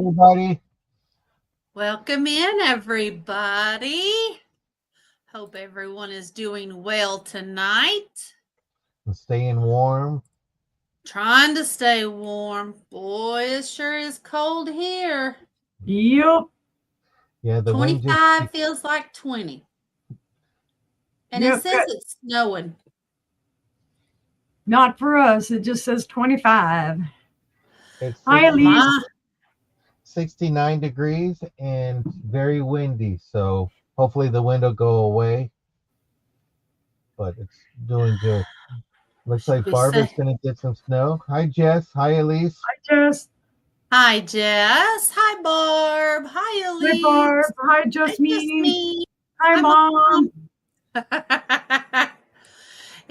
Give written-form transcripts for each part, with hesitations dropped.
everybody. Welcome in, everybody. Hope everyone is doing well tonight. I'm staying warm. Trying to stay warm. Boy, it sure is cold here. Yep. Yeah, the wind 25 feels like 20. And it says it's snowing. Not for us. It just says 25. It's Hi, Elise. 69 degrees and very windy. So hopefully the wind will go away. But it's doing good. Looks like Barb is going to get some snow. Hi, Jess. Hi, Elise. Hi, Jess. Hi, Jess. Hi, Barb. Hi, Elise. Hi, Barb. Hi, Jasmine. Hi, Mom.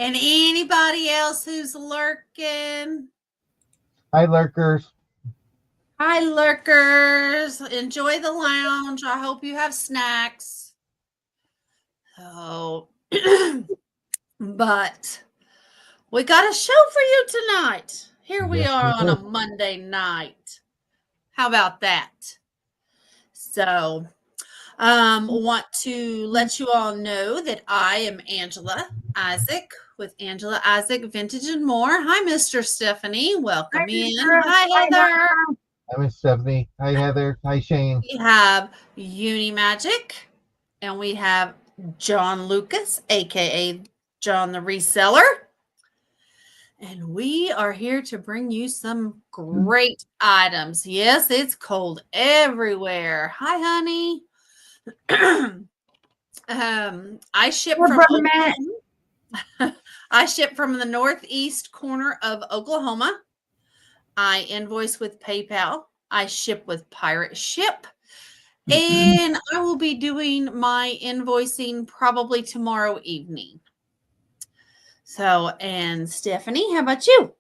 And anybody else who's lurking? Hi, lurkers. Hi, lurkers. Enjoy the lounge. I hope you have snacks. So, but we got a show for you tonight. Here we are on a Monday night. How about that? So, want to let you all know that I am Angela Isaac with Angela Isaac Vintage and More. Hi, Mr. Stephanie. Welcome in. Hi, Heather. Hi, Miss Stephanie. Hi, Heather. Hi, Shane. We have Uni Magic, and we have John Lucas, aka John the Reseller. And we are here to bring you some great items. Yes, it's cold everywhere. Hi, honey. I ship from the northeast corner of Oklahoma. I invoice with PayPal. I ship with Pirate Ship. And I will be doing my invoicing probably tomorrow evening. So, and Stephanie, how about you?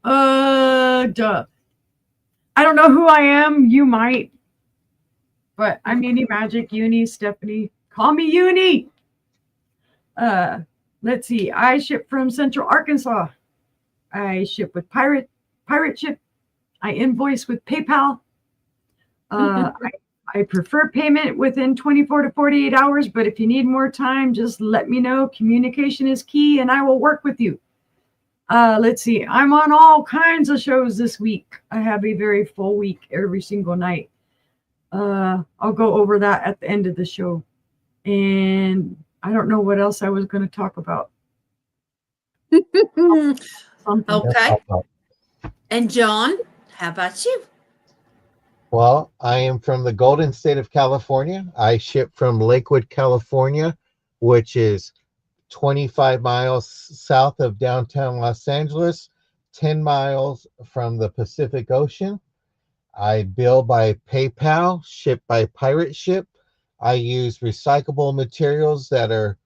I don't know who I am. You might. But I'm Uni Magic, Uni, Stephanie. Call me Uni. Let's see. I ship from Central Arkansas. I ship with Pirate Ship. I invoice with PayPal. I prefer payment within 24 to 48 hours, but if you need more time, just let me know. Communication is key, and I will work with you. Let's see. I'm on all kinds of shows this week. I have a very full week every single night. I'll go over that at the end of the show. And I don't know what else I was going to talk about. Okay. And John, how about you? Well, I am from the Golden State of California. I ship from Lakewood, California, which is 25 miles south of downtown Los Angeles, 10 miles from the Pacific Ocean. I bill by PayPal, ship by Pirate Ship. I use recyclable materials that are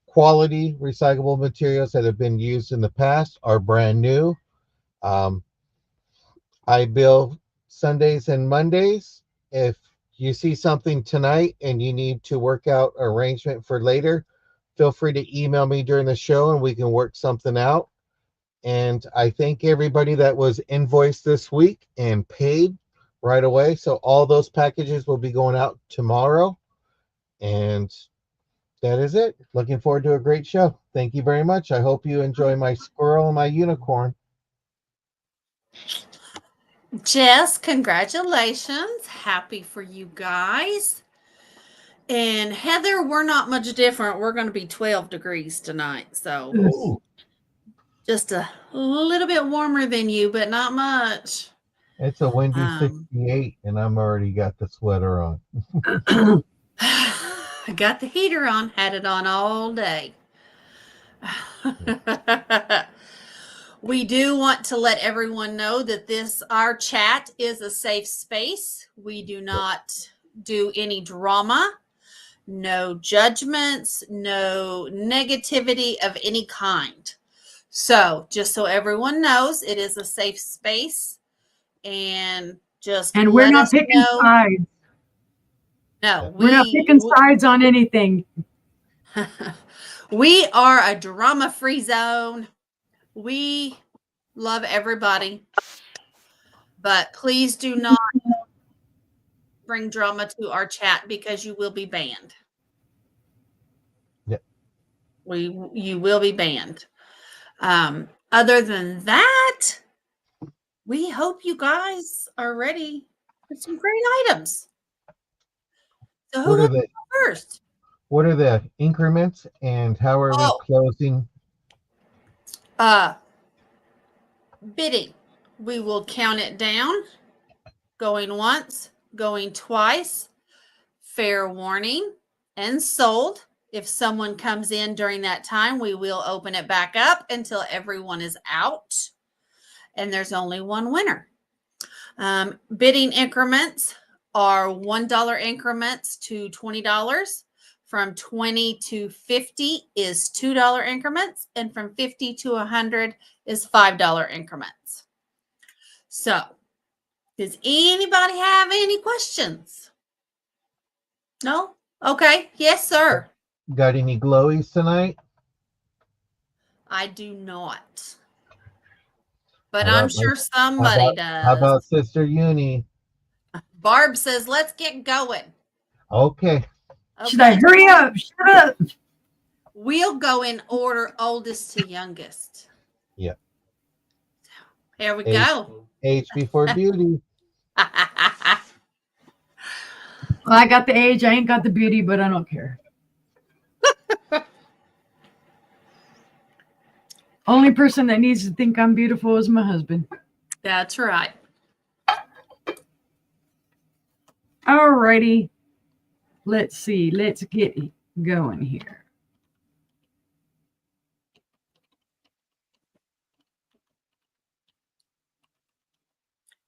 quality recyclable materials that have been used in the past, are brand new. I bill Sundays and Mondays. If you see something tonight and you need to work out an arrangement for later, feel free to email me during the show and we can work something out. And I thank everybody that was invoiced this week and paid right away. So all those packages will be going out tomorrow. And that is it. Looking forward to a great show. Thank you very much. I hope you enjoy my squirrel and my unicorn. Jess, congratulations. Happy for you guys. And Heather, we're not much different. We're going to be 12 degrees tonight. So just a little bit warmer than you, but not much. It's a windy 68, and I'm already got the sweater on. I got the heater on, had it on all day. We do want to let everyone know that our chat is a safe space. We do not do any drama, no judgments, no negativity of any kind. So just so everyone knows, it is a safe space, and we're not picking sides. No, we're not picking sides on anything. We are a drama-free zone. We love everybody, but please do not bring drama to our chat because you will be banned. Yep. You will be banned. Other than that, we hope you guys are ready for some great items. So who wants to go first? What are the increments and how are we closing? Bidding. We will count it down. Going once, going twice. Fair warning and sold. If someone comes in during that time, we will open it back up until everyone is out. And there's only one winner. Bidding increments are $1 increments to $20. From 20 to 50 is $2 increments. And from 50 to 100 is $5 increments. So, does anybody have any questions? No? Okay. Yes, sir. Got any glowies tonight? I do not. But I'm sure somebody does. How about Sister Uni? Barb says, let's get going. Okay. Should I hurry up? Shut up. We'll go in order, oldest to youngest. Yeah. Here we go. Age before beauty. Well, I got the age. I ain't got the beauty, but I don't care. Only person that needs to think I'm beautiful is my husband. That's right. All righty. Let's see. Let's get going here.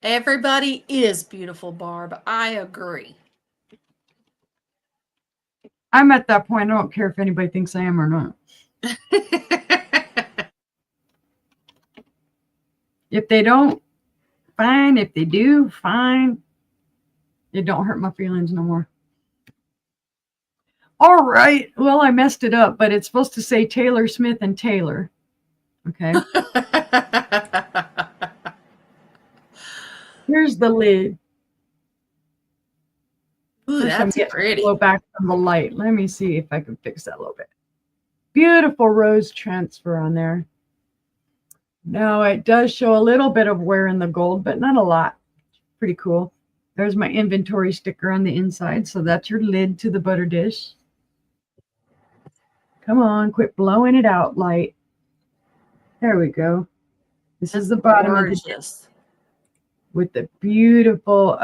Everybody is beautiful, Barb. I agree. I'm at that point. I don't care if anybody thinks I am or not. If they don't, fine. If they do, fine. It don't hurt my feelings no more. All right. Well, I messed it up, but it's supposed to say Taylor Smith and Taylor. Okay. Here's the lid. Ooh, that's pretty. Go back from the light. Let me see if I can fix that a little bit. Beautiful rose transfer on there. Now it does show a little bit of wear in the gold, but not a lot. Pretty cool. There's my inventory sticker on the inside. So that's your lid to the butter dish. Come on, quit blowing it out, light. There we go. This is the bottom of the dish with the beautiful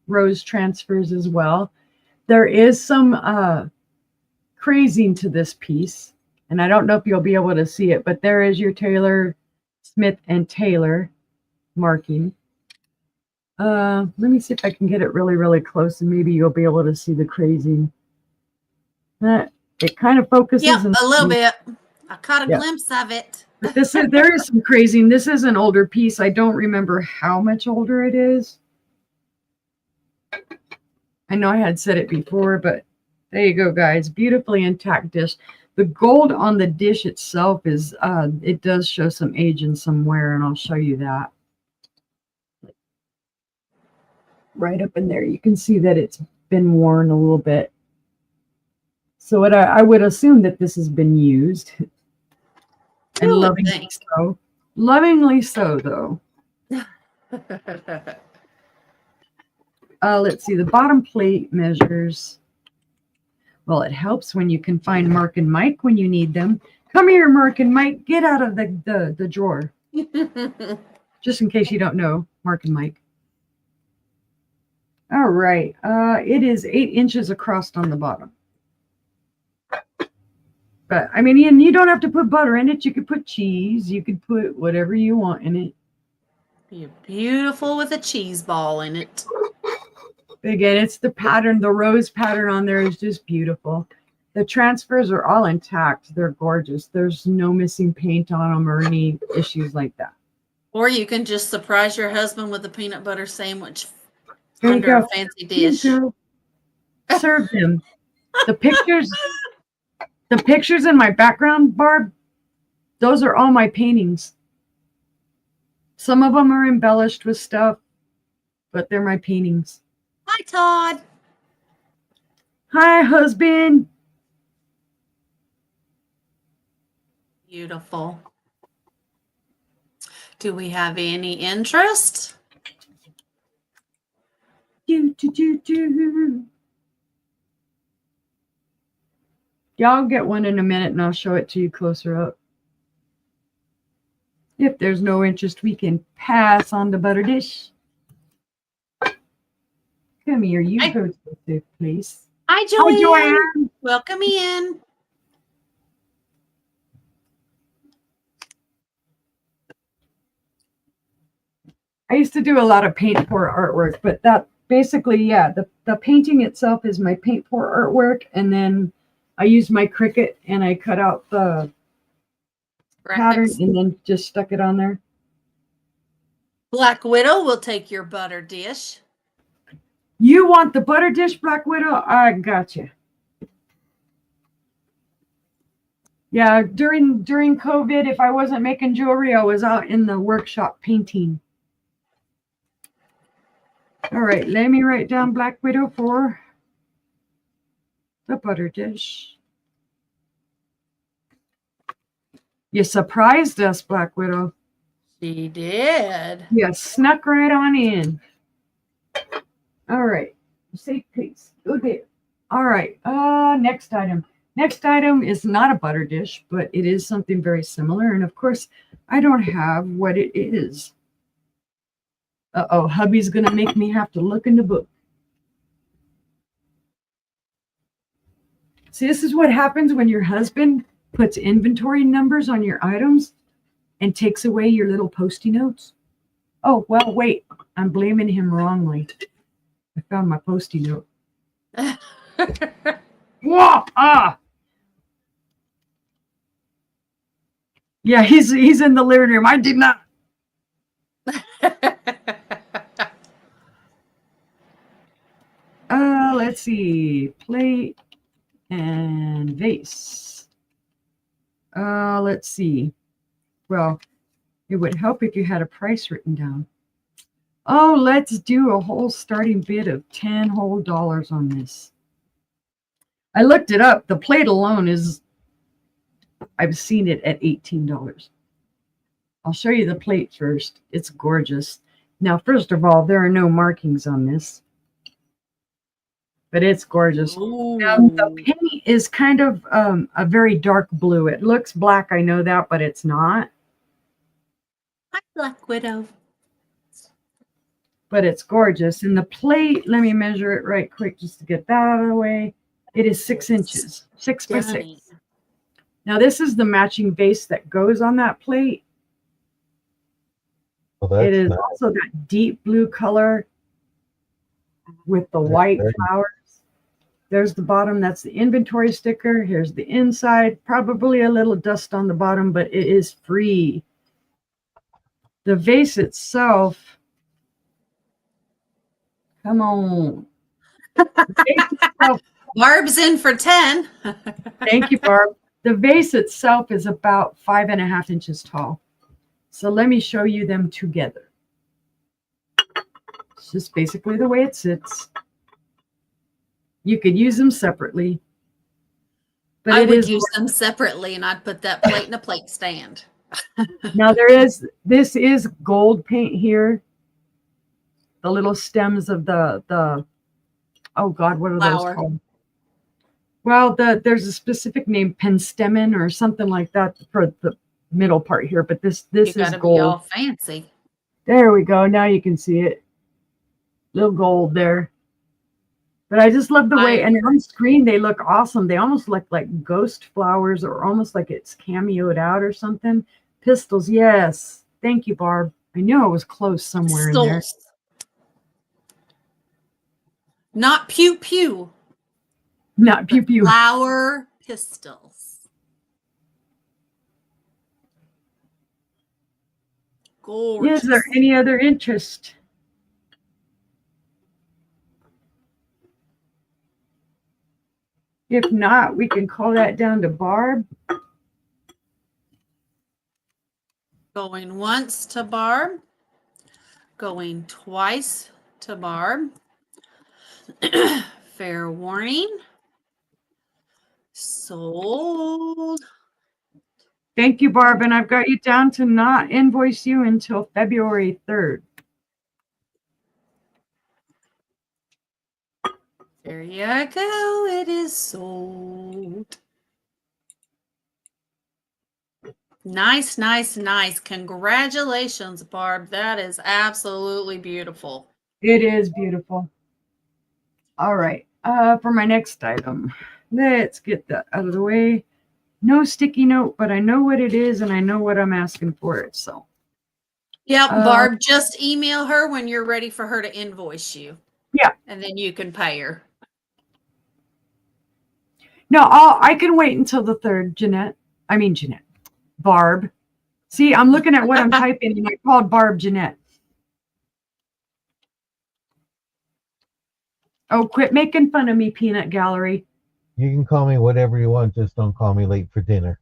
rose transfers as well. There is some crazing to this piece, and I don't know if you'll be able to see it, but there is your Taylor Smith and Taylor marking. Let me see if I can get it really, really close, and maybe you'll be able to see the crazing. It kind of focuses. Yeah, a little bit. I caught a glimpse of it. But there is some crazing. This is an older piece. I don't remember how much older it is. I know I had said it before, but there you go, guys. Beautifully intact dish. The gold on the dish itself is, it does show some age and some wear, and I'll show you that. Right up in there, you can see that it's been worn a little bit. So I would assume that this has been used. And lovingly so. Lovingly so, though. Let's see. The bottom plate measures. Well, it helps when you can find Mark and Mike when you need them. Come here, Mark and Mike. Get out of the drawer. Just in case you don't know, Mark and Mike. All right. It is 8 inches across on the bottom. But, I mean, you don't have to put butter in it. You could put cheese. You could put whatever you want in it. You're beautiful with a cheese ball in it. Again, it's the pattern. The rose pattern on there is just beautiful. The transfers are all intact. They're gorgeous. There's no missing paint on them or any issues like that. Or you can just surprise your husband with a peanut butter sandwich there under a fancy dish. Serve him. The pictures in my background, Barb, those are all my paintings. Some of them are embellished with stuff, but they're my paintings. I Hi, Todd. Hi, husband. Beautiful. Do we have any interest? Do. Yeah, I'll get one in a minute and I'll show it to you closer up. If there's no interest, we can pass on the butter dish. Come here, you go to the safe place. Hi, Joanne. Hi, Joanne. Welcome in. I used to do a lot of paint pour artwork, but that basically, yeah, the painting itself is my paint pour artwork, and then I use my Cricut and I cut out the pattern and then just stuck it on there. Black Widow will take your butter dish. You want the butter dish, Black Widow? I gotcha. Yeah, during COVID, if I wasn't making jewelry, I was out in the workshop painting. All right, let me write down Black Widow for the butter dish. You surprised us, Black Widow. She did. You snuck right on in. All right, safe place. Go there. All right, next item. Next item is not a butter dish, but it is something very similar. And of course, I don't have what it is. Uh-oh, hubby's going to make me have to look in the book. See, this is what happens when your husband puts inventory numbers on your items and takes away your little Post-it notes. Oh, well, wait, I'm blaming him wrongly. I found my Post-it note. Whoa, Yeah, he's in the living room. I did not. Let's see. Plate and vase. Let's see. Well, it would help if you had a price written down. Oh, let's do a whole starting bid of $10 whole on this. I looked it up. The plate alone is, I've seen it at $18. I'll show you the plate first. It's gorgeous. Now, first of all, there are no markings on this, but it's gorgeous. Now, the paint is kind of a very dark blue. It looks black, I know that, but it's not. Hi, Black Widow. But it's gorgeous. And the plate, let me measure it right quick just to get that out of the way. It is 6 inches, 6 by 6. Now, this is the matching vase that goes on that plate. Well, it is nice. Also that deep blue color with the white flowers. There's the bottom. That's the inventory sticker. Here's the inside. Probably a little dust on the bottom, but it is free. The vase itself. Come on. Barb's in for 10. Thank you, Barb. The vase itself is about 5.5 inches tall. So let me show you them together. It's just basically the way it sits. You could use them separately. But I would use them separately, and I'd put that plate in a plate stand. Now this is gold paint here. The little stems of the oh God, what are those called? Well, there's a specific name, penstemon or something like that for the middle part here, but this is gold. Be all fancy. There we go. Now you can see it. Little gold there. But I just love the way, and on screen they look awesome. They almost look like ghost flowers, or almost like it's cameoed out or something. Pistils, yes. Thank you, Barb. I knew I was close somewhere in there. Not pew pew. Not pew pew. Flower pistils. Gorgeous. Is there any other interest? If not, we can call that down to Barb. Going once to Barb. Going twice to Barb. Fair warning. Sold. Thank you, Barb. And I've got you down to not invoice you until February 3rd. There you go. It is sold. Nice, nice, nice. Congratulations, Barb. That is absolutely beautiful. It is beautiful. All right. For my next item, let's get that out of the way. No sticky note, but I know what it is and I know what I'm asking for it. So. Yep, Barb, just email her when you're ready for her to invoice you. Yeah. And then you can pay her. No, I can wait until the 3rd, Janette. Barb. See, I'm looking at what I'm typing and I called Barb Janette. Oh, quit making fun of me, Peanut Gallery. You can call me whatever you want, just don't call me late for dinner.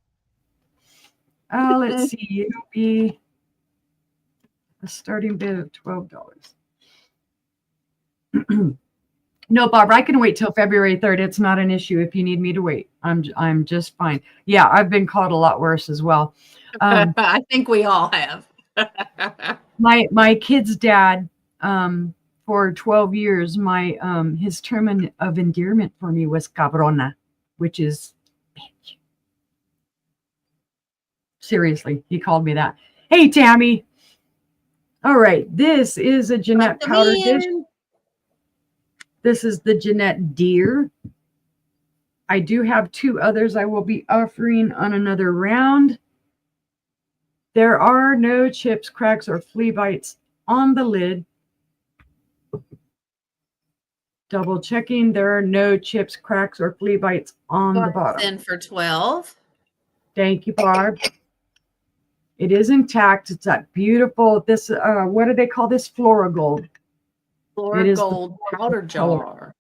Let's see. It'll be a starting bid of $12. No, Barb, I can wait till February 3rd. It's not an issue if you need me to wait. I'm just fine. Yeah, I've been called a lot worse as well. I think we all have. my kid's dad, for 12 years, his term of endearment for me was cabrona, which is bitch. Seriously, he called me that. Hey, Tammy. All right, this is a Janette powder dish. This is the Janette Deer. I do have 2 others I will be offering on another round. There are no chips, cracks, or flea bites on the lid. Double checking. There are no chips, cracks, or flea bites on the bottom. In for 12. Thank you, Barb. It is intact. It's that beautiful, this, what do they call this? Flora Gold. Flora Gold powder jar.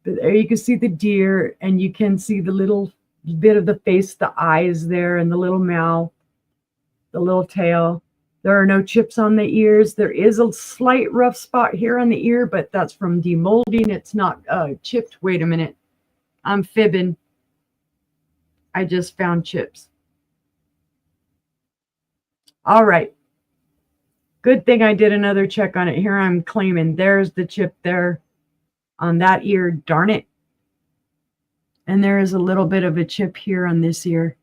But there you can see the deer and you can see the little bit of the face, the eyes there, and the little mouth, the little tail. There are no chips on the ears. There is a slight rough spot here on the ear, but that's from demolding. It's not chipped. Wait a minute. I'm fibbing. I just found chips. All right. Good thing I did another check on it. Here I'm claiming there's the chip there on that ear. Darn it. And there is a little bit of a chip here on this ear.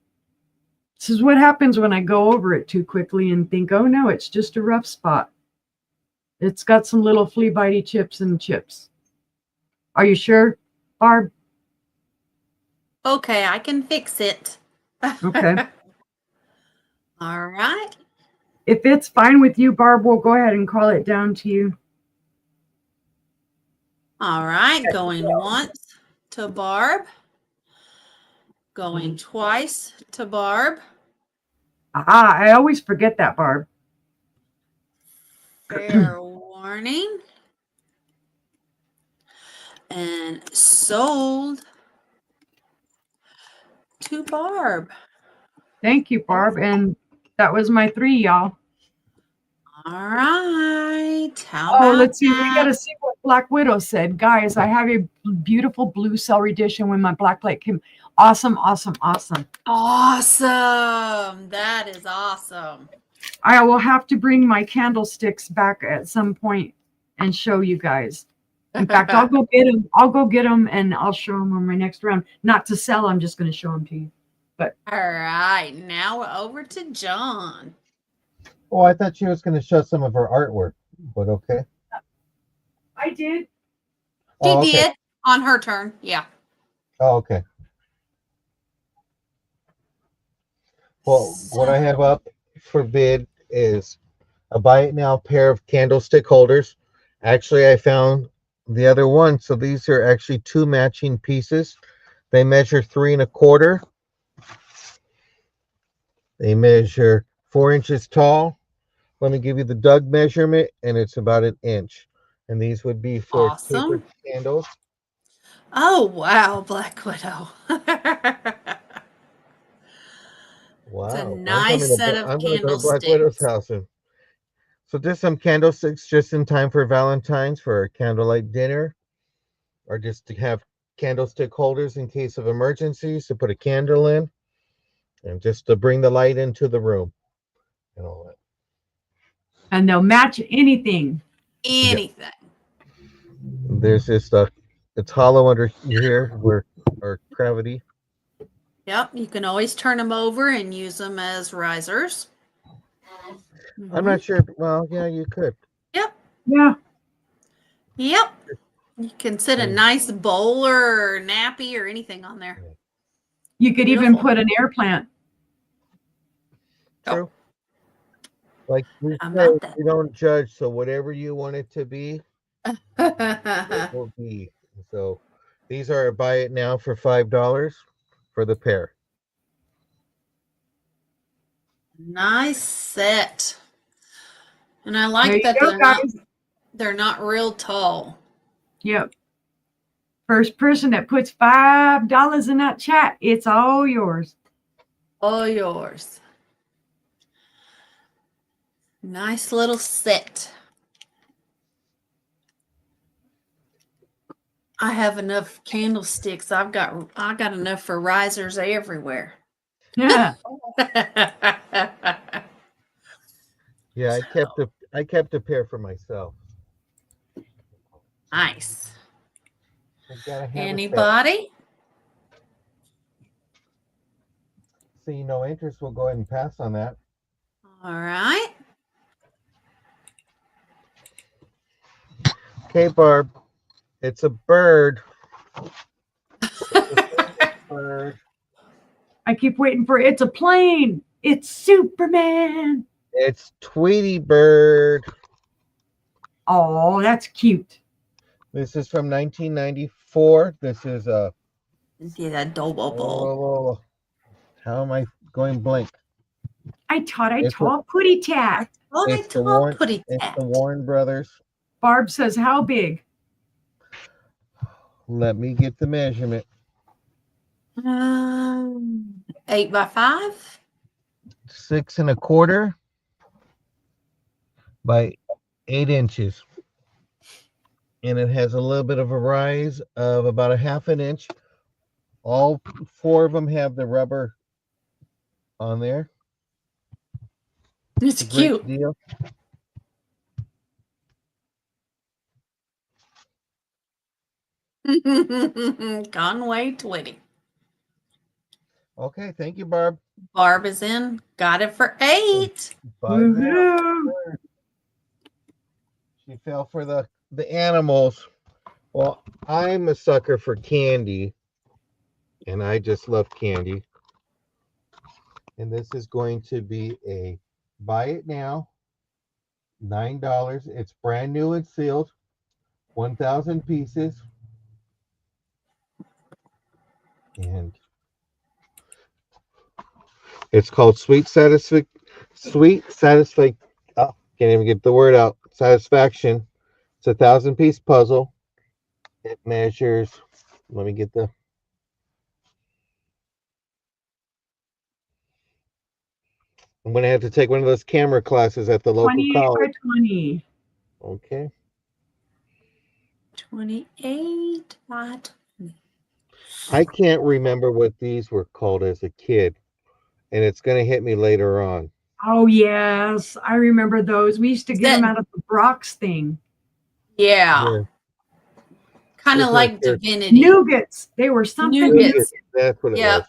This is what happens when I go over it too quickly and think, oh no, it's just a rough spot. It's got some little flea bitey chips and chips. Are you sure, Barb? Okay, I can fix it. Okay. All right. If it's fine with you, Barb, we'll go ahead and call it down to you. All right, going once to Barb. Going twice to Barb. I always forget that, Barb. Fair warning. And sold to Barb. Thank you, Barb. And that was my 3, y'all. All right. How about let's see. that? We got to see what Black Widow said. Guys, I have a beautiful blue celery dish, and when my black plate came, awesome, awesome, awesome. Awesome. That is awesome. I will have to bring my candlesticks back at some point and show you guys. In fact, I'll go get them. I'll go get them, and I'll show them on my next round. Not to sell. I'm just going to show them to you. But all right. Now we're over to John. Oh, I thought she was going to show some of her artwork, but okay. I did. She did on her turn. Yeah. Oh, okay. Well, what I have up for bid is a buy it now pair of candlestick holders. Actually, I found the other one. So these are actually 2 matching pieces. They measure 3 1/4. They measure 4 inches tall. Let me give you the Doug measurement, and it's about 1 inch. And these would be for tapered candles. Oh, wow, Black Widow. Wow. It's a nice set of I'm going to go to candlesticks. Black Widow's house. And So just some candlesticks just in time for Valentine's for a candlelight dinner, or just to have candlestick holders in case of emergencies to put a candle in, and just to bring the light into the room and all that. And they'll match anything. Anything. There's just it's hollow under here where our gravity. Yep, you can always turn them over and use them as risers. I'm not sure. Well, yeah, you could. Yep. Yeah. Yep. You can sit a nice bowl or nappy or anything on there. You could even put an air plant. True. Like we don't judge, so whatever you want it to be, it will be. So these are buy it now for $5 for the pair. Nice set. And I like that they're not real tall. Yep. First person that puts $5 in that chat, it's all yours. All yours. Nice little set. I have enough candlesticks. I got enough for risers everywhere. Yeah. Yeah, I kept a pair for myself. Nice. Anybody? See no interest, we'll go ahead and pass on that. All right. Okay, Barb. It's a bird. Bird. I keep waiting for it's a plane. It's Superman. It's Tweety Bird. Oh, that's cute. This is from 1994. This is a. See that double bowl. How am I going blank? I taught putty tat. It's the Warren Brothers. Barb says, how big? Let me get the measurement. 8 by 5. 6 1/4 by 8 inches. And it has a little bit of a rise of about a 1/2 inch. All 4 of them have the rubber on there. It's cute. Deal. Conway Twitty. Okay, thank you, Barb. Barb is in. Got it for 8. She fell for the animals. Well, I'm a sucker for candy, and I just love candy. And this is going to be a buy it now, $9. It's brand new and sealed, 1,000 pieces. And it's called Sweet Satisfaction. Oh, can't even get the word out. Satisfaction. It's a 1,000-piece puzzle. It measures. Let me get the. I'm gonna have to take one of those camera classes at the local college. 28 by 20. Okay. 28 by 20. I can't remember what these were called as a kid, and it's going to hit me later on. Oh, yes. I remember those. We used to get them out of the Brock's thing. Yeah. Kind of like Divinity. Nougats. They were something. Nougats. That's what it was.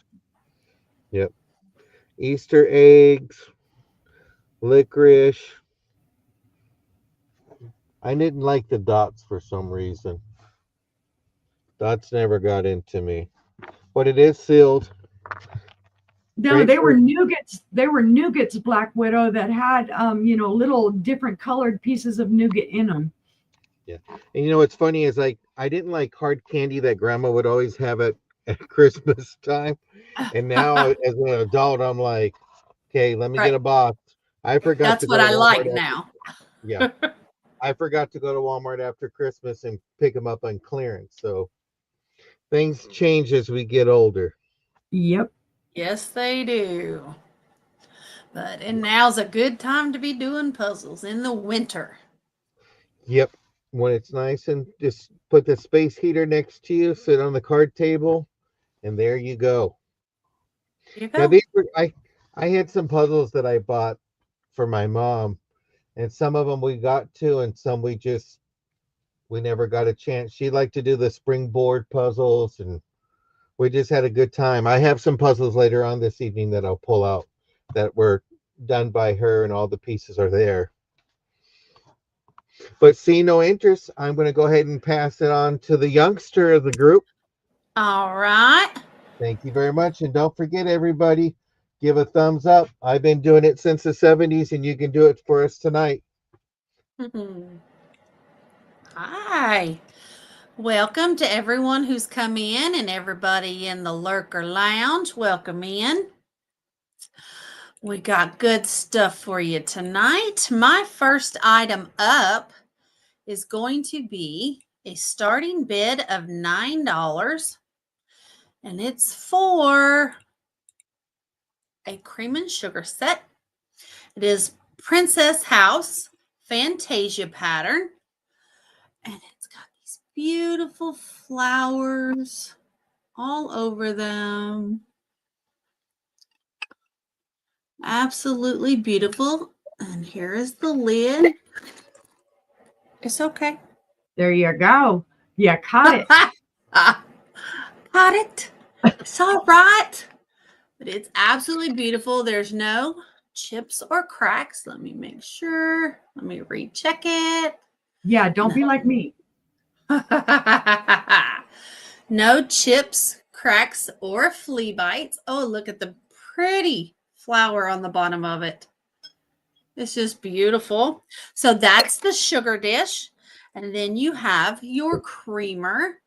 Yep. Easter eggs, licorice. I didn't like the dots for some reason. Dots never got into me, but it is sealed. No, they were nougats. They were nougats, Black Widow, that had little different colored pieces of nougat in them. Yeah, and what's funny is I didn't like hard candy that Grandma would always have at Christmas time, and now as an adult I'm like, okay, let me get a box. I forgot. That's what I like now. Yeah, I forgot to go to Walmart after Christmas and pick them up on clearance. So things change as we get older. Yep. Yes, they do. And now's a good time to be doing puzzles in the winter. Yep. When it's nice, and just put the space heater next to you, sit on the card table, and there you go. Here you Now go. I had some puzzles that I bought for my mom, and some of them we got to, and some we never got a chance. She liked to do the springboard puzzles, and we just had a good time. I have some puzzles later on this evening that I'll pull out that were done by her, and all the pieces are there. But see no interest, I'm going to go ahead and pass it on to the youngster of the group. All right. Thank you very much. And don't forget, everybody, give a thumbs up. I've been doing it since the 70s, and you can do it for us tonight. Hi. Welcome to everyone who's come in and everybody in the Lurker Lounge. Welcome in. We got good stuff for you tonight. My first item up is going to be a starting bid of $9. And it's for a cream and sugar set. It is Princess House Fantasia pattern. And it's got these beautiful flowers all over them. Absolutely beautiful. And here is the lid. It's okay. There you go. You caught it. Got it. It's all right. But it's absolutely beautiful. There's no chips or cracks. Let me make sure. Let me recheck it. Yeah, don't be like me. No chips, cracks, or flea bites. Oh, look at the pretty flower on the bottom of it. It's just beautiful. So that's the sugar dish. And then you have your creamer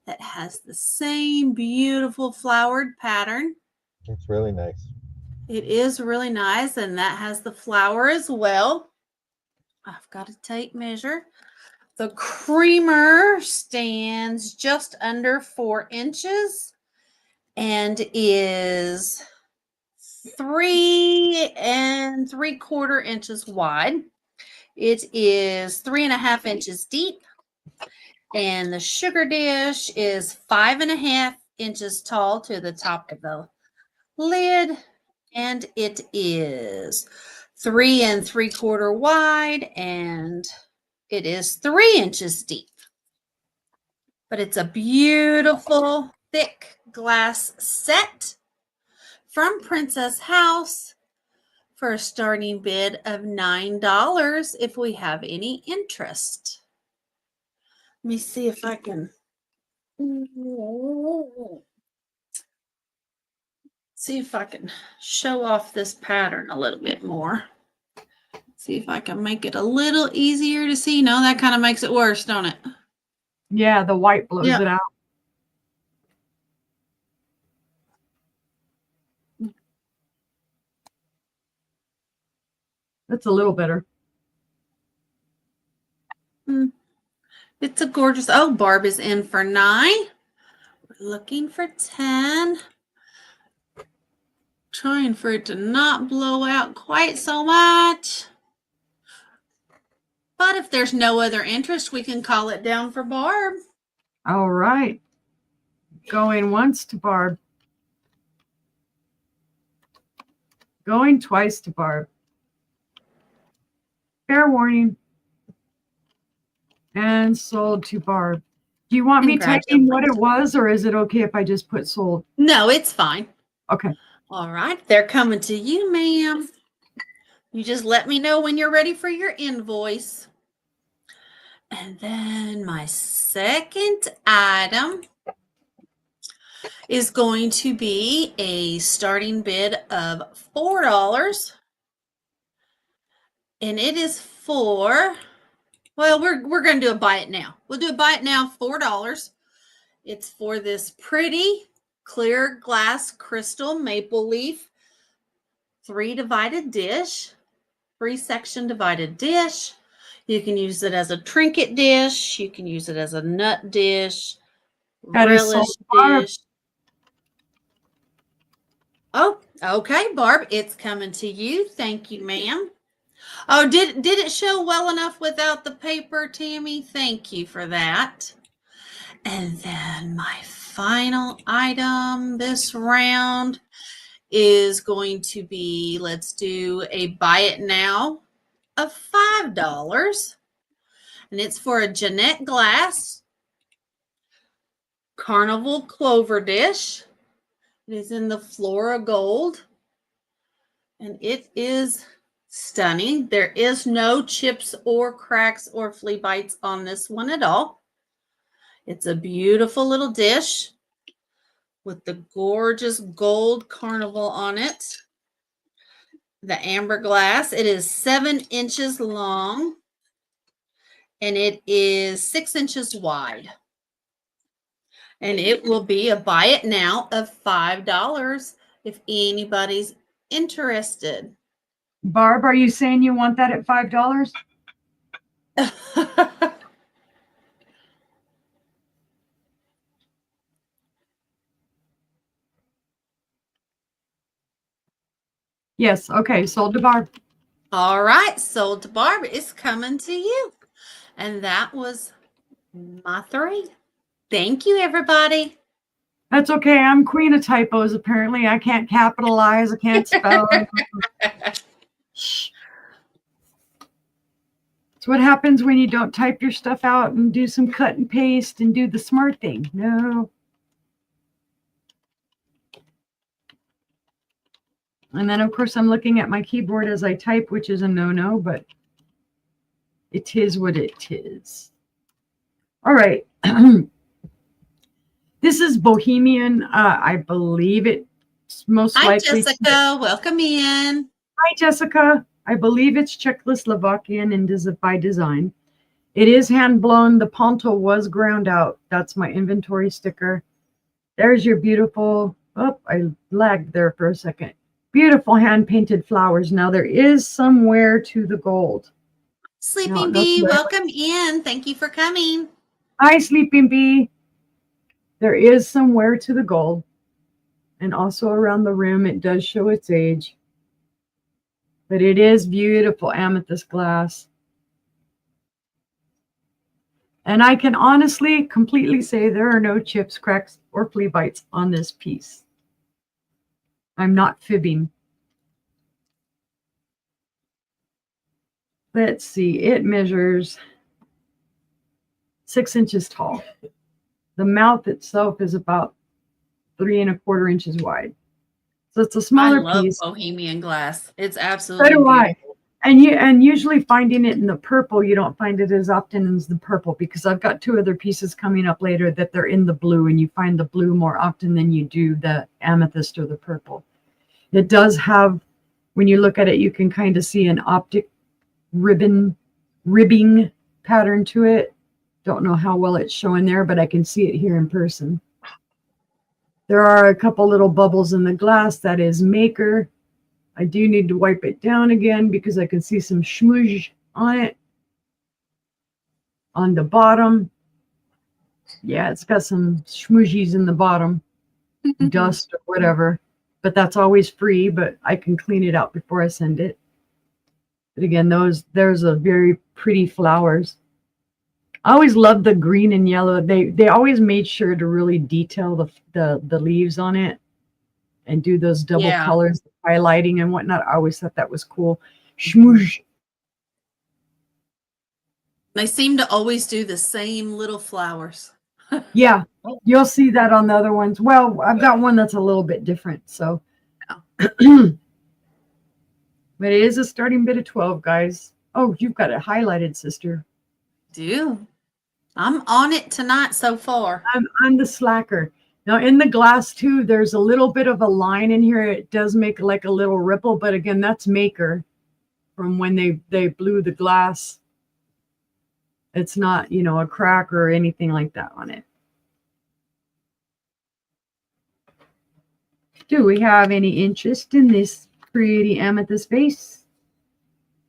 that has the same beautiful flowered pattern. It's really nice. It is really nice. And that has the flower as well. I've got to take measure. The creamer stands just under 4 inches and is 3 3/4 inches wide. It is 3.5 inches deep, and the sugar dish is 5.5 inches tall to the top of the lid, and it is 3 3/4 wide, and it is 3 inches deep. But it's a beautiful thick glass set from Princess House for a starting bid of $9 if we have any interest. Let me see if I can show off this pattern a little bit more. See if I can make it a little easier to see. No, that kind of makes it worse, don't it? Yeah, the white blows it out. That's a little better. It's a gorgeous. Oh, Barb is in for 9. We're looking for 10. Trying for it to not blow out quite so much. But if there's no other interest, we can call it down for Barb. All right. Going once to Barb. Going twice to Barb. Fair warning. And sold to Barb. Do you want me typing what it was, or is it okay if I just put sold? No, it's fine. Okay. All right. They're coming to you, ma'am. You just let me know when you're ready for your invoice. And then my second item is going to be a starting bid of $4. And it is for, well, we're going to do a buy it now. We'll do a buy it now, $4. It's for this pretty clear glass crystal maple leaf 3-divided dish, 3-section divided dish. You can use it as a trinket dish. You can use it as a nut dish, relish dish. Oh, Okay, Barb, it's coming to you. Thank you, ma'am. Oh, did it show well enough without the paper, Tammy? Thank you for that. And then my final item this round is going to be, let's do a buy it now of $5. And it's for a Janette glass carnival clover dish. It is in the Flora Gold. And it is stunning. There is no chips or cracks or flea bites on this one at all. It's a beautiful little dish with the gorgeous gold carnival on it. The amber glass. It is 7 inches long and it is 6 inches wide. And it will be a buy it now of $5 if anybody's interested. Barb, are you saying you want that at $5? Yes. Okay. Sold to Barb. All right. Sold to Barb. It's coming to you. And that was my 3. Thank you, everybody. That's okay. I'm queen of typos, apparently. I can't capitalize. I can't spell. It's what happens when you don't type your stuff out and do some cut and paste and do the smart thing. No. And then, of course, I'm looking at my keyboard as I type, which is a no-no, but it is what it is. All right. This is Bohemian. I believe it's most likely. Hi, Jessica. Welcome in. Hi, Jessica. I believe it's Czechoslovakian and by design. It is hand blown. The ponto was ground out. That's my inventory sticker. There's your beautiful. Oh, I lagged there for a second. Beautiful hand painted flowers. Now there is some wear to the gold. Sleeping Bee, welcome in. Thank you for coming. Hi, Sleeping Bee. There is some wear to the gold. And also around the rim, it does show its age. But it is beautiful amethyst glass. And I can honestly, completely say there are no chips, cracks, or flea bites on this piece. I'm not fibbing. Let's see, it measures 6 inches tall. The mouth itself is about 3 1/4 inches wide. So it's a smaller piece. I love Bohemian glass. It's absolutely So do beautiful. I. And usually finding it in the purple, you don't find it as often as the purple, because I've got 2 other pieces coming up later that they're in the blue, and you find the blue more often than you do the amethyst or the purple. It does have, when you look at it, you can kind of see an optic ribbing pattern to it. Don't know how well it's showing there, but I can see it here in person. There are a couple little bubbles in the glass. That is Maker. I do need to wipe it down again because I can see some schmooze on it. On the bottom. Yeah, it's got some schmoozies in the bottom. Dust or whatever. But that's always free, but I can clean it out before I send it. But again, there's a very pretty flowers. I always loved the green and yellow. They always made sure to really detail the leaves on it and do those double colors, highlighting and whatnot. I always thought that was cool. Schmooze. They seem to always do the same little flowers. Yeah, you'll see that on the other ones. Well, I've got one that's a little bit different, so. But it is a starting bid of 12, guys. Oh, you've got it highlighted, sister. Do. I'm on it tonight so far. I'm the slacker. Now in the glass too, there's a little bit of a line in here. It does make like a little ripple, but again, that's Maker from when they blew the glass. It's not, a crack or anything like that on it. Do we have any interest in this pretty amethyst vase?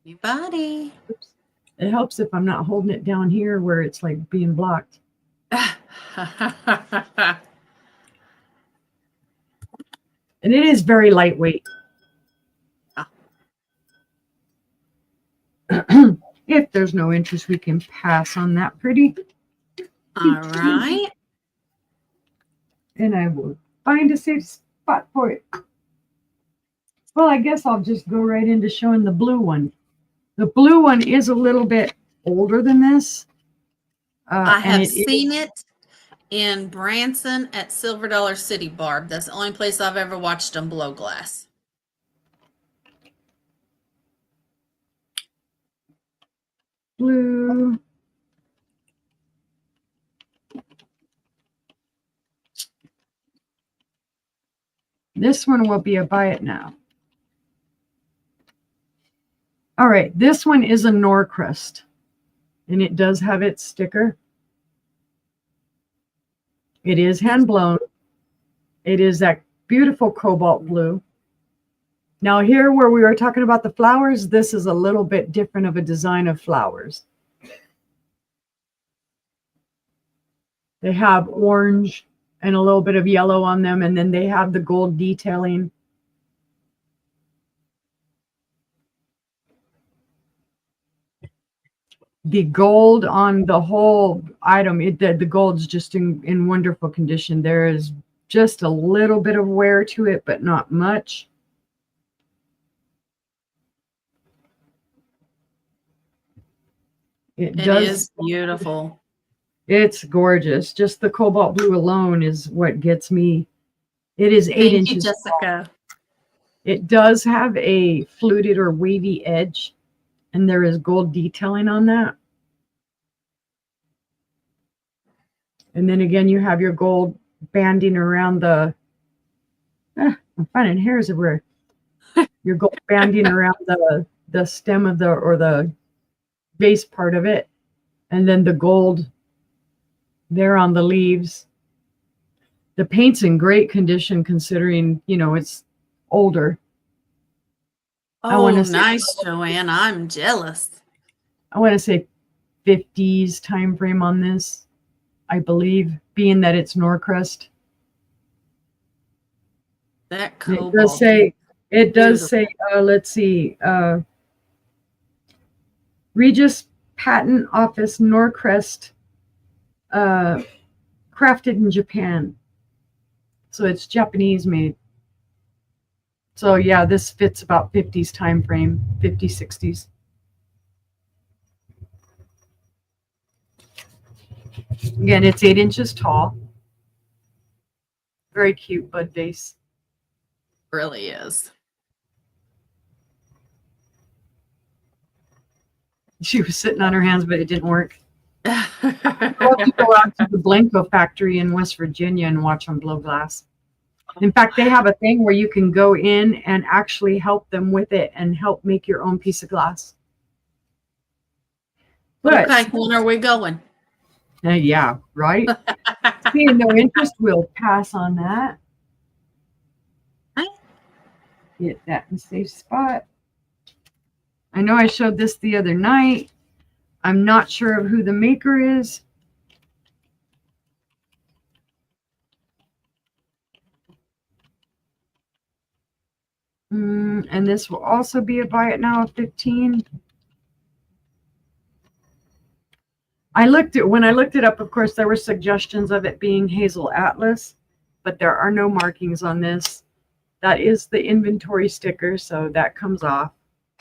Anybody? Oops. It helps if I'm not holding it down here where it's like being blocked. And it is very lightweight. Ah. If there's no interest, we can pass on that pretty. All right. And I will find a safe spot for it. Well, I guess I'll just go right into showing the blue one. The blue one is a little bit older than this. I have seen it in Branson at Silver Dollar City, Barb. That's the only place I've ever watched them blow glass. Blue. This one will be a buy it now. All right, this one is a Norest, and it does have its sticker. It is hand blown. It is that beautiful cobalt blue. Now here where we were talking about the flowers, this is a little bit different of a design of flowers. They have orange and a little bit of yellow on them, and then they have the gold detailing. The gold on the whole item, the gold's just in wonderful condition. There is just a little bit of wear to it, but not much. It is beautiful. It's gorgeous. Just the cobalt blue alone is what gets me. It is 8 inches. Thank you, Jessica. Tall. It does have a fluted or wavy edge, and there is gold detailing on that. And then again, you have your gold banding around the, I'm finding hairs everywhere. Your gold banding around the stem of or the base part of it. And then the gold there on the leaves. The paint's in great condition considering, it's older. Oh, nice, Joanne. I'm jealous. I want to say 50s time frame on this, I believe, being that it's Norest. That cobalt. It does say, let's see, Regis Patent Office Norest, crafted in Japan. So it's Japanese made. So yeah, this fits about 50s time frame, 50s, 60s. Again, it's 8 inches tall. Very cute bud vase. Really is. She was sitting on her hands, but it didn't work. Well, you go out to the Blanco factory in West Virginia and watch them blow glass. In fact, they have a thing where you can go in and actually help them with it and help make your own piece of glass. But, okay, when are we going? Yeah, right? Seeing no interest, we'll pass on that. Get that in a safe spot. I know I showed this the other night. I'm not sure of who the maker is. And this will also be a buy it now of 15. When I looked it up, of course, there were suggestions of it being Hazel Atlas, but there are no markings on this. That is the inventory sticker, so that comes off.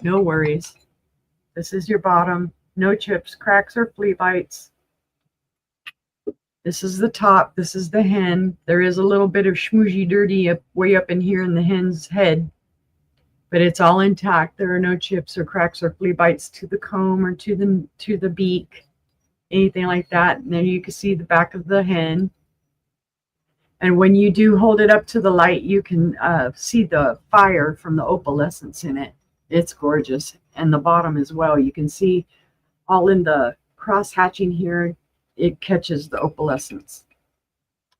No worries. This is your bottom. No chips, cracks, or flea bites. This is the top. This is the hen. There is a little bit of schmoozhy dirty way up in here in the hen's head, but it's all intact. There are no chips or cracks or flea bites to the comb or to the beak, anything like that. And then you can see the back of the hen. And when you do hold it up to the light, you can see the fire from the opalescence in it. It's gorgeous. And the bottom as well. You can see all in the cross hatching here, it catches the opalescence.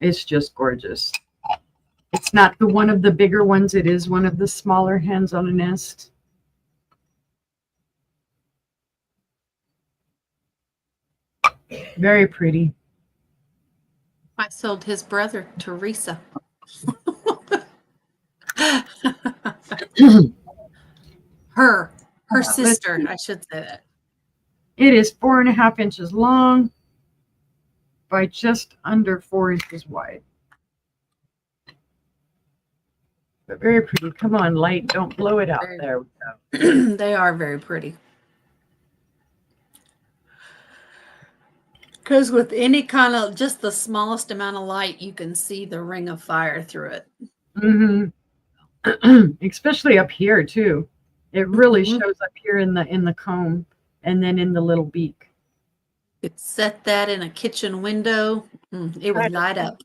It's just gorgeous. It's not one of the bigger ones. It is one of the smaller hens on a nest. Very pretty. I sold his brother, Teresa. Her let's sister, see. I should say that. It is 4.5 inches long by just under 4 inches wide. But very pretty. Come on, light. Don't blow it out. There we go. They are very pretty. Because with any kind of, just the smallest amount of light, you can see the ring of fire through it. Mm-hmm. Especially up here too. It really Mhm. shows up here in the comb and then in the little beak. You could set that in a kitchen window. It would light up.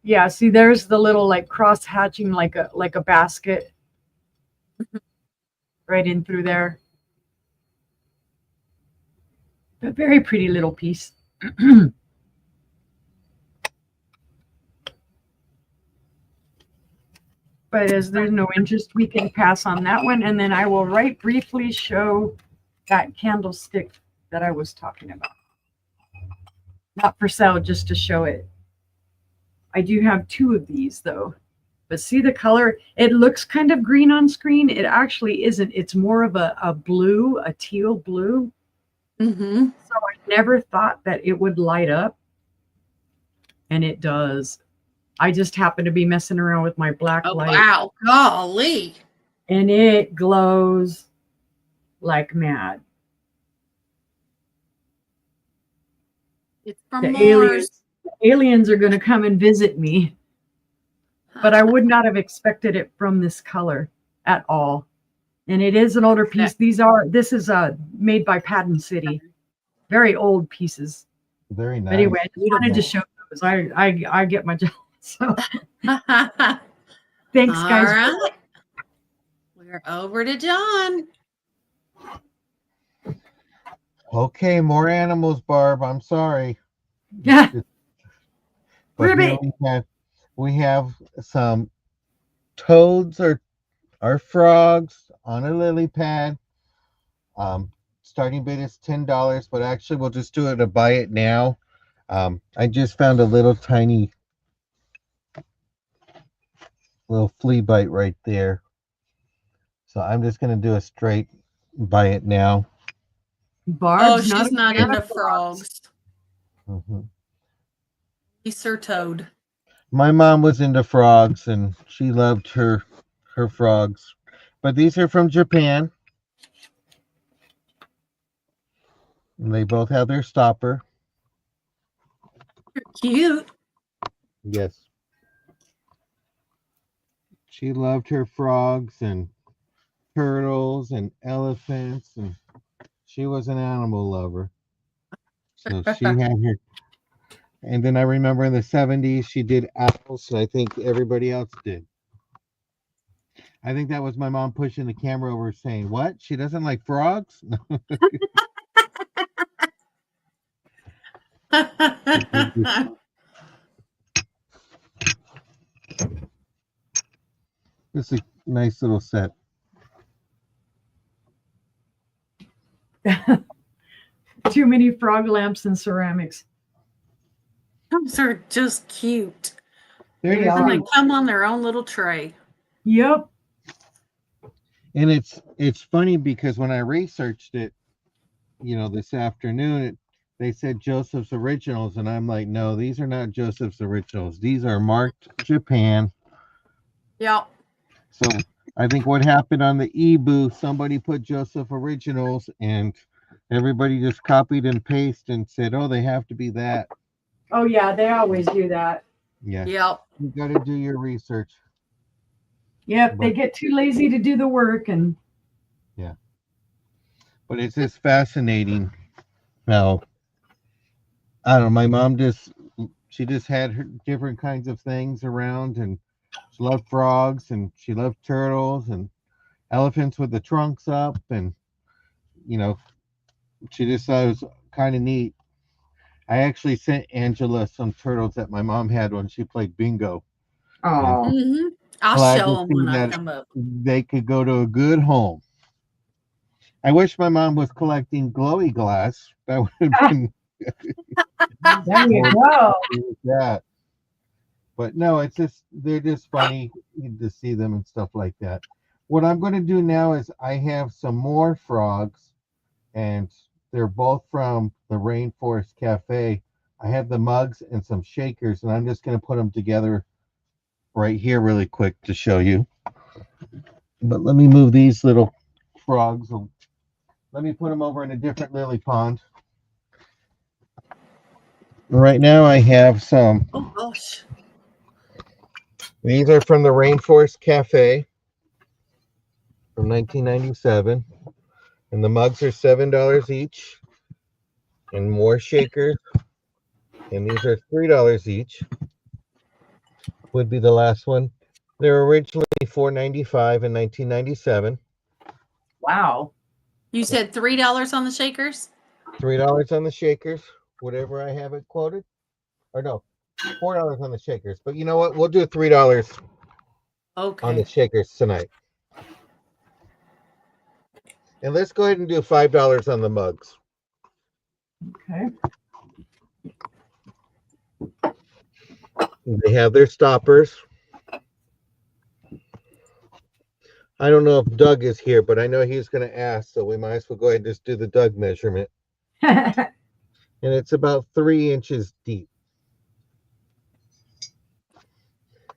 Yeah, see, there's the little like cross hatching like a basket right in through there. A very pretty little piece. But as there's no interest, we can pass on that one. And then I will briefly show that candlestick that I was talking about. Not for sale, just to show it. I do have 2 of these though. But see the color? It looks kind of green on screen. It actually isn't. It's more of a blue, a teal blue. Mm-hmm. So I never thought that it would light up. And it does. I just happen to be messing around with my black light. Wow. Golly. And it glows like mad. It's from The Mars. aliens are going to come and visit me. But I would not have expected it from this color at all. And it is an older piece. This is made by Pendant City. Very old pieces. Very nice. But anyway, I just wanted to show those. I get my job. So thanks, All guys. right. We're over to John. Okay, more animals, Barb. I'm sorry. Yeah. But here we have some toads or frogs on a lily pad. Starting bid is $10, but actually we'll just do it to buy it now. I just found a little tiny flea bite right there. So I'm just going to do a straight buy it now. Barb's she's not into frogs. Mm-hmm. He's her toad. My mom was into frogs and she loved her frogs. But these are from Japan. And they both have their stopper. They're cute. Yes. She loved her frogs and turtles and elephants, and she was an animal lover. So she had her. And then I remember in the 70s, she did owls, and I think everybody else did. I think that was my mom pushing the camera over saying, what? She doesn't like frogs? This is a nice little set. Too many frog lamps and ceramics. Those are just cute. There you And they go. come on their own little tray. Yep. And it's funny because when I researched it, this afternoon, they said Joseph's Originals, and I'm like, no, these are not Joseph's Originals. These are marked Japan. Yep. So I think what happened on the e-booth, somebody put Joseph Originals, and everybody just copied and pasted and said, oh, they have to be that. Oh yeah, they always do that. Yeah. Yep. You got to do your research. Yep, they get too lazy to do the work, and yeah. But it's just fascinating how, I don't know, my mom she just had her different kinds of things around, and she loved frogs, and she loved turtles and elephants with the trunks up, and she just thought it was kind of neat. I actually sent Angela some turtles that my mom had when she played bingo. oh, Mm-hmm. I'll show them when I come up. They could go to a good home. I wish my mom was collecting glowy glass. That would have been there you go. that. But no, it's just they're just funny to see them and stuff like that. What I'm going to do now is I have some more frogs, and they're both from the Rainforest Cafe. I have the mugs and some shakers, and I'm just going to put them together right here really quick to show you. But let me move these little frogs. Let me put them over in a different lily pond. Right now I have some. Oh gosh. These are from the Rainforest Cafe from 1997. And the mugs are $7 each. And more shakers. And these are $3 each. Would be the last one. They were originally $4.95 in 1997. Wow. You said $3 on the shakers? $3 on the shakers, whatever I have it quoted. Or no, $4 on the shakers. But you know what? We'll do $3 on the Okay. shakers tonight. And let's go ahead and do $5 on the mugs. Okay. They have their stoppers. I don't know if Doug is here, but I know he's going to ask, so we might as well go ahead and just do the Doug measurement. And it's about 3 inches deep.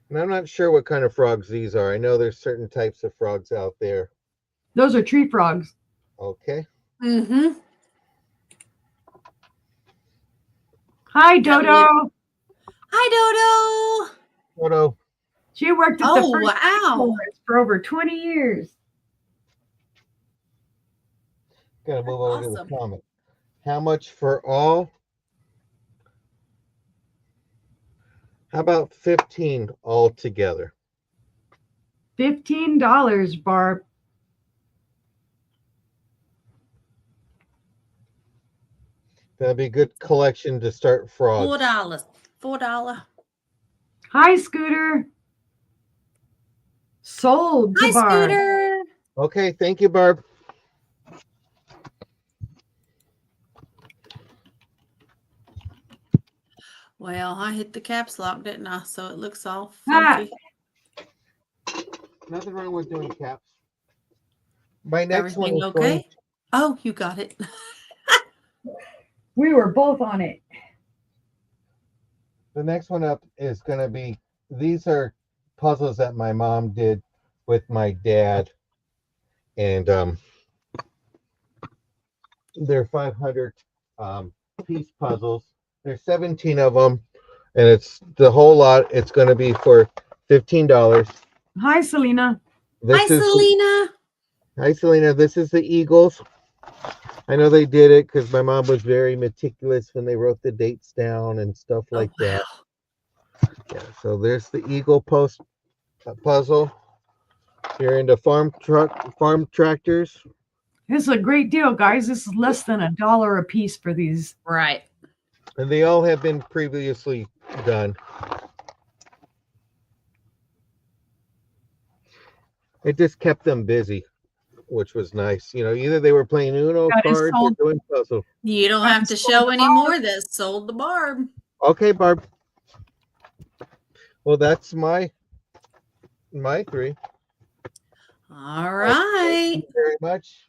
And I'm not sure what kind of frogs these are. I know there's certain types of frogs out there. Those are tree frogs. Okay. Mm-hmm. Hi, Dodo. Hi, Dodo. Dodo. She worked at the Oh, first wow. forest for over 20 years. Gotta move over to the Awesome. comment. How much for all? How about 15 all together? $15, Barb. That'd be a good collection to start frogs. $4. $4. Hi, Scooter. Sold to Hi, Barb. Scooter. Okay, thank you, Barb. Well, I hit the caps lock, didn't I? So it looks all Ah. funky. Nothing wrong with doing caps. My next one Everything is okay? going. Oh, you got it. We were both on it. The next one up is going to be. These are puzzles that my mom did with my dad, and they're 500 piece puzzles. There's 17 of them, and it's the whole lot. It's going to be for $15. Hi, Selena. Hi, Selena. Hi, Selena. This is the Eagles. I know they did it because my mom was very meticulous when they wrote the dates down and stuff like that. Yeah, so there's the Eagle post puzzle. If you're into farm tractors. This is a great deal, guys. This is less than $1 a piece for these. Right. And they all have been previously done. It just kept them busy, which was nice. You know, either they were playing Uno cards or doing puzzle. You don't have to show any more that sold the Barb. Okay, Barb. Well, that's my 3. All right. Thank you very much.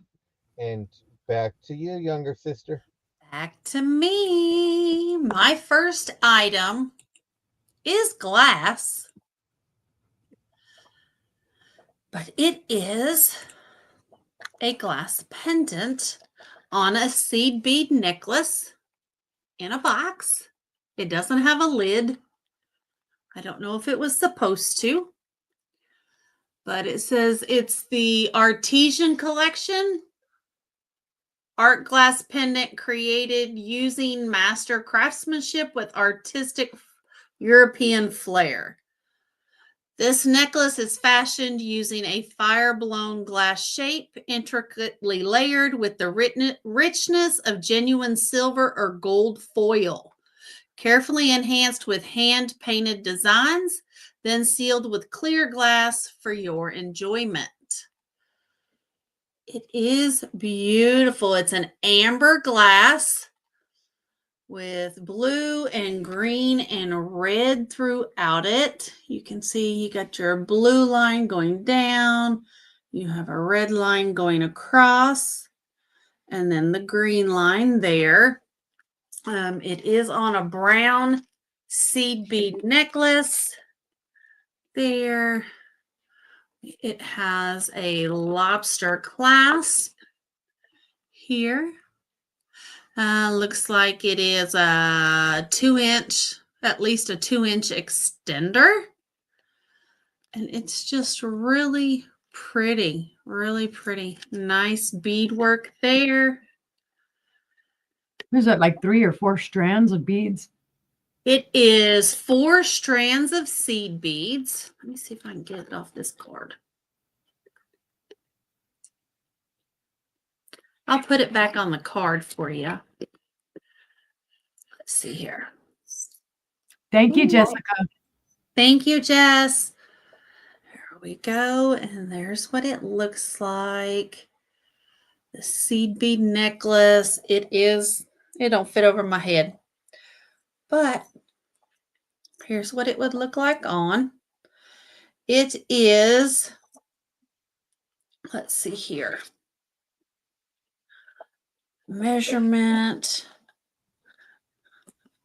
And back to you, younger sister. Back to me. My first item is glass, but it is a glass pendant on a seed bead necklace in a box. It doesn't have a lid. I don't know if it was supposed to, but it says it's the Artesian Collection art glass pendant created using master craftsmanship with artistic European flair. This necklace is fashioned using a fire-blown glass shape, intricately layered with the richness of genuine silver or gold foil, carefully enhanced with hand-painted designs, then sealed with clear glass for your enjoyment. It is beautiful. It's an amber glass with blue and green and red throughout it. You can see you got your blue line going down. You have a red line going across, and then the green line there. It is on a brown seed bead necklace there. It has a lobster clasp here. Looks like it is a 2-inch, at least a 2-inch extender. And it's just really pretty, really pretty. Nice beadwork there. Is that like 3 or 4 strands of beads? It is 4 strands of seed beads. Let me see if I can get it off this card. I'll put it back on the card for you. Let's see here. Thank you, Jessica. Thank you, Jess. Here we go. And there's what it looks like. The seed bead necklace. It don't fit over my head. But here's what it would look like on. It is, let's see here. Measurement.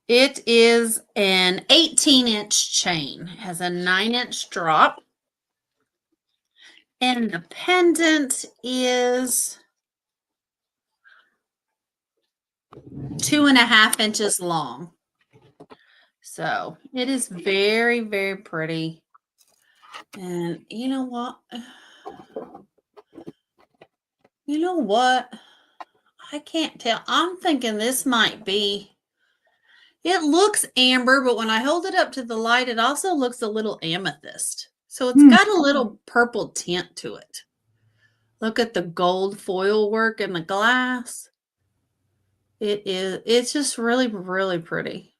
It is an 18-inch chain. It has a 9-inch drop. And the pendant is 2.5 inches long. So it is very, very pretty. And you know what? I can't tell. I'm thinking this might be, it looks amber, but when I hold it up to the light, it also looks a little amethyst. So it's got a little purple tint to it. Look at the gold foil work in the glass. It's just really, really pretty.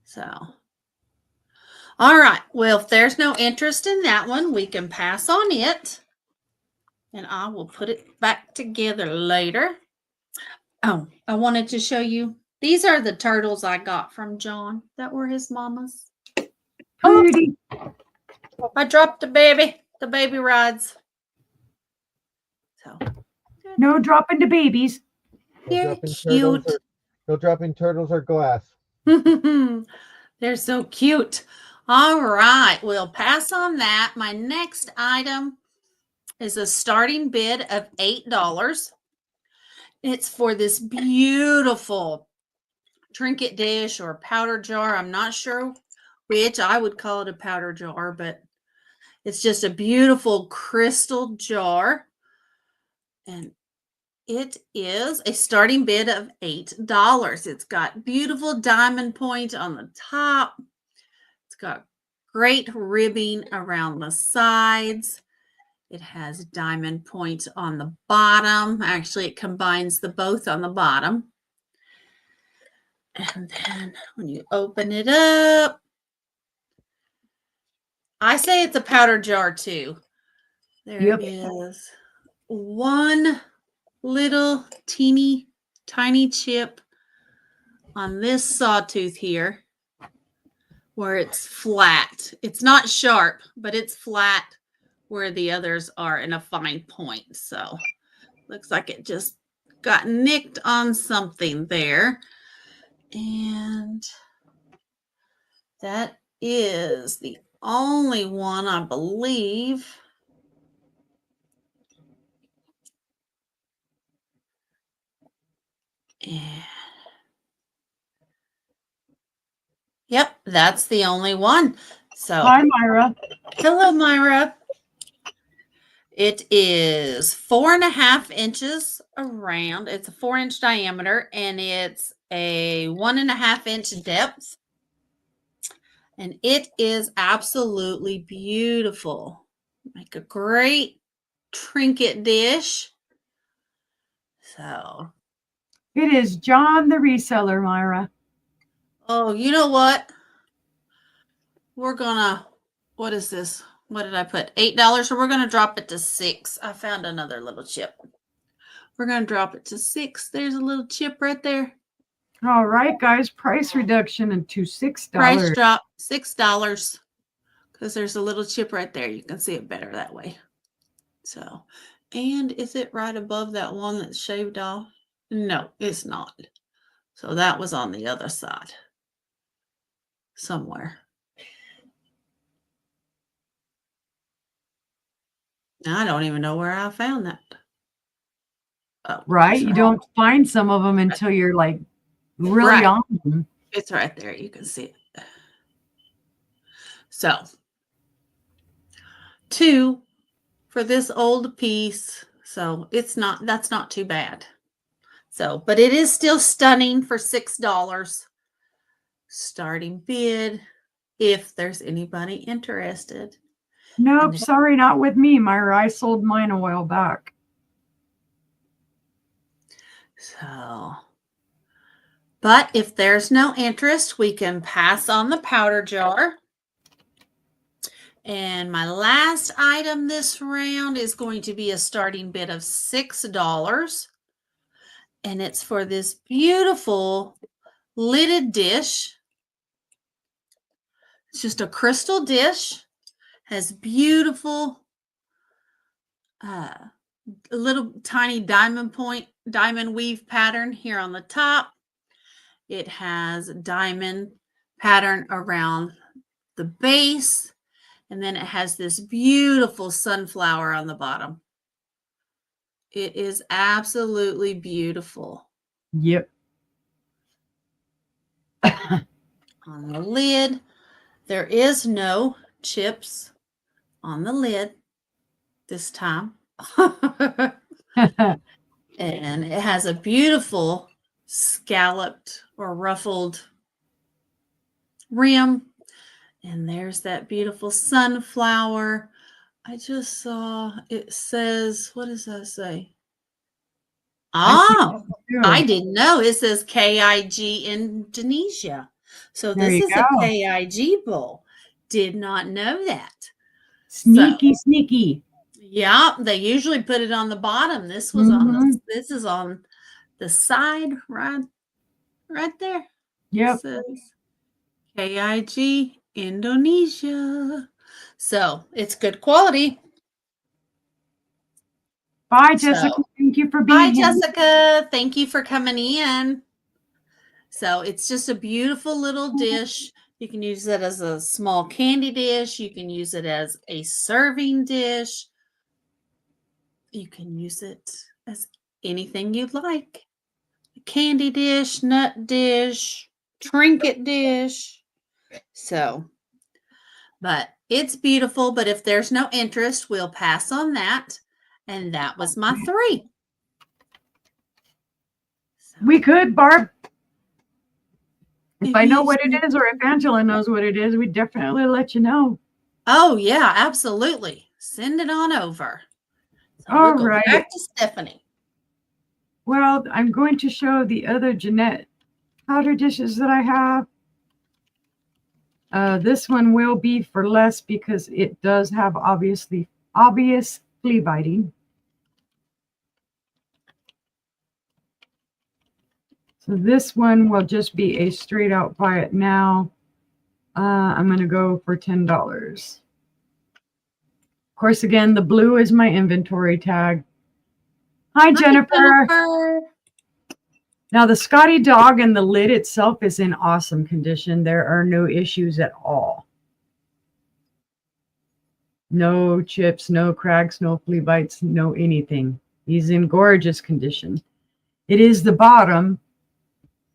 So, all right. Well, if there's no interest in that one, we can pass on it. And I will put it back together later. Oh, I wanted to show you. These are the turtles I got from John that were his mama's. Oh, I dropped the baby. The baby rides. So no dropping the babies. they're cute. No dropping turtles or glass. They're so cute. All right. We'll pass on that. My next item is a starting bid of $8. It's for this beautiful trinket dish or powder jar. I'm not sure which. I would call it a powder jar, but it's just a beautiful crystal jar. And it is a starting bid of $8. It's got beautiful diamond point on the top. It's got great ribbing around the sides. It has diamond point on the bottom. Actually, it combines the both on the bottom. And then when you open it up, I say it's a powder jar too. There is one little teeny tiny chip on this sawtooth here where it's flat. It's not sharp, but it's flat where the others are in a fine point. So looks like it just got nicked on something there. And that is the only one, I believe. And yep, that's the only one. So Hi, Myra. hello, Myra. It is 4.5 inches around. It's a 4-inch diameter, and it's a 1.5-inch depth. And it is absolutely beautiful. Make a great trinket dish. So It is John the reseller, Myra. oh, you know what? We're gonna, what is this? What did I put? $8, so we're gonna drop it to $6. I found another little chip. We're gonna drop it to $6. There's a little chip right there. All right, guys, price reduction to $6. Price drop $6 because there's a little chip right there. You can see it better that way. So, and is it right above that one that's shaved off? No, it's not. So that was on the other side somewhere. I don't even know where I found that. Oh, Right? You don't find some of them until you're like really on them. It's right there. You can see it. So, 2 for this old piece. So that's not too bad. So, but it is still stunning for $6. Starting bid if there's anybody interested. Nope, sorry, not with me, Myra. I sold mine a while back. So, but if there's no interest, we can pass on the powder jar. And my last item this round is going to be a starting bid of $6. And it's for this beautiful lidded dish. It's just a crystal dish. Has beautiful little tiny diamond weave pattern here on the top. It has diamond pattern around the base, and then it has this beautiful sunflower on the bottom. It is absolutely beautiful. Yep. On the lid, there is no chips on the lid this time. And it has a beautiful scalloped or ruffled rim. And there's that beautiful sunflower. I just saw it says, what does that say? Oh, I didn't know. It says KIG Indonesia. So this is a KIG bowl. Did not know that. Sneaky, sneaky. Yeah, they usually put it on the bottom. This was on this is on the side right there. Yep. It says KIG Indonesia. So it's good quality. Bye, Jessica. Thank you for being here. Bye, Jessica. Thank you for coming in. So it's just a beautiful little dish. You can use it as a small candy dish. You can use it as a serving dish. You can use it as anything you'd like. A candy dish, nut dish, trinket dish. So, but it's beautiful. But if there's no interest, we'll pass on that. And that was my 3. We could, Barb. If I know what it is, or if Angela knows what it is, we'd definitely let you know. Oh, yeah, absolutely. Send it on over. So All we'll right. go back to Stephanie. Well, I'm going to show the other Janette powder dishes that I have. This one will be for less because it does have obvious flea biting. So this one will just be a straight out buy it now. I'm going to go for $10. Of course, again, the blue is my inventory tag. Hi, Jennifer. Now, the Scotty dog and the lid itself is in awesome condition. There are no issues at all. No chips, no cracks, no flea bites, no anything. He's in gorgeous condition. It is the bottom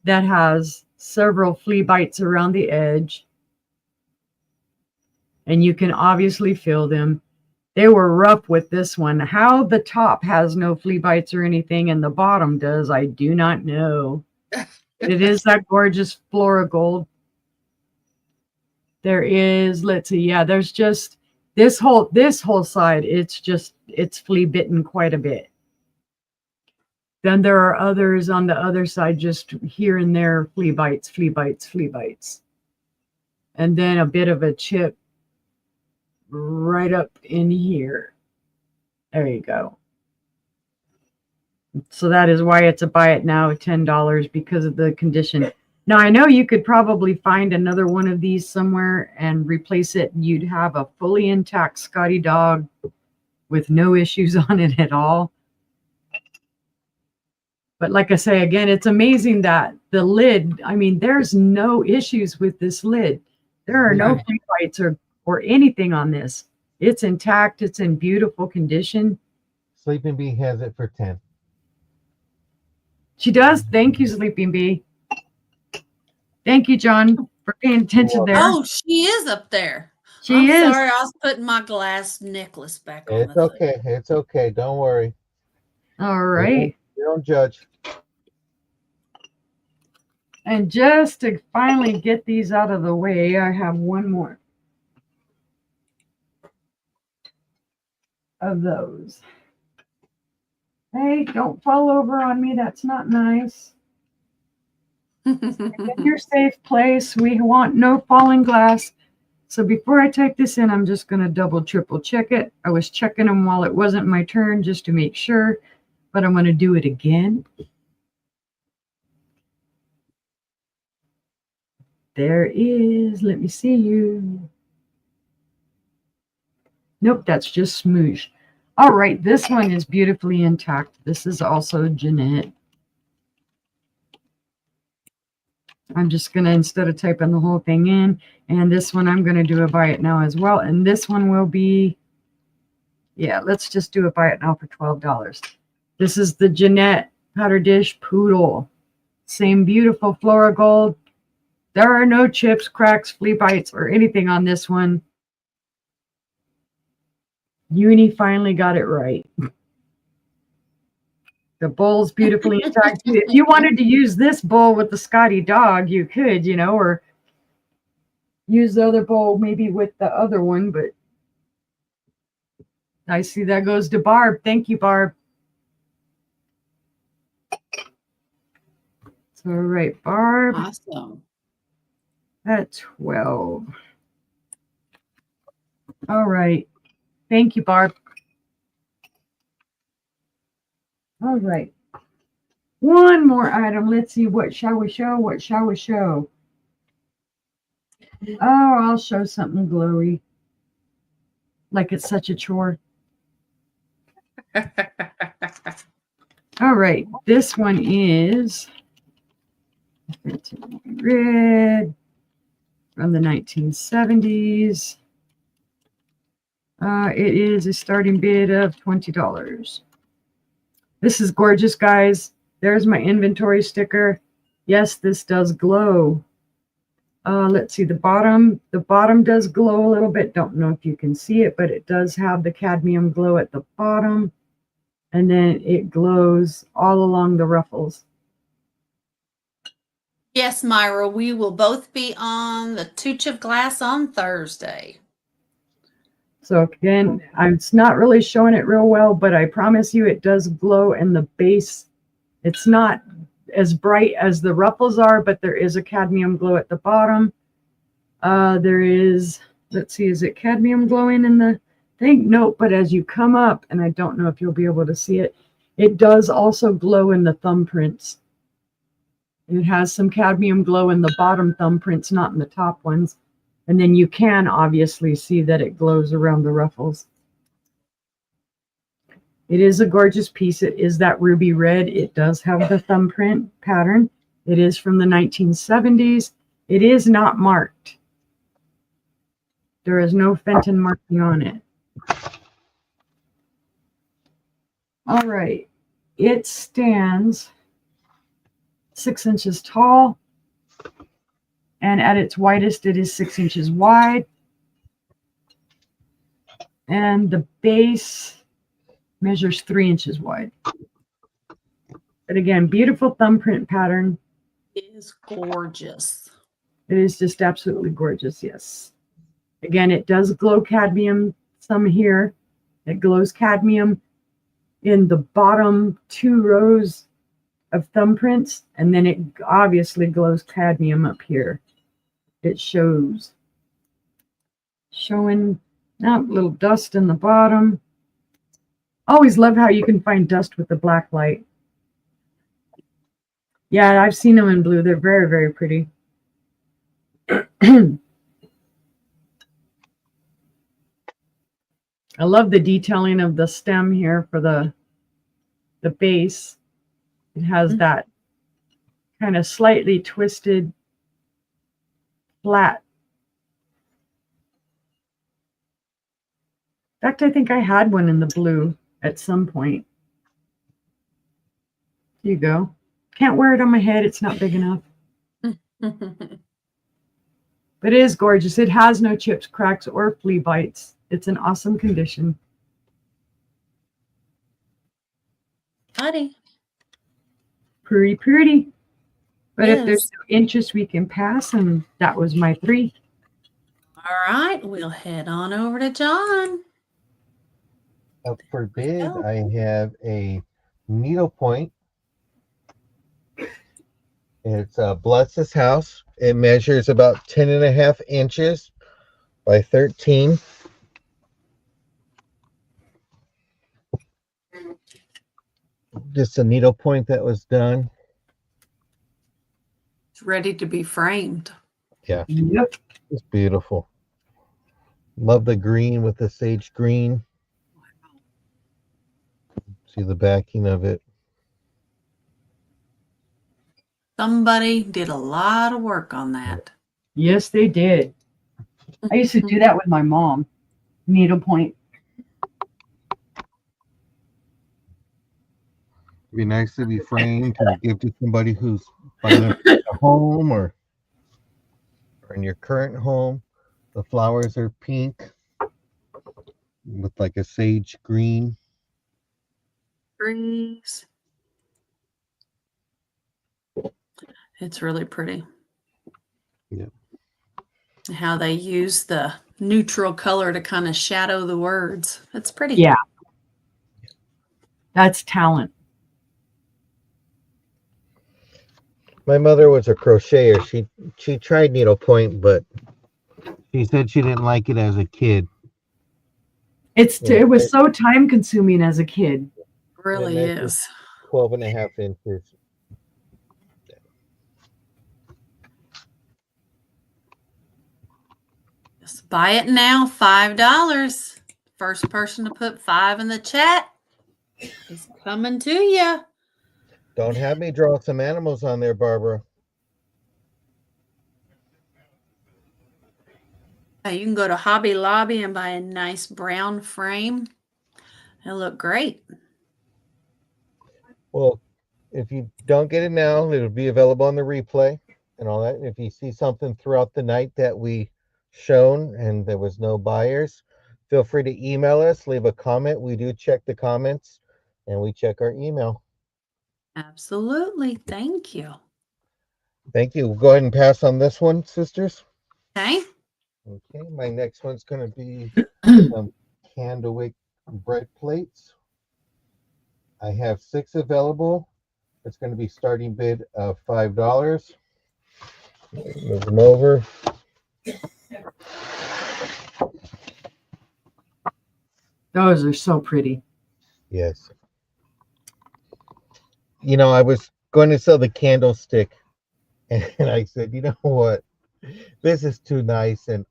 that has several flea bites around the edge. And you can obviously feel them. They were rough with this one. How the top has no flea bites or anything and the bottom does, I do not know. It is that gorgeous Flora Gold. There is, let's see, yeah, there's just this whole side, it's flea bitten quite a bit. Then there are others on the other side, just here and there, flea bites, flea bites, flea bites. And then a bit of a chip right up in here. There you go. So that is why it's a buy it now $10 because of the condition. Now I know you could probably find another one of these somewhere and replace it. You'd have a fully intact Scotty dog with no issues on it at all. But like I say, again, it's amazing that the lid, I mean, there's no issues with this lid. There are no flea bites or anything on this. It's intact. It's in beautiful condition. Sleeping Bee has it for 10. She does. Thank you, Sleeping Bee. Thank you, John, for paying attention there. Oh, she is up there. She is. Sorry, I was putting my glass necklace back on. It's okay. Thing. It's okay. Don't worry. All right. You don't judge. And just to finally get these out of the way, I have one more of those. Hey, don't fall over on me. That's not nice. In your safe place. We want no falling glass. So before I type this in, I'm just going to double, triple check it. I was checking them while it wasn't my turn just to make sure, but I'm going to do it again. There is, let me see you. Nope, that's just smoosh. All right, this one is beautifully intact. This is also Janette. I'm just going to, instead of typing the whole thing in, and this one I'm going to do a buy it now as well. And this one will be, yeah, let's just do a buy it now for $12. This is the Janette Powder Dish Poodle. Same beautiful Flora Gold. There are no chips, cracks, flea bites, or anything on this one. Uni finally got it right. The bowl's beautifully intact. If you wanted to use this bowl with the Scotty dog, you could, you know, or use the other bowl maybe with the other one. But I see that goes to Barb. Thank you, Barb. All right, Barb. Awesome. At 12. All right. Thank you, Barb. All right. One more item. Let's see. What shall we show? What shall we show? Oh, I'll show something glowy. Like it's such a chore. All right. This one is red from the 1970s. It is a starting bid of $20. This is gorgeous, guys. There's my inventory sticker. Yes, this does glow. Let's see the bottom. The bottom does glow a little bit. Don't know if you can see it, but it does have the cadmium glow at the bottom. And then it glows all along the ruffles. Yes, Myra, we will both be on the Tooch of Glass on Thursday. So again, it's not really showing it real well, but I promise you it does glow, and the base, it's not as bright as the ruffles are, but there is a cadmium glow at the bottom. There is, let's see, is it cadmium glowing in the thing? Nope, but as you come up, and I don't know if you'll be able to see it, it does also glow in the thumbprints. It has some cadmium glow in the bottom thumbprints, not in the top ones. And then you can obviously see that it glows around the ruffles. It is a gorgeous piece. It is that ruby red. It does have the thumbprint pattern. It is from the 1970s. It is not marked. There is no Fenton marking on it. All right. It stands 6 inches tall. And at its widest, it is 6 inches wide. And the base measures 3 inches wide. But again, beautiful thumbprint pattern. It is gorgeous. It is just absolutely gorgeous, yes. Again, it does glow cadmium some here. It glows cadmium in the bottom 2 rows of thumbprints. And then it obviously glows cadmium up here. It shows. Showing out little dust in the bottom. Always love how you can find dust with the black light. Yeah, I've seen them in blue. They're very, very pretty. I love the detailing of the stem here for the base. It has that kind of slightly twisted flat. In fact, I think I had one in the blue at some point. Here you go. Can't wear it on my head. It's not big enough. But it is gorgeous. It has no chips, cracks, or flea bites. It's in awesome condition. Buddy. Pretty, pretty. But Yes. if there's no interest, we can pass. And that was my 3. All right. We'll head on over to John. Up for bid, I have a needlepoint. It's Bless's house. It measures about 10.5 inches by 13. Just a needlepoint that was done. It's ready to be framed. Yeah. Yep. It's beautiful. Love the green with the sage green. See the backing of it. Somebody did a lot of work on that. Yes, they did. I used to do that with my mom. Needlepoint. It'd be nice to be framed to give to somebody who's buying a home or in your current home. The flowers are pink with like a sage green. Trees. It's really pretty. Yeah. How they use the neutral color to kind of shadow the words. It's pretty. Yeah. That's talent. My mother was a crocheter. She tried needlepoint, but she said she didn't like it as a kid. It was so time consuming as a kid. It really is. 12.5 inches. Just buy it now, $5. First person to put 5 in the chat is coming to you. Don't have me draw some animals on there, Barbara. You can go to Hobby Lobby and buy a nice brown frame. It'll look great. Well, if you don't get it now, it'll be available on the replay and all that. If you see something throughout the night that we shown and there was no buyers, feel free to email us, leave a comment. We do check the comments and we check our email. Absolutely. Thank you. Thank you. We'll go ahead and pass on this one, sisters. Okay. Okay, my next one's going to be some candlewick bread plates. I have 6 available. It's going to be starting bid of $5. Move them over. Those are so pretty. Yes. You know, I was going to sell the candlestick, and I said, you know what? This is too nice, and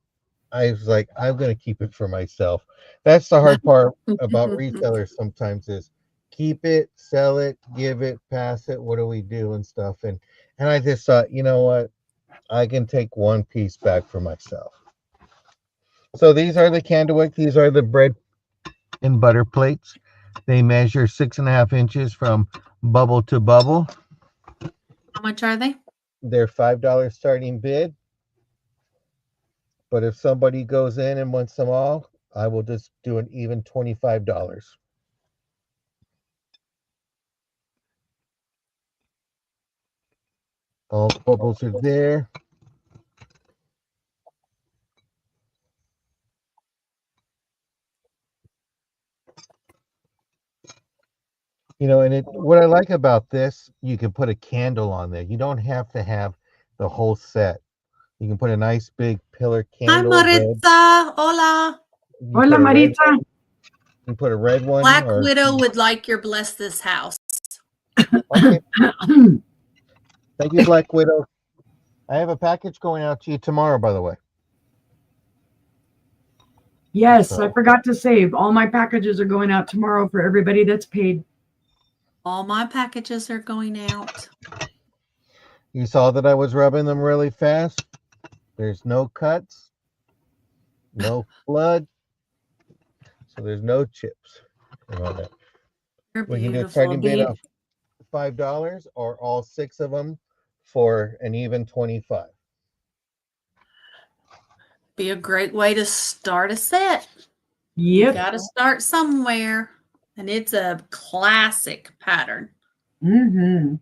I was like, I'm going to keep it for myself. That's the hard part about resellers sometimes is keep it, sell it, give it, pass it. What do we do and stuff? And I just thought, you know what? I can take one piece back for myself. So these are the candlewick. These are the bread and butter plates. They measure 6.5 inches from bubble to bubble. How much are they? They're $5 starting bid. But if somebody goes in and wants them all, I will just do an even $25. All the bubbles are there. You know, and what I like about this, you can put a candle on there. You don't have to have the whole set. You can put a nice big pillar candle. Hi, Maritza. Hola. Hola, Maritza. You can put a red one. Black Widow would like your Bless This House. Okay. Thank you, Black Widow. I have a package going out to you tomorrow, by the way. Yes, I forgot to save. All my packages are going out tomorrow for everybody that's paid. All my packages are going out. You saw that I was rubbing them really fast. There's no cuts, no blood, so there's no chips and all that. You're We can do a beautiful. party made of $5 or all 6 of them for an even 25. Be a great way to start a set. Yep. You got to start somewhere, and it's a classic pattern. Mm-hmm.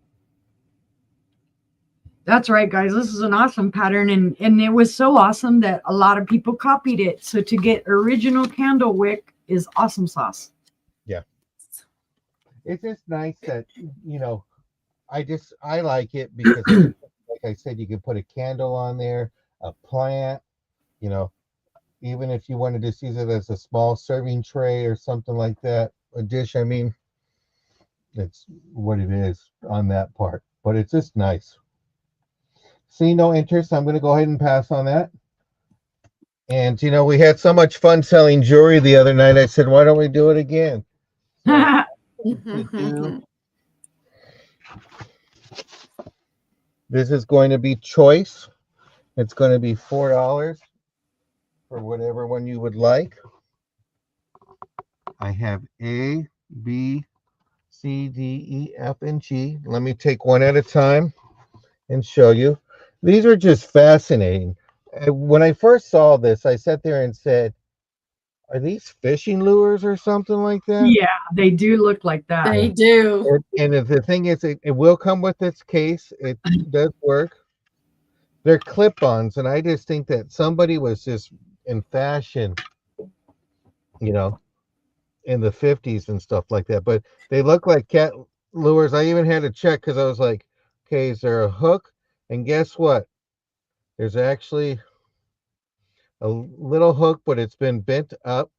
That's right, guys. This is an awesome pattern, and it was so awesome that a lot of people copied it. So to get original candle wick is awesome sauce. Yeah. It's just nice that, I like it because, like I said, you can put a candle on there, a plant, even if you want to just use it as a small serving tray or something like that, a dish. I mean, it's what it is on that part, but it's just nice. See, no interest. I'm going to go ahead and pass on that. And, we had so much fun selling jewelry the other night. I said, why don't we do it again? So, this is going to be choice. It's going to be $4 for whatever one you would like. I have A, B, C, D, E, F, and G. Let me take one at a time and show you. These are just fascinating. When I first saw this, I sat there and said, are these fishing lures or something like that? Yeah, they do look like that. They do. And the thing is, it will come with its case. It does work. They're clip-ons, and I just think that somebody was just in fashion, in the 50s and stuff like that. But they look like cat lures. I even had to check because I was like, okay, is there a hook? And guess what? There's actually a little hook, but it's been bent up.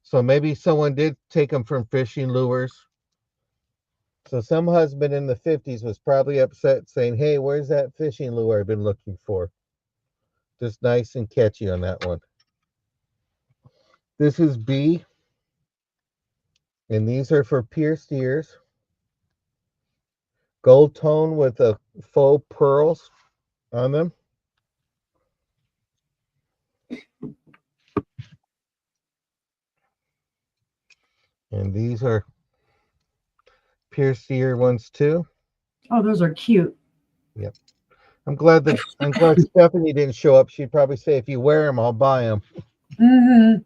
So maybe someone did take them from fishing lures. So some husband in the 50s was probably upset saying, hey, where's that fishing lure I've been looking for? Just nice and catchy on that one. This is B. And these are for pierced ears. Gold tone with a faux pearls on them. And these are pierced ear ones too. Oh, those are cute. Yep. I'm glad Stephanie didn't show up. She'd probably say, if you wear them, I'll buy them. Mm-hmm.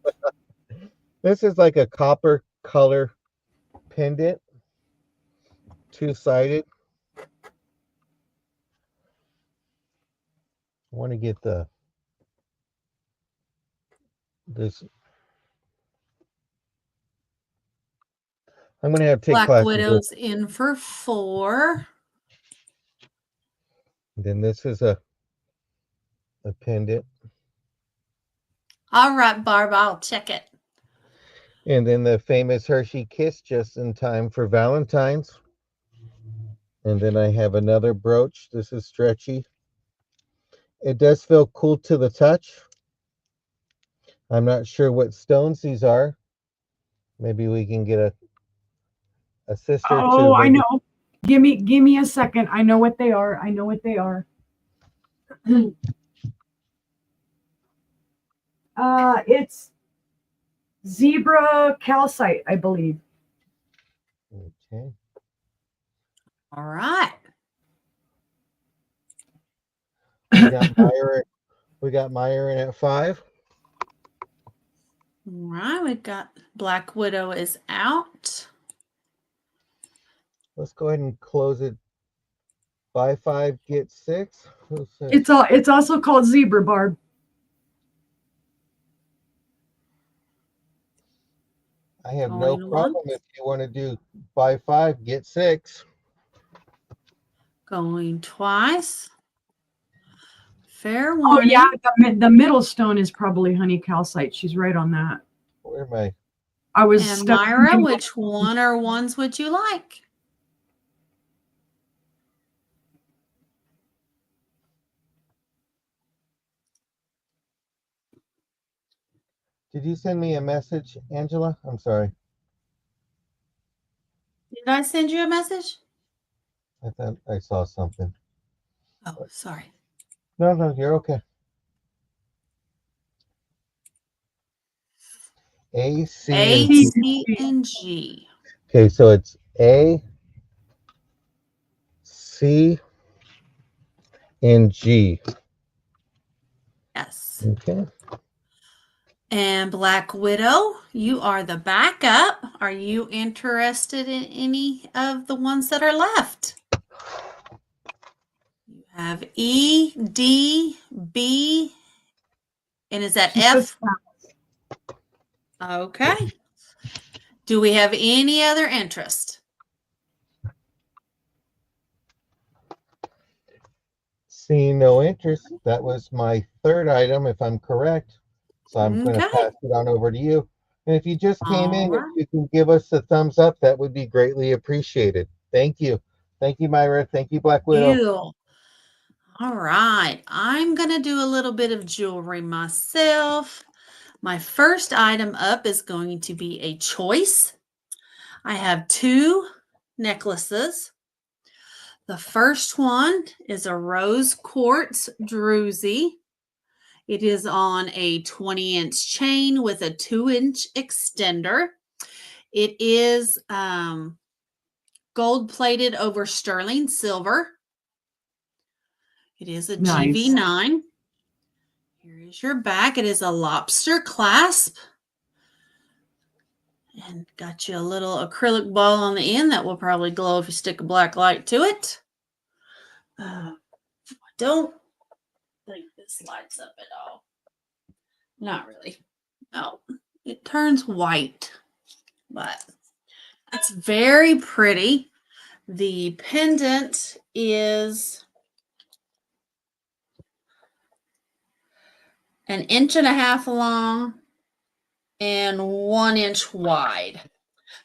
This is like a copper color pendant, two-sided. I want to get this. I'm going to have to take Black classes. Widow's in for $4. Then this is a pendant. All right, Barb, I'll check it. And then the famous Hershey Kiss just in time for Valentine's. And then I have another brooch. This is stretchy. It does feel cool to the touch. I'm not sure what stones these are. Maybe we can get a sister to. Oh, I know. Give me a second. I know what they are. It's zebra calcite, I believe. Okay. All right. We got Myron at 5. All right, we've got Black Widow is out. Let's go ahead and close it. Buy 5, get 6. It's also called zebra, Barb. I have no problem if you want to do buy 5, get 6. Going twice. Fair warning. Oh yeah, the middle stone is probably honey calcite. She's right on that. Where am I? I was And stuck Myra, which one or ones would you like? Did you send me a message, Angela? I'm sorry. Did I send you a message? I thought I saw something. Oh, sorry. No, you're okay. A, C, A, and G. C, and G. Okay, so it's A, C, and G. Yes. Okay. And Black Widow, you are the backup. Are you interested in any of the ones that are left? You have E, D, B, and is that She says F? Okay. Do we have any other interest? Seeing no interest, that was my third item, if I'm correct. So I'm going to Okay. pass it on over to you. And if you just came All in, if right. you can give us a thumbs up, that would be greatly appreciated. Thank you. Thank you, Myra. Thank you, Black Widow. You. All right. I'm going to do a little bit of jewelry myself. My first item up is going to be a choice. I have 2 necklaces. The first one is a rose quartz druzy. It is on a 20-inch chain with a 2-inch extender. It is gold plated over sterling silver. It is a Nice. GV9. Here is your back. It is a lobster clasp. And got you a little acrylic ball on the end that will probably glow if you stick a black light to it. I don't think this lights up at all. Not really. No, it turns white, but it's very pretty. The pendant is 1.5 inches long and 1 inch wide.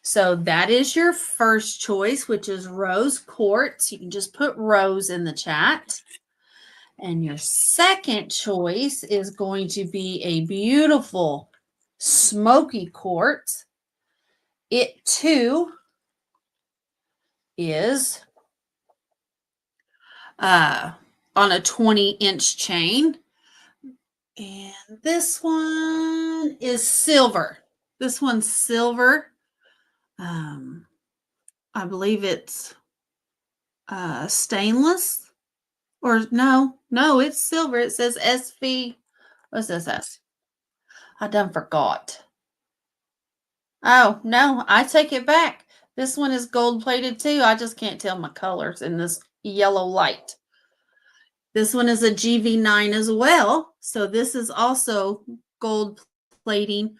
So that is your first choice, which is rose quartz. You can just put rose in the chat. And your second choice is going to be a beautiful smoky quartz. It too is on a 20-inch chain. And this one is silver. This one's silver. I believe it's stainless. Or no, it's silver. It says SV. What's this S? I done forgot. Oh, no, I take it back. This one is gold plated too. I just can't tell my colors in this yellow light. This one is a GV9 as well. So this is also gold plating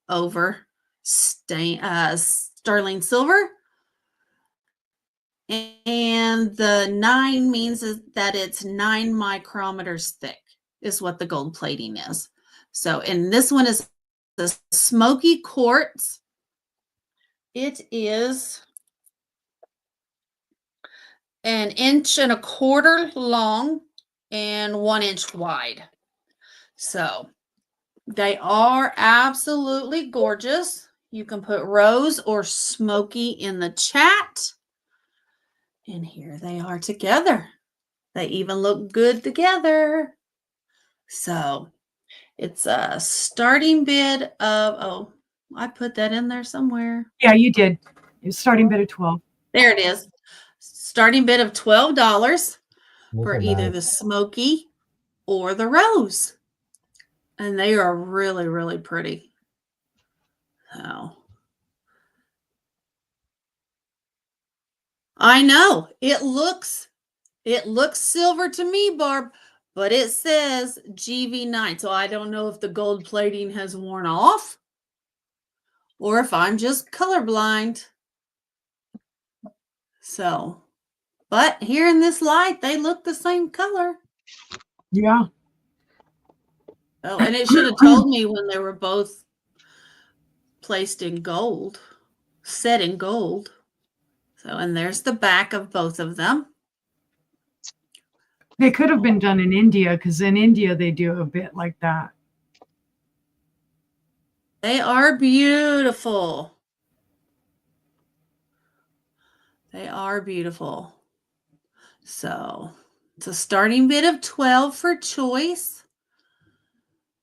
over sterling silver. And the 9 means that it's 9 micrometers thick is what the gold plating is. So, and this one is the smoky quartz. It is 1.25 inches long and 1 inch wide. So they are absolutely gorgeous. You can put rose or smoky in the chat. And here they are together. They even look good together. So it's a starting bid of, oh, I put that in there somewhere. Yeah, you did. It's starting bid of 12. There it is. Starting bid of $12 Those for are either nice. the smoky or the rose. And they are really, really pretty. So I know it looks silver to me, Barb, but it says GV9. So I don't know if the gold plating has worn off or if I'm just colorblind. So, but here in this light, they look the same color. Yeah. Oh, and it should have told me when they were both placed in gold, set in gold. So, and there's the back of both of them. They could have been done in India because in India they do a bit like that. They are beautiful. They are beautiful. So it's a starting bid of 12 for choice,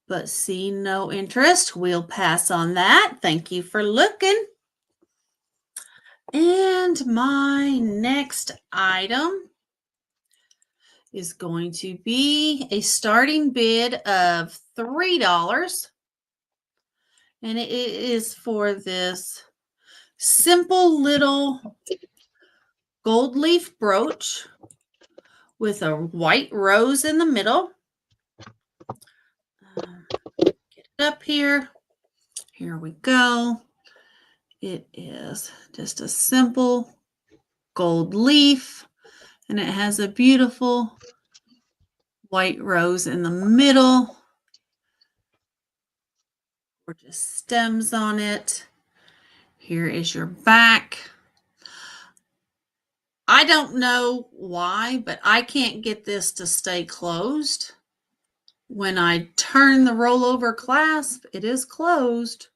but see no interest. We'll pass on that. Thank you for looking. And my next item is going to be a starting bid of $3. And it is for this simple little gold leaf brooch with a white rose in the middle. Get it up here. Here we go. It is just a simple gold leaf, and it has a beautiful white rose in the middle. Gorgeous stems on it. Here is your back. I don't know why, but I can't get this to stay closed. When I turn the rollover clasp, it is closed,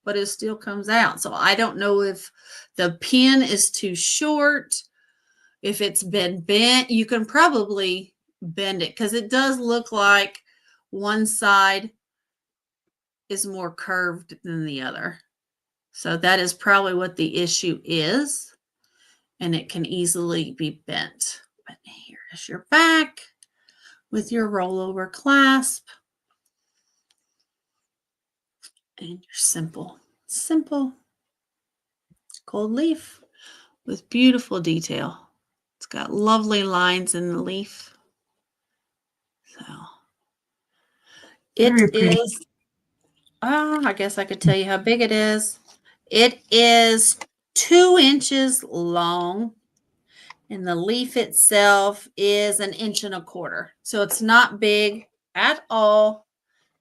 but it still comes out. So I don't know if the pin is too short, if it's been bent. You can probably bend it because it does look like one side is more curved than the other. So that is probably what the issue is, and it can easily be bent. But here is your back with your rollover clasp and your simple gold leaf with beautiful detail. It's got lovely lines in the leaf. So it is, I guess I could tell you how big it is. It is 2 inches long, and the leaf itself is 1.25 inches. So it's not big at all.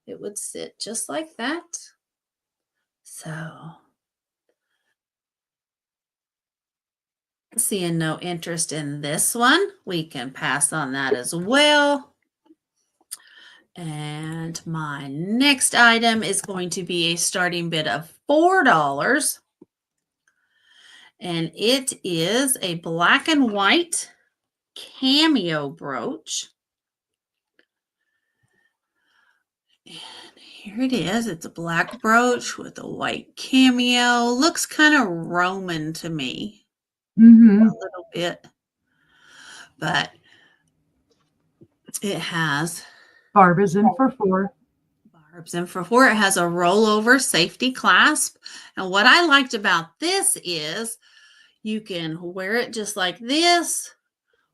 It would sit just like that. So seeing no interest in this one, we can pass on that as well. And my next item is going to be a starting bid of $4. And it is a black and white cameo brooch. And here it is. It's a black brooch with a white cameo. Looks kind of Roman to me. A little bit. But it has Barb is in for 4. Barb's in for 4. It has a rollover safety clasp. And what I liked about this is you can wear it just like this,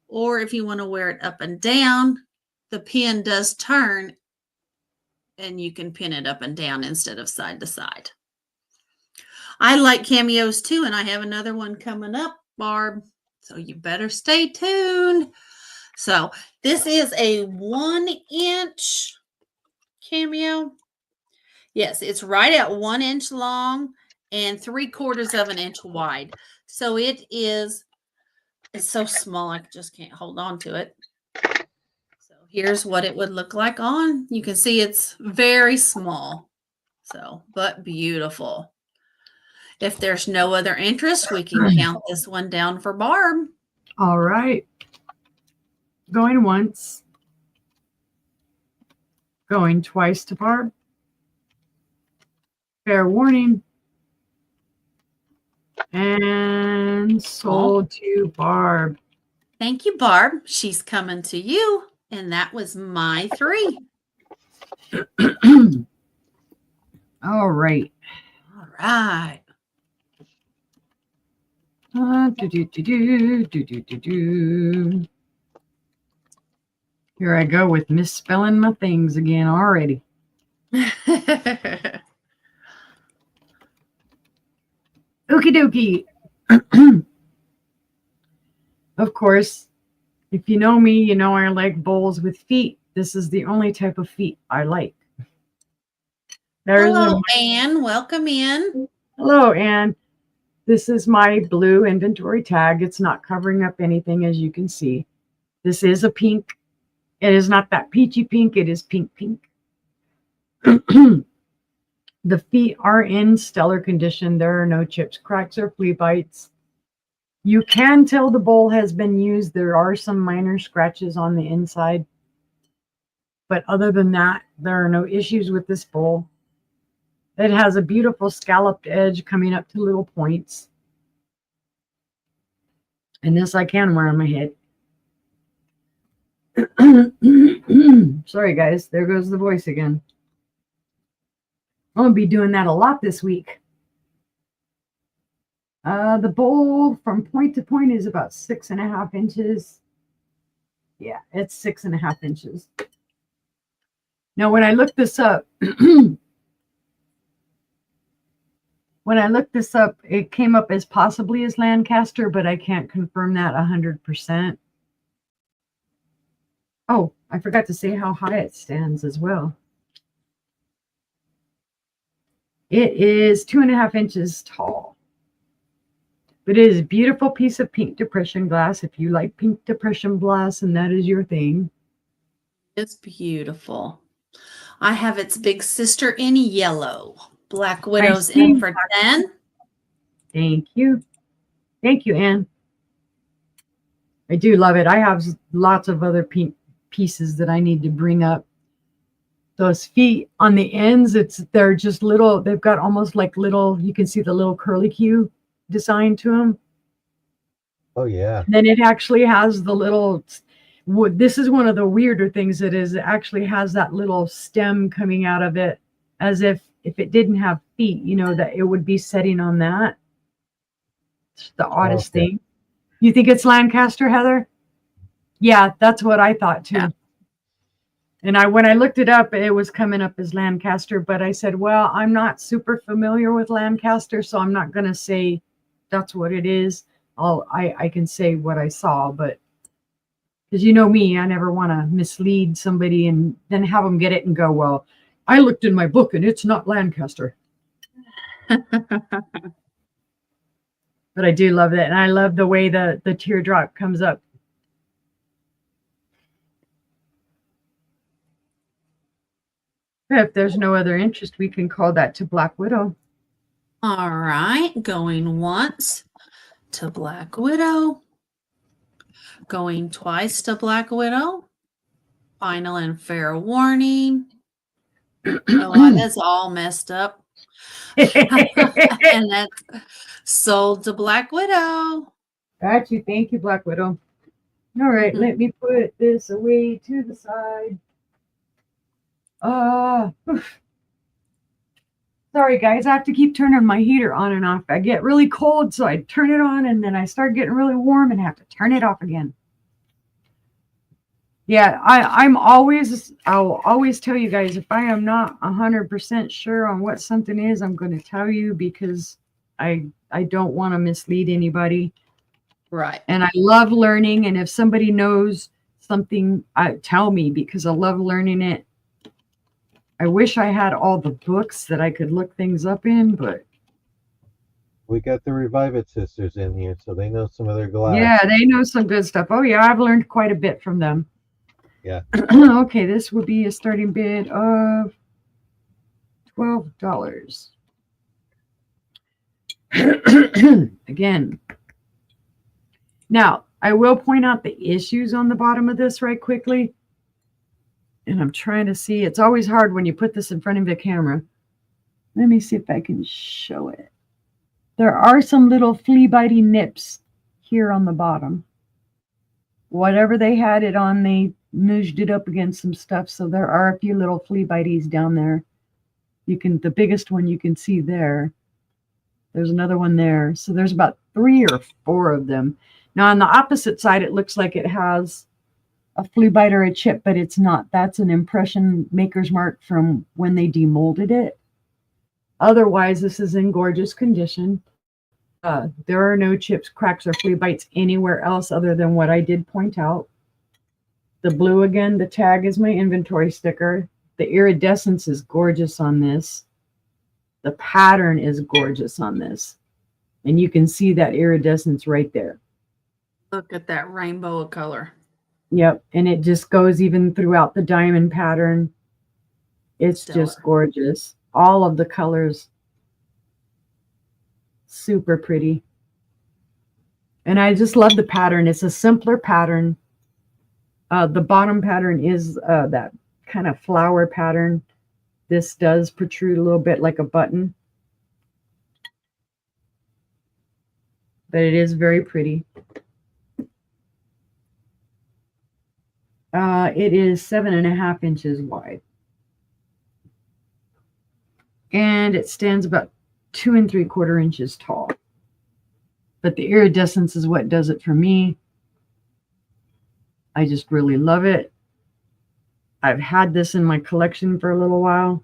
or if you want to wear it up and down, the pin does turn and you can pin it up and down instead of side to side. I like cameos too, and I have another one coming up, Barb, so you better stay tuned. So this is a 1-inch cameo. Yes, it's right at 1 inch long and 3/4 of an inch wide. So it's so small I just can't hold on to it. So here's what it would look like on. You can see it's very small. So, but beautiful. If there's no other interest, we can count this one down for Barb. All right. Going once. Going twice to Barb. Fair warning. And sold to Barb. Thank you, Barb. She's coming to you. And that was my 3. All right. All right. Here I go with misspelling my things again already. Okie dokie. Of course, if you know me, you know I like bowls with feet. This is the only type of feet I like. Hello, Anne. Welcome in. Hello, Anne. This is my blue inventory tag. It's not covering up anything, as you can see. This is a pink. It is not that peachy pink. It is pink. The feet are in stellar condition. There are no chips, cracks, or flea bites. You can tell the bowl has been used. There are some minor scratches on the inside. But other than that, there are no issues with this bowl. It has a beautiful scalloped edge coming up to little points. And this I can wear on my head. Sorry, guys. There goes the voice again. I'm going to be doing that a lot this week. The bowl from point to point is about 6.5 inches. Yeah, it's 6.5 inches. Now, when I looked this up, it came up as possibly as Lancaster, but I can't confirm that 100%. Oh, I forgot to say how high it stands as well. It is 2.5 inches tall. But it is a beautiful piece of pink depression glass. If you like pink depression glass and that is your thing. It's beautiful. I have its big sister in yellow. Black Widow's in for 10. Thank you. Thank you, Anne. I do love it. I have lots of other pink pieces that I need to bring up. Those feet on the ends, they're just little, they've got almost like little, you can see the little curly Q design to them. Oh, yeah. And then it actually has the little, this is one of the weirder things it actually has that little stem coming out of it as if it didn't have feet, that it would be setting on that. It's the oddest thing. You think it's Lancaster, Heather? Yeah, that's what I thought too. Yeah. And when I looked it up, it was coming up as Lancaster, but I said, well, I'm not super familiar with Lancaster, so I'm not going to say that's what it is. I can say what I saw, but because you know me, I never want to mislead somebody and then have them get it and go, well, I looked in my book and it's not Lancaster. But I do love it. And I love the way the teardrop comes up. If there's no other interest, we can call that to Black Widow. All right. Going once to Black Widow. Going twice to Black Widow. Final and fair warning. Oh, that's all messed up. And that's sold to Black Widow. Got you. Thank you, Black Widow. All right, let me put this away to the side. Sorry, guys. I have to keep turning my heater on and off. I get really cold, so I turn it on, and then I start getting really warm and have to turn it off again. Yeah, I'll always tell you guys, if I am not 100% sure on what something is, I'm going to tell you because I don't want to mislead anybody. Right. And I love learning. And if somebody knows something, tell me because I love learning it. I wish I had all the books that I could look things up in, but we got the Revive It sisters in here, so they know some of their glass. Yeah, they know some good stuff. Oh, yeah, I've learned quite a bit from them. Yeah. Okay, this would be a starting bid of $12. Again. Now, I will point out the issues on the bottom of this right quickly. And I'm trying to see. It's always hard when you put this in front of the camera. Let me see if I can show it. There are some little flea-biting nips here on the bottom. Whatever they had it on, they nudged it up against some stuff. So there are a few little flea-bites down there. The biggest one you can see there. There's another one there. So there's about 3 or 4 of them. Now on the opposite side, it looks like it has a flea bite or a chip, but it's not. That's an impression maker's mark from when they demolded it. Otherwise, this is in gorgeous condition. There are no chips, cracks, or flea bites anywhere else other than what I did point out. The blue again, the tag is my inventory sticker. The iridescence is gorgeous on this. The pattern is gorgeous on this. And you can see that iridescence right there. Look at that rainbow of color. Yep, and it just goes even throughout the diamond pattern. It's just gorgeous. All of the colors, super pretty. And I just love the pattern. It's a simpler pattern. The bottom pattern is that kind of flower pattern. This does protrude a little bit like a button. But it is very pretty. It is 7.5 inches wide. And it stands about 2 3/4 inches tall. But the iridescence is what does it for me. I just really love it. I've had this in my collection for a little while.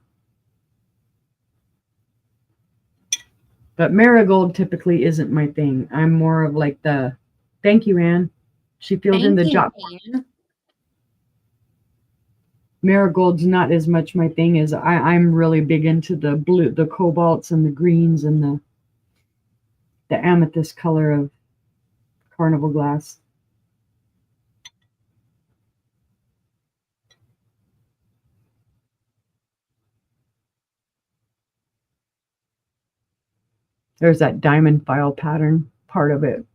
But marigold typically isn't my thing. I'm more of like the, thank you, Anne. She filled in the job. Marigold's not as much my thing as I'm really big into the blue, the cobalts and the greens and the amethyst color of carnival glass. There's that diamond file pattern part of it.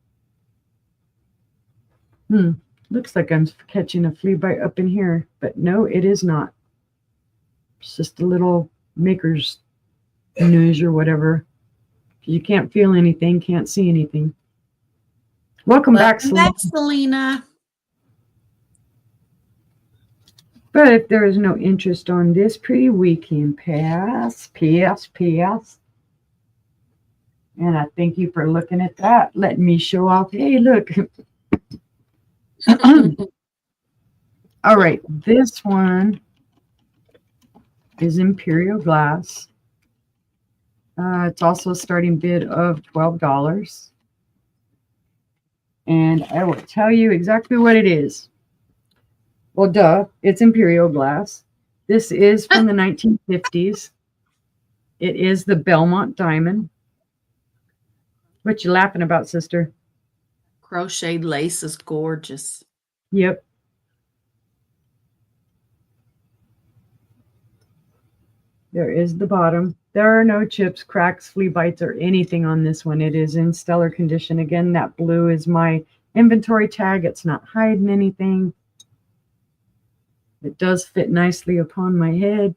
Looks like I'm catching a flea bite up in here, but no, it is not. It's just a little maker's news or whatever. You can't feel anything, can't see anything. Welcome back, Selena. But if there is no interest on this pretty, we can pass. And I thank you for looking at that. Let me show off. Hey, look. All right, this one is Imperial Glass. It's also a starting bid of $12. And I will tell you exactly what it is. Well, duh, it's Imperial Glass. This is from the 1950s. It is the Belmont Diamond. What you laughing about, sister? Crocheted lace is gorgeous. Yep. There is the bottom. There are no chips, cracks, flea bites, or anything on this one. It is in stellar condition. Again, that blue is my inventory tag. It's not hiding anything. It does fit nicely upon my head.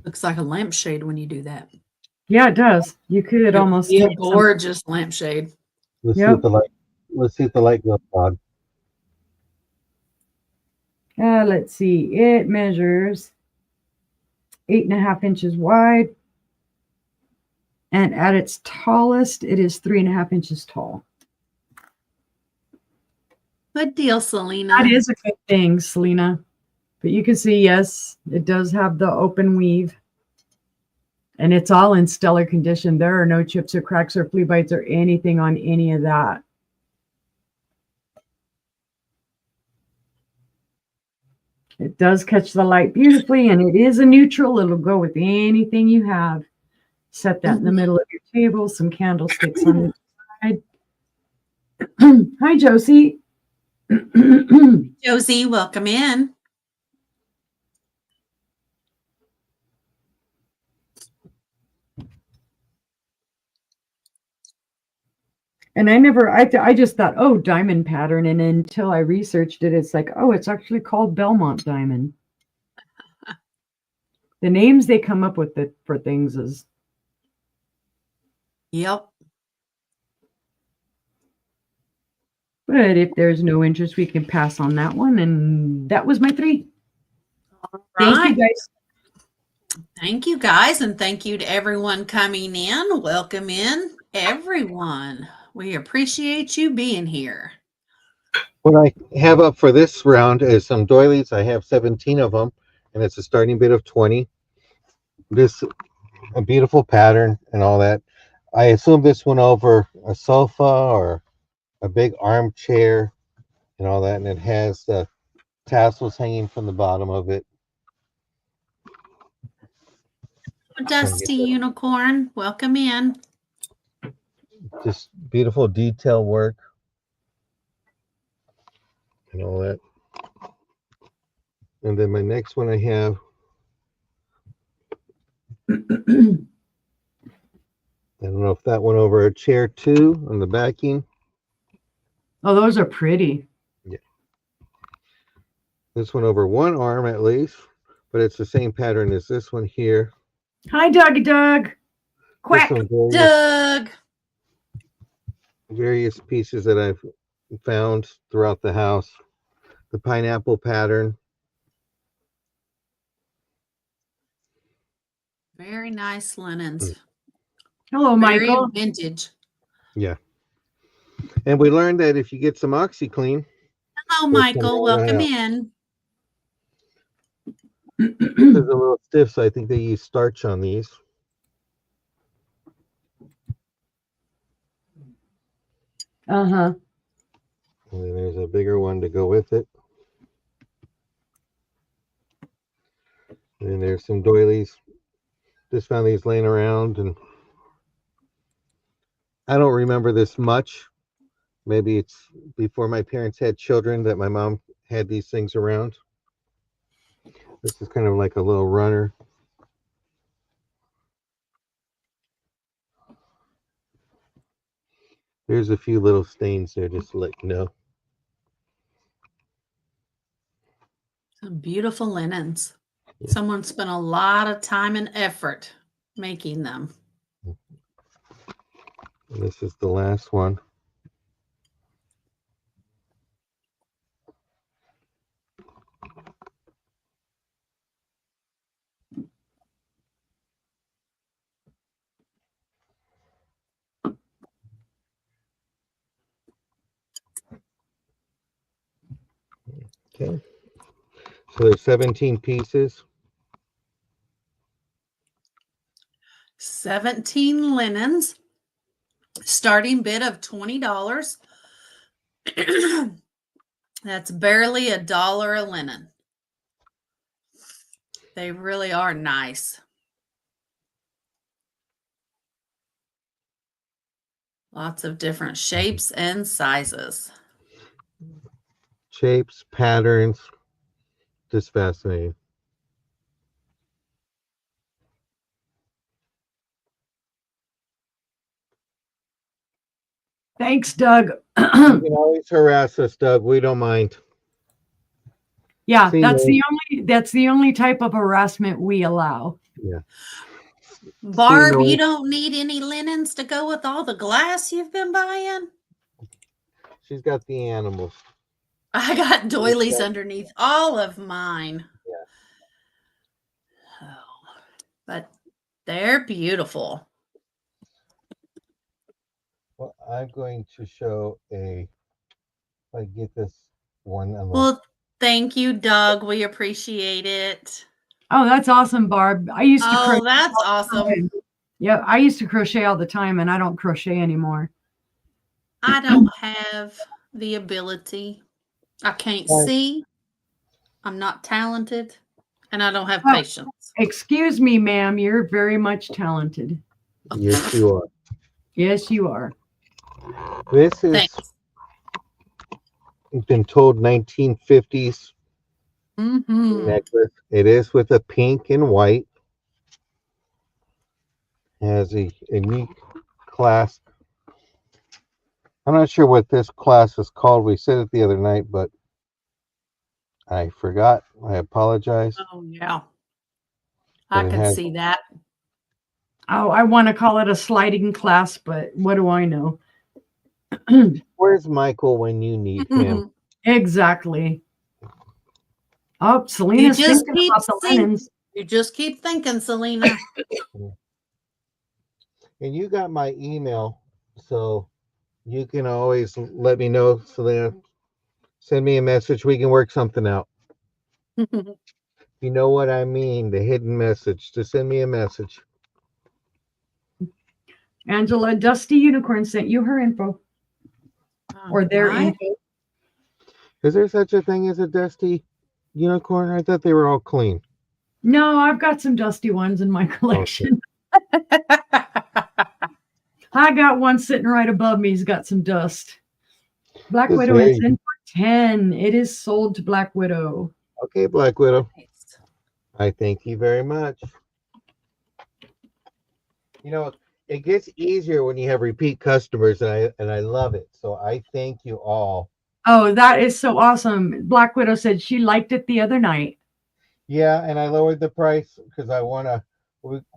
Looks like a lampshade when you do that. Yeah, it does. You could almost be a gorgeous lampshade. Let's see if the light. Let's see if the light goes on. Let's see. It measures 8.5 inches wide, and at its tallest, it is 3.5 inches tall. Good deal, Selena. That is a good thing, Selena. But you can see, yes, it does have the open weave. And it's all in stellar condition. There are no chips or cracks or flea bites or anything on any of that. It does catch the light beautifully, and it is a neutral. It'll go with anything you have. Set that in the middle of your table, some candlesticks on the side. Hi, Josie. Josie, welcome in. And I just thought, oh, diamond pattern. And until I researched it, it's like, oh, it's actually called Belmont Diamond. The names they come up with for things is. Yep. But if there's no interest, we can pass on that one. And that was my 3. All right. Thank you, guys. Thank you, guys. And thank you to everyone coming in. Welcome in, everyone. We appreciate you being here. What I have up for this round is some doilies. I have 17 of them, and it's a starting bid of 20. This a beautiful pattern and all that. I assume this went over a sofa or a big armchair and all that, and it has the tassels hanging from the bottom of it. Dusty Unicorn, welcome in. Just beautiful detail work and all that. And then my next one I have I don't know if that went over a chair too on the backing. Oh, those are pretty. Yeah. This one over one arm at least, but it's the same pattern as this one here. Hi, Doug. Quack. This one Doug. various pieces that I've found throughout the house. The pineapple pattern. Very nice linens. Hello, Very Michael. vintage. Yeah. And we learned that if you get some OxyClean. Hello, Michael. Welcome in. This is a little stiff, so I think they use starch on these. Uh-huh. And then there's a bigger one to go with it. And then there's some doilies. Just found these laying around, and I don't remember this much. Maybe it's before my parents had children that my mom had these things around. This is kind of like a little runner. There's a few little stains there, just to let you know. Some beautiful linens. Yeah. Someone spent a lot of time and effort making them. And this is the last one. Okay. So there's 17 pieces. 17 linens. Starting bid of $20. That's barely $1 a linen. They really are nice. Lots of different shapes and sizes. Shapes, patterns, just fascinating. Thanks, Doug. You can always harass us, Doug. We don't mind. Yeah, that's the only type of harassment we allow. Yeah. Barb, you don't need any linens to go with all the glass you've been buying? She's got the animals. I got doilies underneath all of mine. Yeah. Oh, but they're beautiful. Well, I'm going to show if I get this one. Well, thank you, Doug. We appreciate it. Oh, that's awesome, Barb. I used to crochet. Oh, that's awesome. Yeah, I used to crochet all the time, and I don't crochet anymore. I don't have the ability. I can't see. I'm not talented, and I don't have patience. Excuse me, ma'am. You're very much talented. Yes, you are. Yes, you are. This is been told 1950s necklace. It is with a pink and white. Has a unique clasp. I'm not sure what this clasp is called. We said it the other night, but I forgot. I apologize. Oh, yeah. I can see that. Oh, I want to call it a sliding clasp, but what do I know? Where's Michael when you need him? Exactly. Oh, Selena's thinking about the linens. You just keep thinking, Selena. And you got my email, so you can always let me know, Selena. Send me a message. We can work something out. You know what I mean, the hidden message. Just send me a message. Angela, Dusty Unicorn sent you her info. Or their info. Is there such a thing as a dusty unicorn? I thought they were all clean. No, I've got some dusty ones in my collection. Okay. I got one sitting right above me. He's got some dust. Black Widow is in for 10. It is sold to Black Widow. Okay, Black Widow. I thank you very much. You know, it gets easier when you have repeat customers, and I love it. So I thank you all. Oh, that is so awesome. Black Widow said she liked it the other night. Yeah, and I lowered the price because I want to.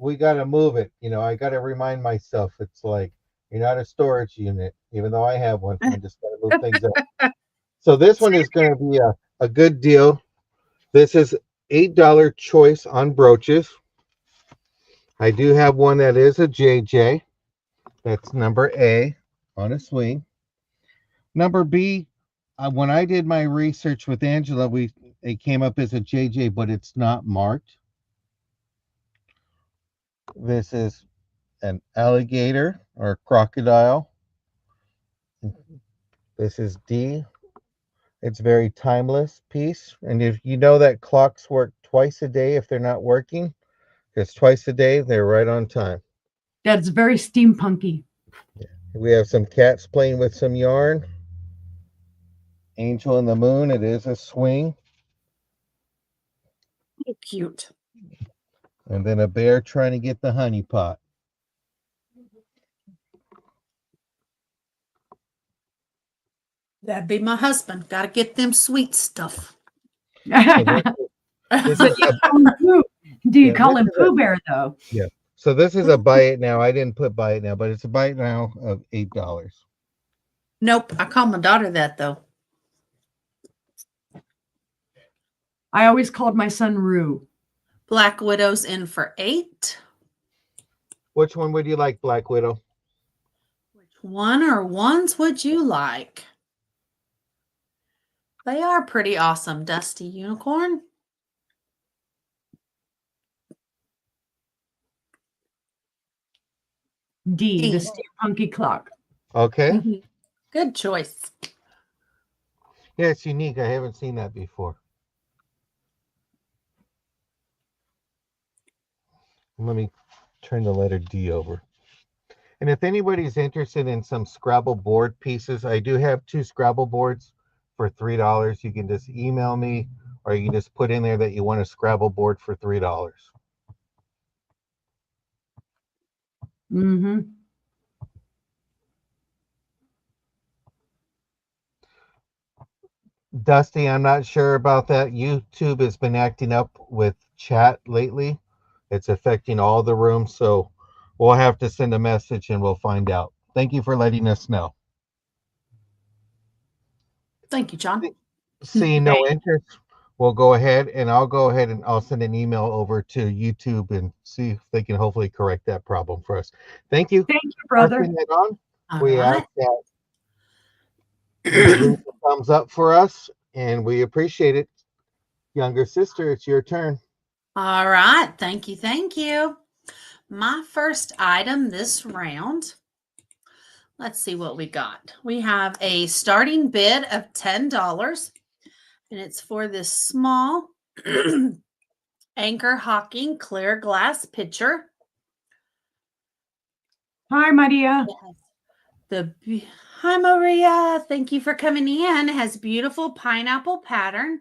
We got to move it. I got to remind myself. It's like you're not a storage unit, even though I have one. I just got to move things up. So this one is going to be a good deal. This is $8 choice on brooches. I do have one that is a JJ. That's number A on a swing. Number B, when I did my research with Angela, it came up as a JJ, but it's not marked. This is an alligator or crocodile. This is D. It's very timeless piece. And if you know that clocks work twice a day if they're not working, because twice a day they're right on time. That's very steampunky. We have some cats playing with some yarn. Angel in the Moon, it is a swing. Cute. And then a bear trying to get the honey pot. That'd be my husband. Got to get them sweet stuff. So this is Do you Yeah, call this him is Pooh Bear though? yeah. So this is a buy it now. I didn't put buy it now, but it's a buy it now of $8. Nope. I call my daughter that though. I always called my son Rue. Black Widow's in for $8. Which one would you like, Black Widow? Which one or ones would you like? They are pretty awesome. Dusty Unicorn. D, the D. steampunky clock. Okay. Good choice. Yeah, it's unique. I haven't seen that before. Let me turn the letter D over. And if anybody's interested in some Scrabble board pieces, I do have 2 Scrabble boards for $3. You can just email me, or you can just put in there that you want a Scrabble board for $3. Mm-hmm. Dusty, I'm not sure about that. YouTube has been acting up with chat lately. It's affecting all the rooms, so we'll have to send a message and we'll find out. Thank you for letting us know. Thank you, John. Seeing no interest, we'll go ahead and I'll send an email over to YouTube and see if they can hopefully correct that problem for us. Thank you. Thank you, brother. Passing it on. All We right. ask that you leave a thumbs up for us, and we appreciate it. Younger sister, it's your turn. All right. Thank you. Thank you. My first item this round. Let's see what we got. We have a starting bid of $10, and it's for this small Anchor Hawking clear glass pitcher. Hi, Maria. Hi, Maria. Thank you for coming in. It has beautiful pineapple pattern.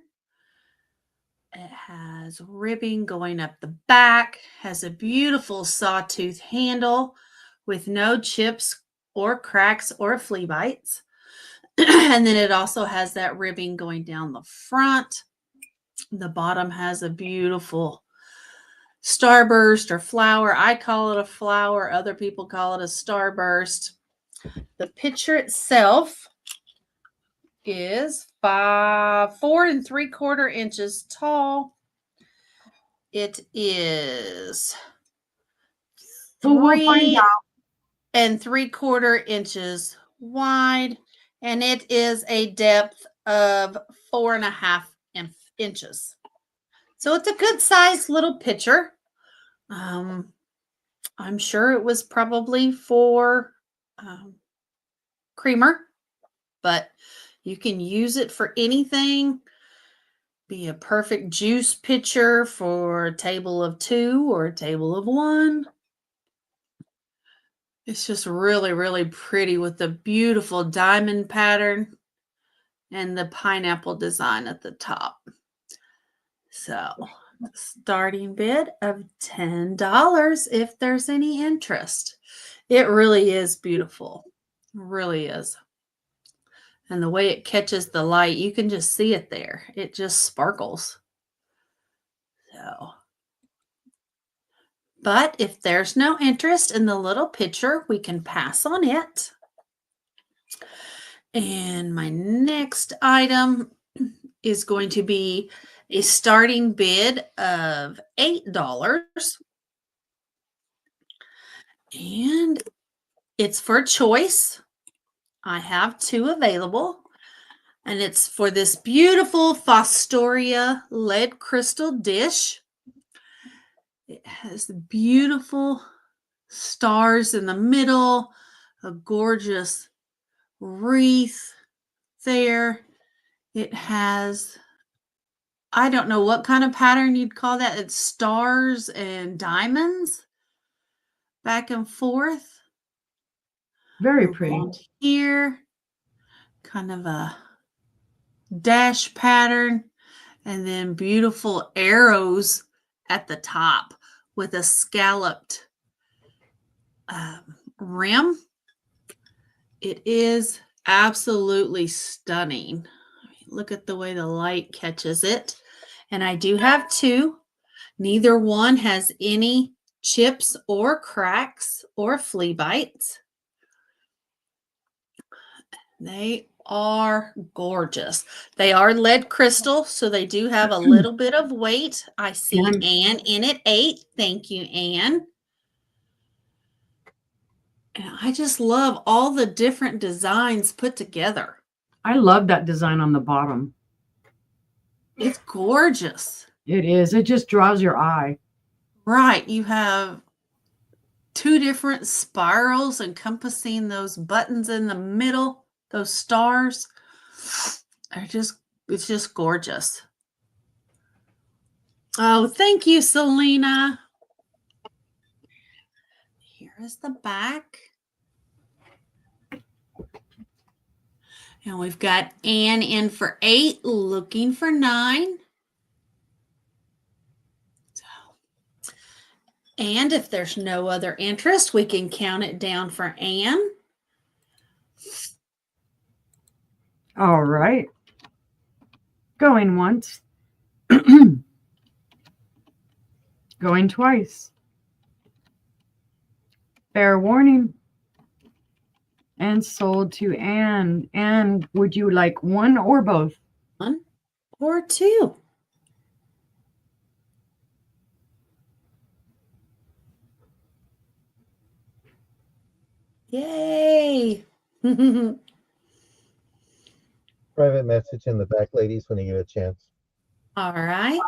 It has ribbing going up the back, has a beautiful sawtooth handle with no chips or cracks or flea bites. And then it also has that ribbing going down the front. The bottom has a beautiful starburst or flower. I call it a flower. Other people call it a starburst. The pitcher itself is 4 3/4 inches tall. It is Well, we'll find 3 out. 3/4 inches wide, and it is a depth of 4.5 inches. So it's a good sized little pitcher. I'm sure it was probably for creamer, but you can use it for anything. Be a perfect juice pitcher for a table of 2 or a table of 1. It's just really, really pretty with the beautiful diamond pattern and the pineapple design at the top. So starting bid of $10 if there's any interest. It really is beautiful. It really is. And the way it catches the light, you can just see it there. It just sparkles. So, but if there's no interest in the little picture, we can pass on it. And my next item is going to be a starting bid of $8. And it's for choice. I have 2 available. And it's for this beautiful Fostoria lead crystal dish. It has beautiful stars in the middle, a gorgeous wreath there. It has, I don't know what kind of pattern you'd call that. It's stars and diamonds back and forth. Very pretty. Around here, kind of a dash pattern, and then beautiful arrows at the top with a scalloped rim. It is absolutely stunning. Look at the way the light catches it. And I do have 2. Neither one has any chips or cracks or flea bites. They are gorgeous. They are lead crystal, so they do have a little bit of weight. I see Anne in at 8. Thank you, Anne. And I just love all the different designs put together. I love that design on the bottom. It's gorgeous. It is. It just draws your eye. Right. You have 2 different spirals encompassing those buttons in the middle. Those stars are it's just gorgeous. Oh, thank you, Selena. Here is the back. And we've got Anne in for 8, looking for 9. And if there's no other interest, we can count it down for Anne. All right. Going once. Going twice. Fair warning. And sold to Anne. Anne, would you like 1 or both? 1 or 2. Yay. Private message in the back, ladies, when you get a chance. All right.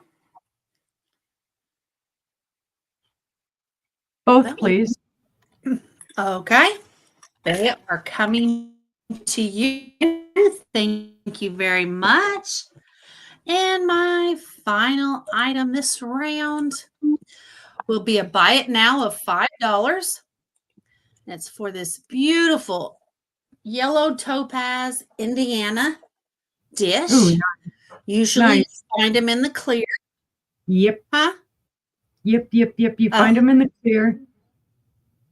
Both, please. Okay. They are coming to you. Thank you very much. And my final item this round will be a buy it now of $5. It's for this beautiful yellow topaz Indiana dish. Ooh, nice. Usually Nice. you find them in the clear. Yep. Huh? Yep. You find them in the clear.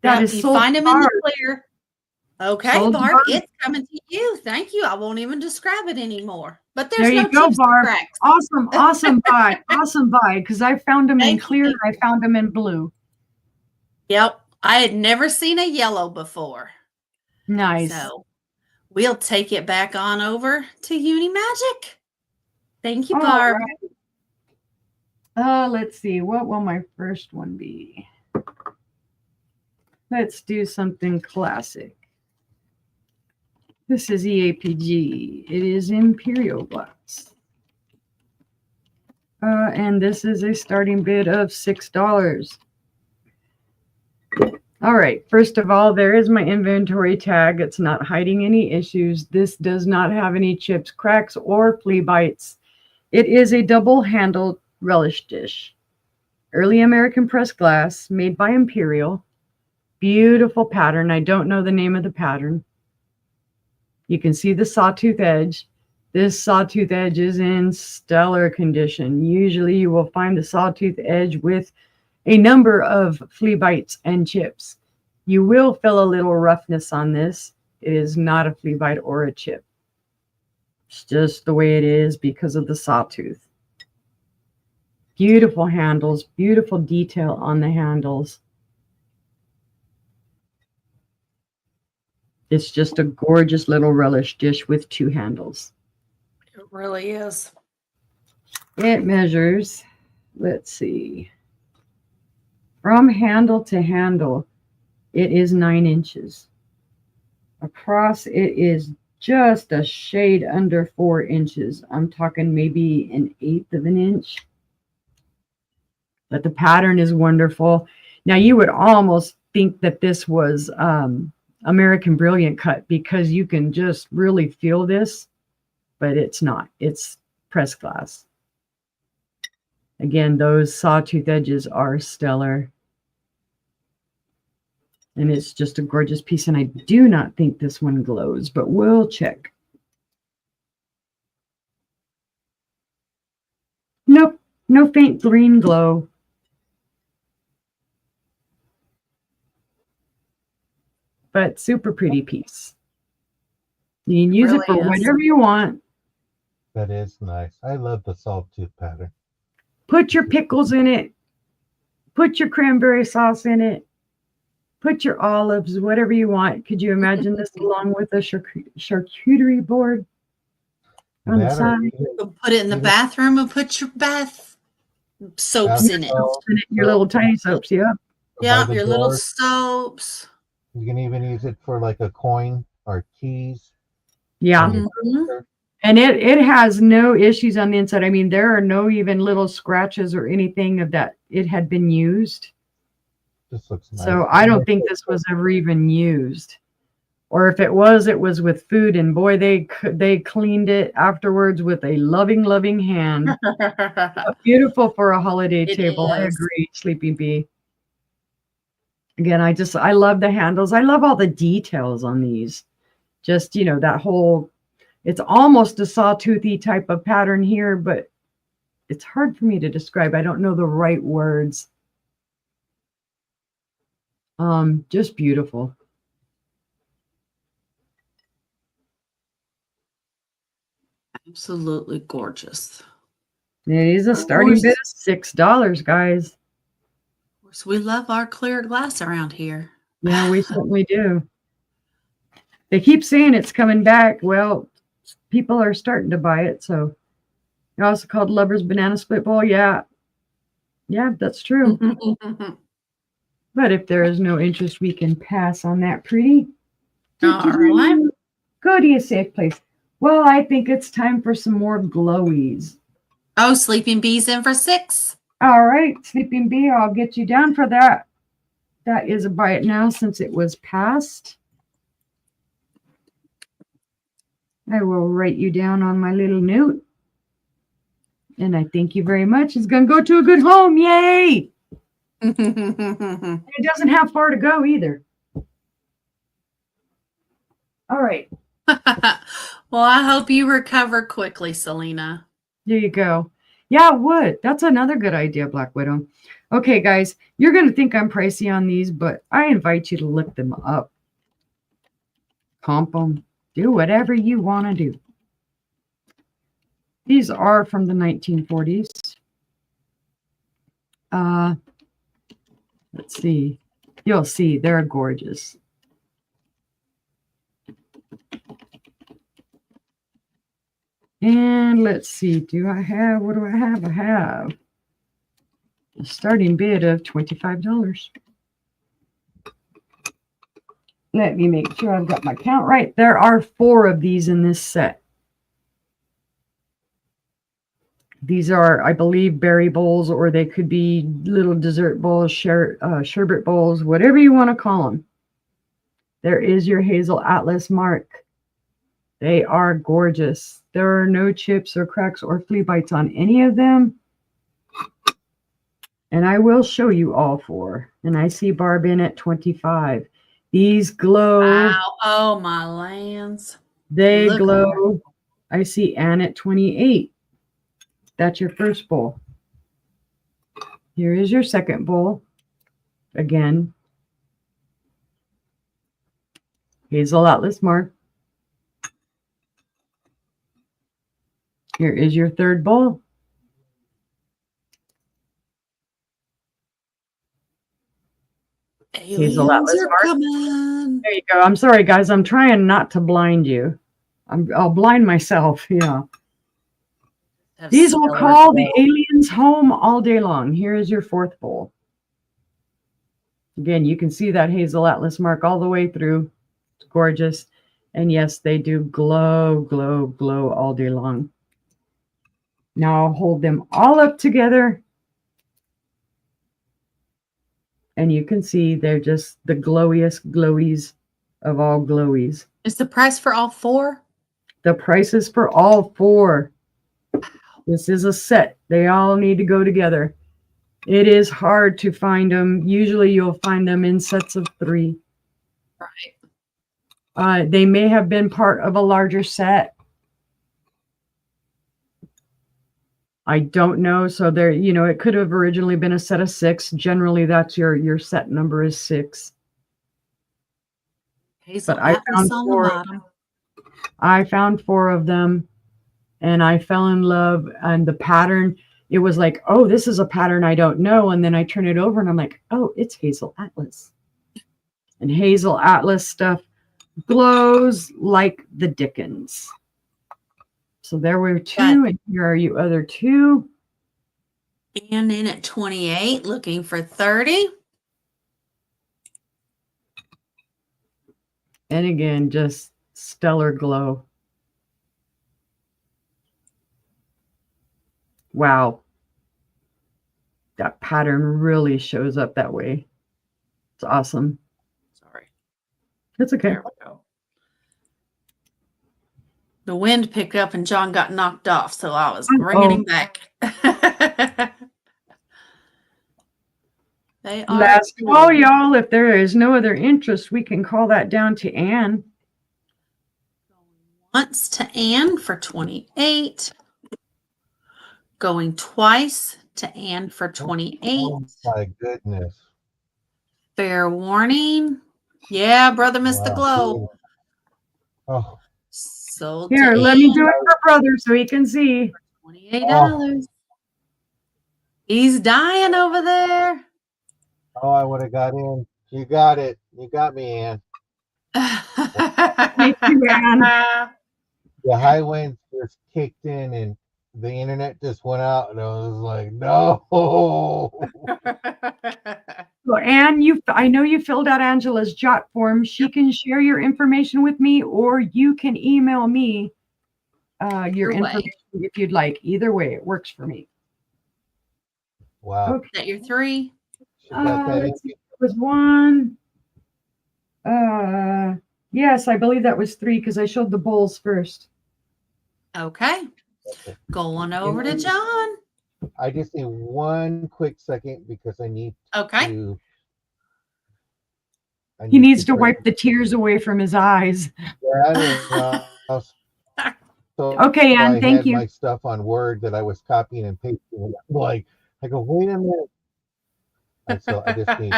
That is you sold find them in the clear. Okay, Sold Barb, Barb. it's coming to you. Thank you. I won't even describe it anymore. But there's There no you go, chips or Barb. cracks. Awesome buy. Awesome buy. Because I found them in Thank clear you. and I found them in blue. Yep. I had never seen a yellow before. Nice. So we'll take it back on over to Uni Magic. Thank you, All Barb. right. Let's see. What will my first one be? Let's do something classic. This is EAPG. It is Imperial Glass. And this is a starting bid of $6. All right. First of all, there is my inventory tag. It's not hiding any issues. This does not have any chips, cracks, or flea bites. It is a double-handled relish dish. Early American pressed glass made by Imperial. Beautiful pattern. I don't know the name of the pattern. You can see the sawtooth edge. This sawtooth edge is in stellar condition. Usually you will find the sawtooth edge with a number of flea bites and chips. You will feel a little roughness on this. It is not a flea bite or a chip. It's just the way it is because of the sawtooth. Beautiful handles, beautiful detail on the handles. It's just a gorgeous little relish dish with 2 handles. It really is. It measures, let's see, from handle to handle, it is 9 inches. Across, it is just a shade under 4 inches. I'm talking maybe 1/8 of an inch. But the pattern is wonderful. Now, you would almost think that this was American Brilliant cut because you can just really feel this, but it's not. It's pressed glass. Again, those sawtooth edges are stellar. And it's just a gorgeous piece. And I do not think this one glows, but we'll check. Nope, no faint green glow. But super pretty piece. You can use it for whatever you want. That is nice. I love the sawtooth pattern. Put your pickles in it. Put your cranberry sauce in it. Put your olives, whatever you want. Could you imagine this along with a charcuterie board on the side? Put it in the bathroom and put your bath soaps in it. Your little tiny soaps, yeah. Yeah, your little soaps. You can even use it for like a coin or keys. Yeah. And it has no issues on the inside. I mean, there are no even little scratches or anything of that. It had been used. This looks nice. So I don't think this was ever even used. Or if it was with food. And boy, they cleaned it afterwards with a loving hand. Beautiful for a holiday table. I agree, Sleeping Bee. Again, I love the handles. I love all the details on these. Just, you know, that whole, it's almost a sawtoothy type of pattern here, but it's hard for me to describe. I don't know the right words. Just beautiful. Absolutely gorgeous. It is a starting bid of $6, guys. Of course, we love our clear glass around here. Yeah, we certainly do. They keep saying it's coming back. Well, people are starting to buy it. So, also called Lover's Banana Split Bowl. Yeah, that's true. But if there is no interest, we can pass on that, pretty. All right. Go to a safe place. Well, I think it's time for some more glowies. Oh, Sleeping Bee's in for $6. All right, Sleeping Bee, I'll get you down for that. That is a buy it now since it was passed. I will write you down on my little note. And I thank you very much. It's going to go to a good home. Yay! It doesn't have far to go either. All right. Well, I hope you recover quickly, Selena. There you go. Yeah, it would. That's another good idea, Black Widow. Okay, guys, you're going to think I'm pricey on these, but I invite you to look them up. Comp them. Do whatever you want to do. These are from the 1940s. Let's see. You'll see. They're gorgeous. And let's see. What do I have? I have a starting bid of $25. Let me make sure I've got my count right. There are 4 of these in this set. These are, I believe, berry bowls, or they could be little dessert bowls, sherbet bowls, whatever you want to call them. There is your Hazel Atlas mark. They are gorgeous. There are no chips or cracks or flea bites on any of them. And I will show you all 4. And I see Barb in at 25. These glow. Wow. Oh, my lands. They glow. I see Ann at 28. That's your first bowl. Here is your second bowl. Again, Hazel Atlas Mark. Here is your third bowl. Hazel Aliens Atlas are Mark. coming. There you go. I'm sorry, guys. I'm trying not to blind you. I'll blind myself. Yeah. These will call the aliens home all day long. Here is your fourth bowl. Again, you can see that Hazel Atlas Mark all the way through. It's gorgeous. And yes, they do glow, glow, glow all day long. Now I'll hold them all up together. And you can see they're just the glowiest glowies of all glowies. Is the price for all four? The price is for all four. This is a set. They all need to go together. It is hard to find them. Usually you'll find them in sets of 3. Right. They may have been part of a larger set. I don't know. So there, it could have originally been a set of 6. Generally, that's your set number is 6. Hazel But I found on 4. the bottom. I found 4 of them, and I fell in love. And the pattern, it was like, oh, this is a pattern I don't know. And then I turn it over, and I'm like, oh, it's Hazel Atlas. And Hazel Atlas stuff glows like the dickens. So there were 2, and here are you other 2. And in at 28, looking for 30. And again, just stellar glow. Wow. That pattern really shows up that way. It's awesome. Sorry. It's okay. There we go. The wind picked up and John got knocked off, so I was bringing him back. They are Last call, y'all. If there is no other interest, we can call that down to Ann. Once to Ann for 28. Going twice to Ann for 28. Oh my goodness. Fair warning. Yeah, brother missed the glow. Oh. Sold Here, let me do it for brother so he can see. $28. Oh. He's dying over there. Oh, I would have got in. You got it. You got me, Ann. Thank you, Ann. The high winds just kicked in and the internet just went out, and I was like, no. So, Ann, I know you filled out Angela's jot form. She can share your information with me, or you can email me your information if you'd like. Either way, it works for me. Wow. Okay. Is that your 3? Let's see, it was 1. Yes, I believe that was 3 because I showed the bowls first. Okay. Going over to John. I just need one quick second because I need to. He needs to wipe the tears away from his eyes. Yeah, okay, Ann, thank you. My stuff on Word that I was copying and pasting. I go, wait a minute. And so I just need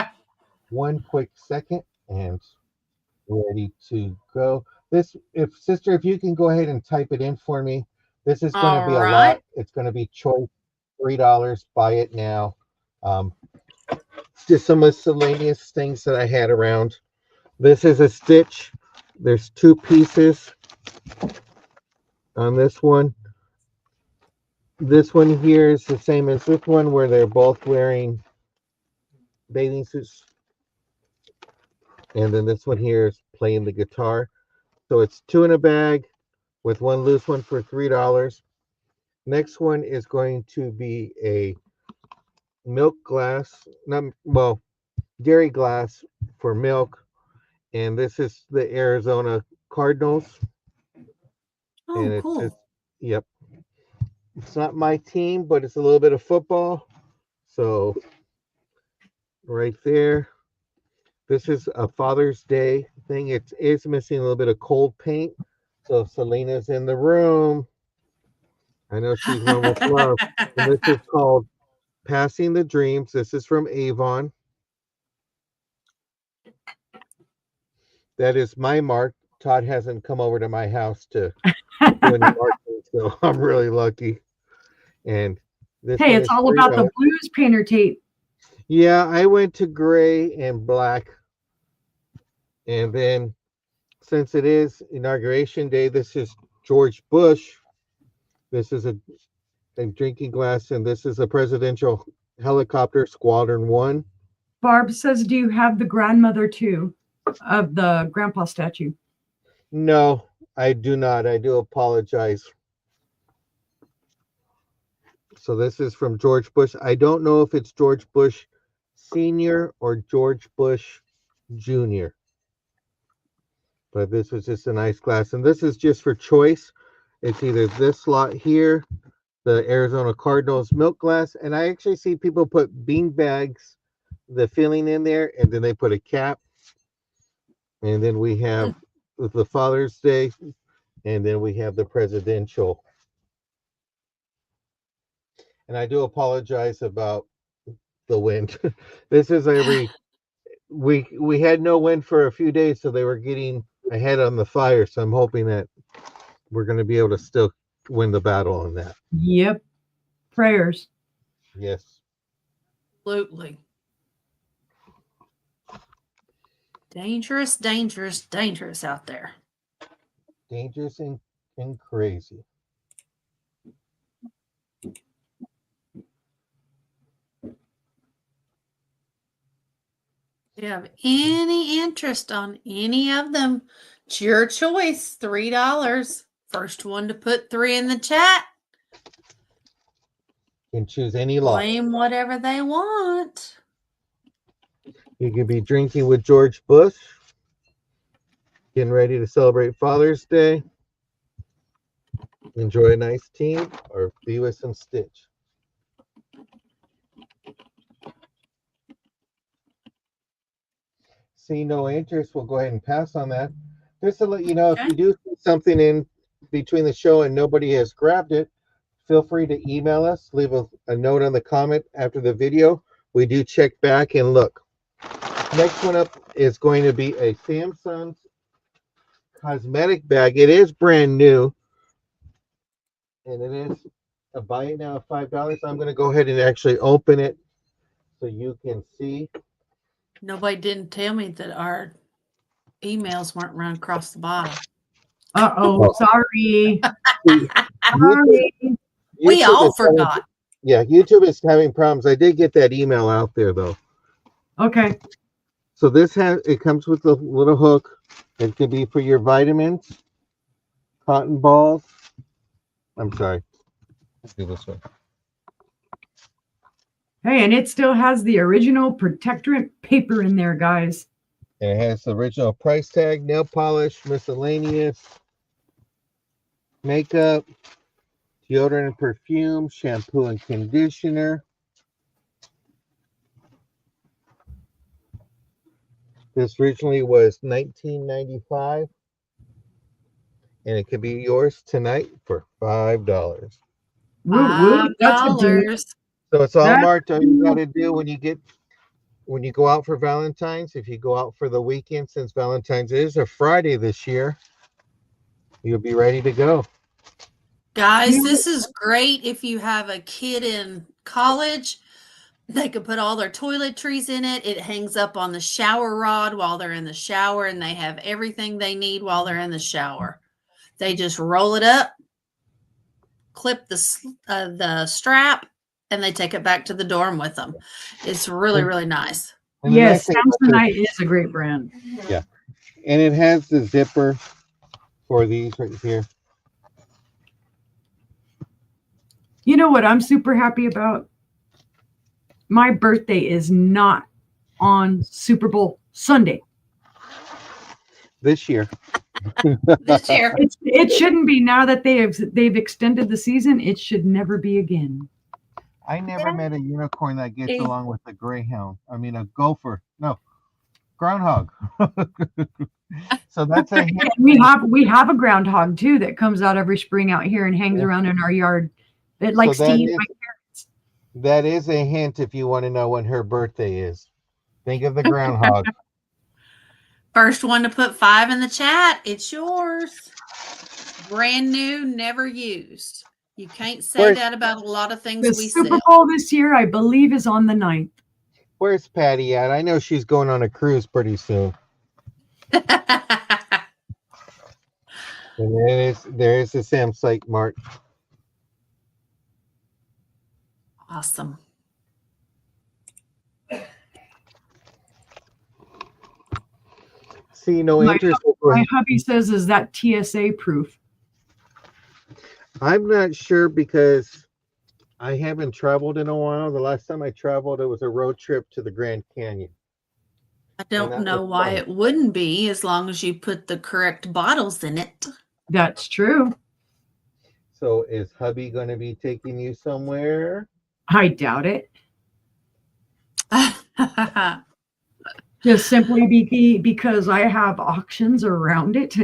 one quick second and ready to go. Sister, if you can go ahead and type it in for me. This is going to be a lot. It's going to be choice $3. Buy it now. Just some miscellaneous things that I had around. This is a stitch. There's 2 pieces on this one. This one here is the same as this one, where they're both wearing bathing suits. And then this one here is playing the guitar. So it's 2 in a bag with 1 loose one for $3. Next one is going to be a milk glass, dairy glass for milk. And this is the Arizona Cardinals. Oh, and cool. Yep. It's not my team, but it's a little bit of football. So right there. This is a Father's Day thing. It is missing a little bit of cold paint, So Selena's in the room. I know she's one with love. And this is called Passing the Dreams. This is from Avon. That is my mark. Todd hasn't come over to my house to do any marking, so I'm really lucky. And this Hey, one it's is all about the $3. blues painter tape. Yeah, I went to gray and black. And then since it is inauguration day, this is George Bush. This is a drinking glass, and this is a presidential helicopter, Squadron 1. Barb says, do you have the grandmother too of the grandpa statue? No, I do not. I do apologize. So this is from George Bush. I don't know if it's George Bush Sr. or George Bush Jr. But this was just a nice glass. And this is just for choice. It's either this lot here, the Arizona Cardinals milk glass, and I actually see people put bean bags, the filling in there, and then they put a cap. And then we have the Father's Day, and then we have the presidential. And I do apologize about the wind. This is we had no wind for a few days, so they were getting ahead on the fire. So I'm hoping that we're going to be able to still win the battle on that. Yep. Prayers. Yes. Absolutely. Dangerous, dangerous, dangerous out there. Dangerous and crazy. If you have any interest on any of them, it's your choice. $3. First one to put 3 in the chat. You can choose any lot. Claim whatever they want. You can be drinking with George Bush, getting ready to celebrate Father's Day, enjoy a nice team, or be with some Stitch. See no interest, we'll go ahead and pass on that. Just to let you know, if you do see something in between the show and nobody has grabbed it, feel free to email us, leave a note on the comment after the video. We do check back and look. Next one up is going to be a Samsung cosmetic bag. It is brand new, and it is a buy it now of $5. I'm going to go ahead and actually open it so you can see. Nobody didn't tell me that our emails weren't run across the bottom. Uh-oh, sorry. Sorry. We all forgot. Yeah, YouTube is having problems. I did get that email out there though. Okay. So it comes with a little hook. It could be for your vitamins, cotton balls. I'm sorry. Let's do this one. Hey, and it still has the original protectorant paper in there, guys. And it has the original price tag, nail polish, miscellaneous, makeup, deodorant and perfume, shampoo and conditioner. This originally was $19.95, and it could be yours tonight for $5. $5. So it's all marked. All you got to do when you go out for Valentine's, if you go out for the weekend, since Valentine's is a Friday this year, you'll be ready to go. Guys, this is great if you have a kid in college. They could put all their toiletries in it. It hangs up on the shower rod while they're in the shower, and they have everything they need while they're in the shower. They just roll it up, clip the strap, and they take it back to the dorm with them. It's really, really nice. Yes, Samsonite is a great brand. Yeah. And it has the zipper for these right here. You know what I'm super happy about? My birthday is not on Super Bowl Sunday. This year. This year. It shouldn't be. Now that they've extended the season, it should never be again. I never met a unicorn that gets along with a greyhound. I mean, a gopher. No, groundhog. So that's a hint. We have a groundhog too that comes out every spring out here and hangs around in our yard. It likes to eat my carrots. That is a hint if you want to know when her birthday is. Think of the groundhog. First one to put 5 in the chat, it's yours. Brand new, never used. You can't say that about a lot of things The we Super sell. Bowl this year, I believe, is on the 9th. Where's Patty at? I know she's going on a cruise pretty soon. And there is a Sam site mark. Awesome. See, no interest. My hubby says, is that TSA proof? I'm not sure because I haven't traveled in a while. The last time I traveled, it was a road trip to the Grand Canyon. I don't know why it wouldn't be as long as you put the correct bottles in it. That's true. So is hubby going to be taking you somewhere? I doubt it. Just simply because I have auctions around it.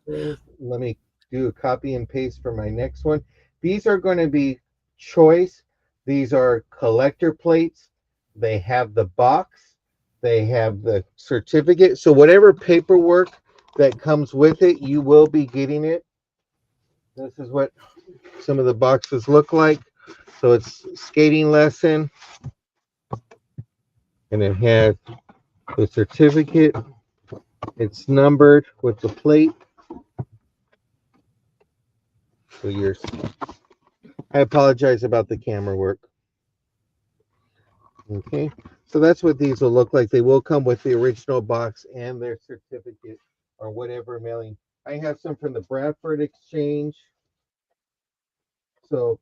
Let me do a copy and paste for my next one. These are going to be choice. These are collector plates. They have the box. They have the certificate. So whatever paperwork that comes with it, you will be getting it. This is what some of the boxes look like. So it's skating lesson. And it has the certificate. It's numbered with the plate. So I apologize about the camera work. Okay, so that's what these will look like. They will come with the original box and their certificate or whatever mailing. I have some from the Bradford Exchange. So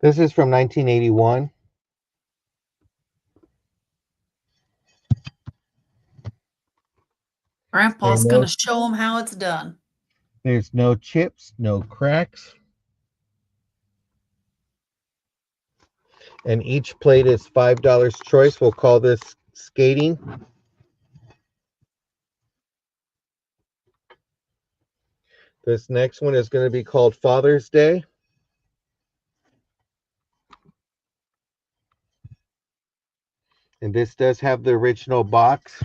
this is from 1981. Grandpa's going to show them how it's done. There's no chips, no cracks. And each plate is $5 choice. We'll call this skating. This next one is going to be called Father's Day. And this does have the original box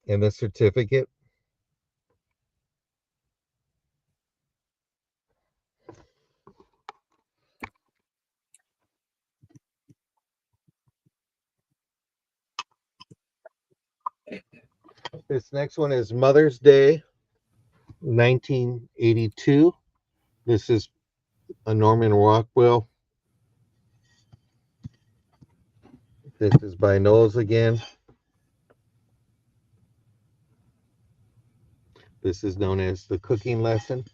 and the certificate. This next one is Mother's Day, 1982. This is a Norman Rockwell. This is by Knowles again. This is known as the cooking lesson.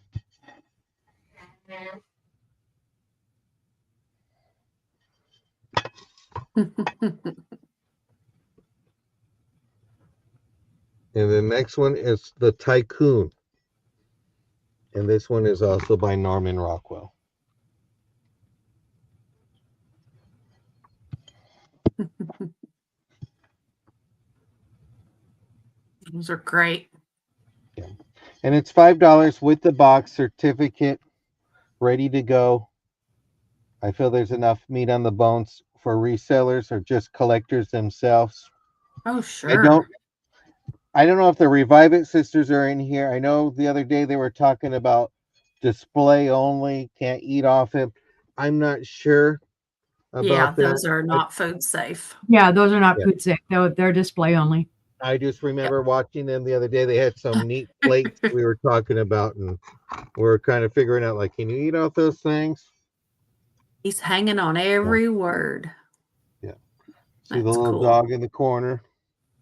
And the next one is the Tycoon. And this one is also by Norman Rockwell. Those are great. Yeah. And it's $5 with the box, certificate, ready to go. I feel there's enough meat on the bones for resellers or just collectors themselves. Oh, sure. I don't know if the Revive It sisters are in here. I know the other day they were talking about display only, can't eat off it. I'm not sure about that. Those are not food safe. Yeah, those are not food safe. They're display only. I just remember watching them the other day. They had some neat plates we were talking about, and we were kind of figuring out, like, can you eat off those things? He's hanging on every word. Yeah. See the little dog in the corner.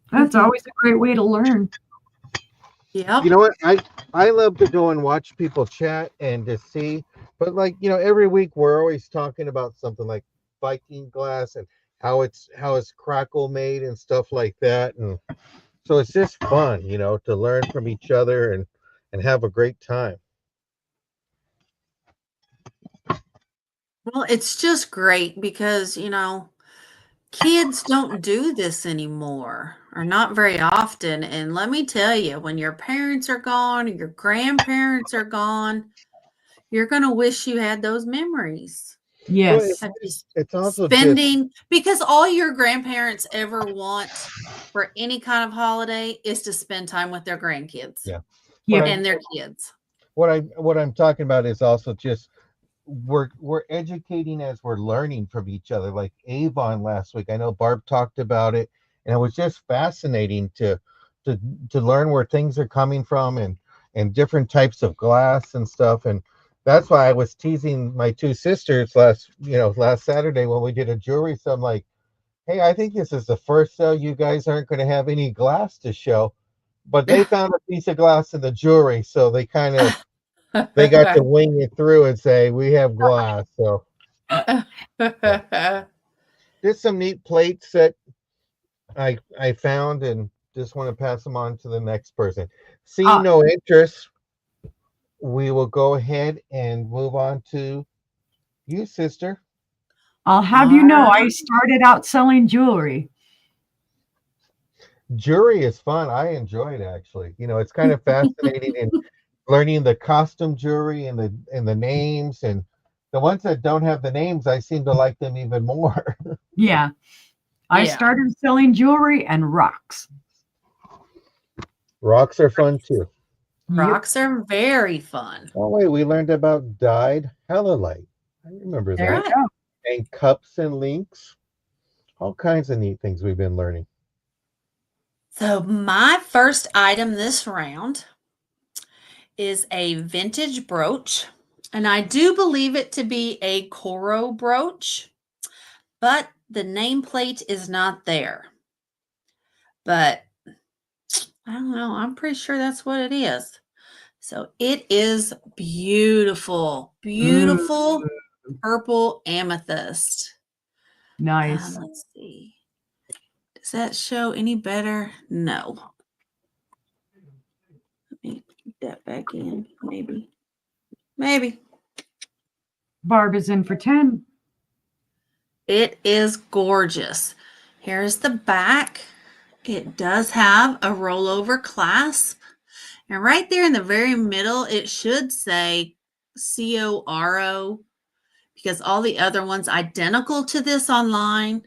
That's always a great way to learn. Yeah. You know what? I love to go and watch people chat and to see, but like, every week we're always talking about something like Viking glass and how it's crackle made and stuff like that. And so it's just fun, to learn from each other and have a great time. Well, it's just great because, kids don't do this anymore or not very often. And let me tell you, when your parents are gone or your grandparents are gone, you're going to wish you had those memories Well, Yes. of just it's also just spending, because all your grandparents ever want for any kind of holiday is to spend time with their grandkids yeah. What Yep. I and their kids. what I'm talking about is also just we're educating as we're learning from each other. Like Avon last week, I know Barb talked about it, and it was just fascinating to to learn where things are coming from and different types of glass and stuff. And that's why I was teasing my two sisters last Saturday when we did a jewelry. So I'm like, hey, I think this is the first show you guys aren't going to have any glass to show. But they found a piece of glass in the jewelry, so they got to wing it through and say we have glass. So yeah. There's some neat plates that I found and just want to pass them on to the next person. Seeing Uh, no interest, we will go ahead and move on to you, sister. I'll have you All know, I right. started out selling jewelry. Jury is fun. I enjoy it actually. It's kind of fascinating in learning the costume jewelry and the names and the ones that don't have the names. I seem to like them even more. Yeah. I Yeah. started selling jewelry and rocks. Rocks are fun too. Yep. Rocks are very fun. Oh wait, we learned about dyed halide. I remember There you that. Right. go. And cups and links. All kinds of neat things we've been learning. So my first item this round is a vintage brooch, and I do believe it to be a Coro brooch, but the nameplate is not there. But I don't know. I'm pretty sure that's what it is. So it is beautiful, Mm, beautiful purple amethyst. nice. Let's see. Does that show any better? No. Let me put that back in. Maybe. Maybe. Barb is in for 10. It is gorgeous. Here's the back. It does have a rollover clasp. And right there in the very middle, it should say CORO because all the other ones identical to this online.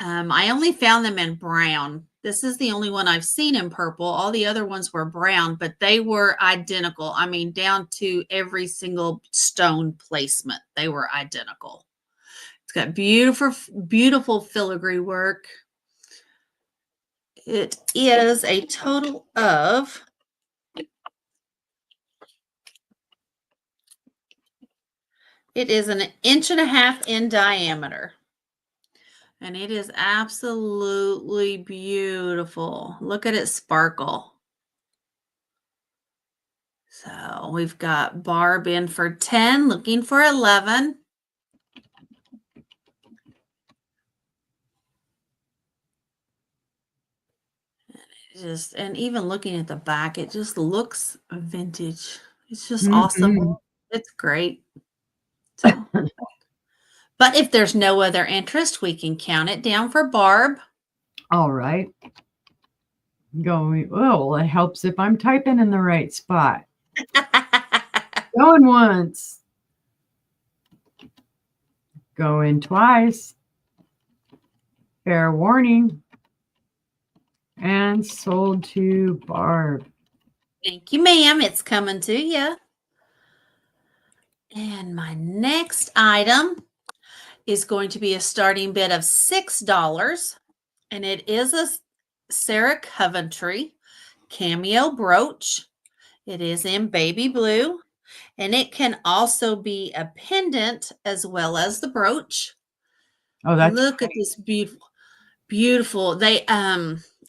I only found them in brown. This is the only one I've seen in purple. All the other ones were brown, but they were identical. I mean, down to every single stone placement, they were identical. It's got beautiful, beautiful filigree work. It is a total of it is an inch and a half in diameter. And it is absolutely beautiful. Look at it sparkle. So we've got Barb in for 10, looking for 11. And even looking at the back, it just looks vintage. It's just awesome. Mhm. It's great. So, but if there's no other interest, we can count it down for Barb. All right. Going. Oh, well, it helps if I'm typing in the right spot. Going once. Going twice. Fair warning. And sold to Barb. Thank you, ma'am. It's coming to you. And my next item is going to be a starting bid of $6. And it is a Sarah Coventry cameo brooch. It is in baby blue. And it can also be a pendant as well as the brooch. Oh, that's Look at this beautiful, beautiful.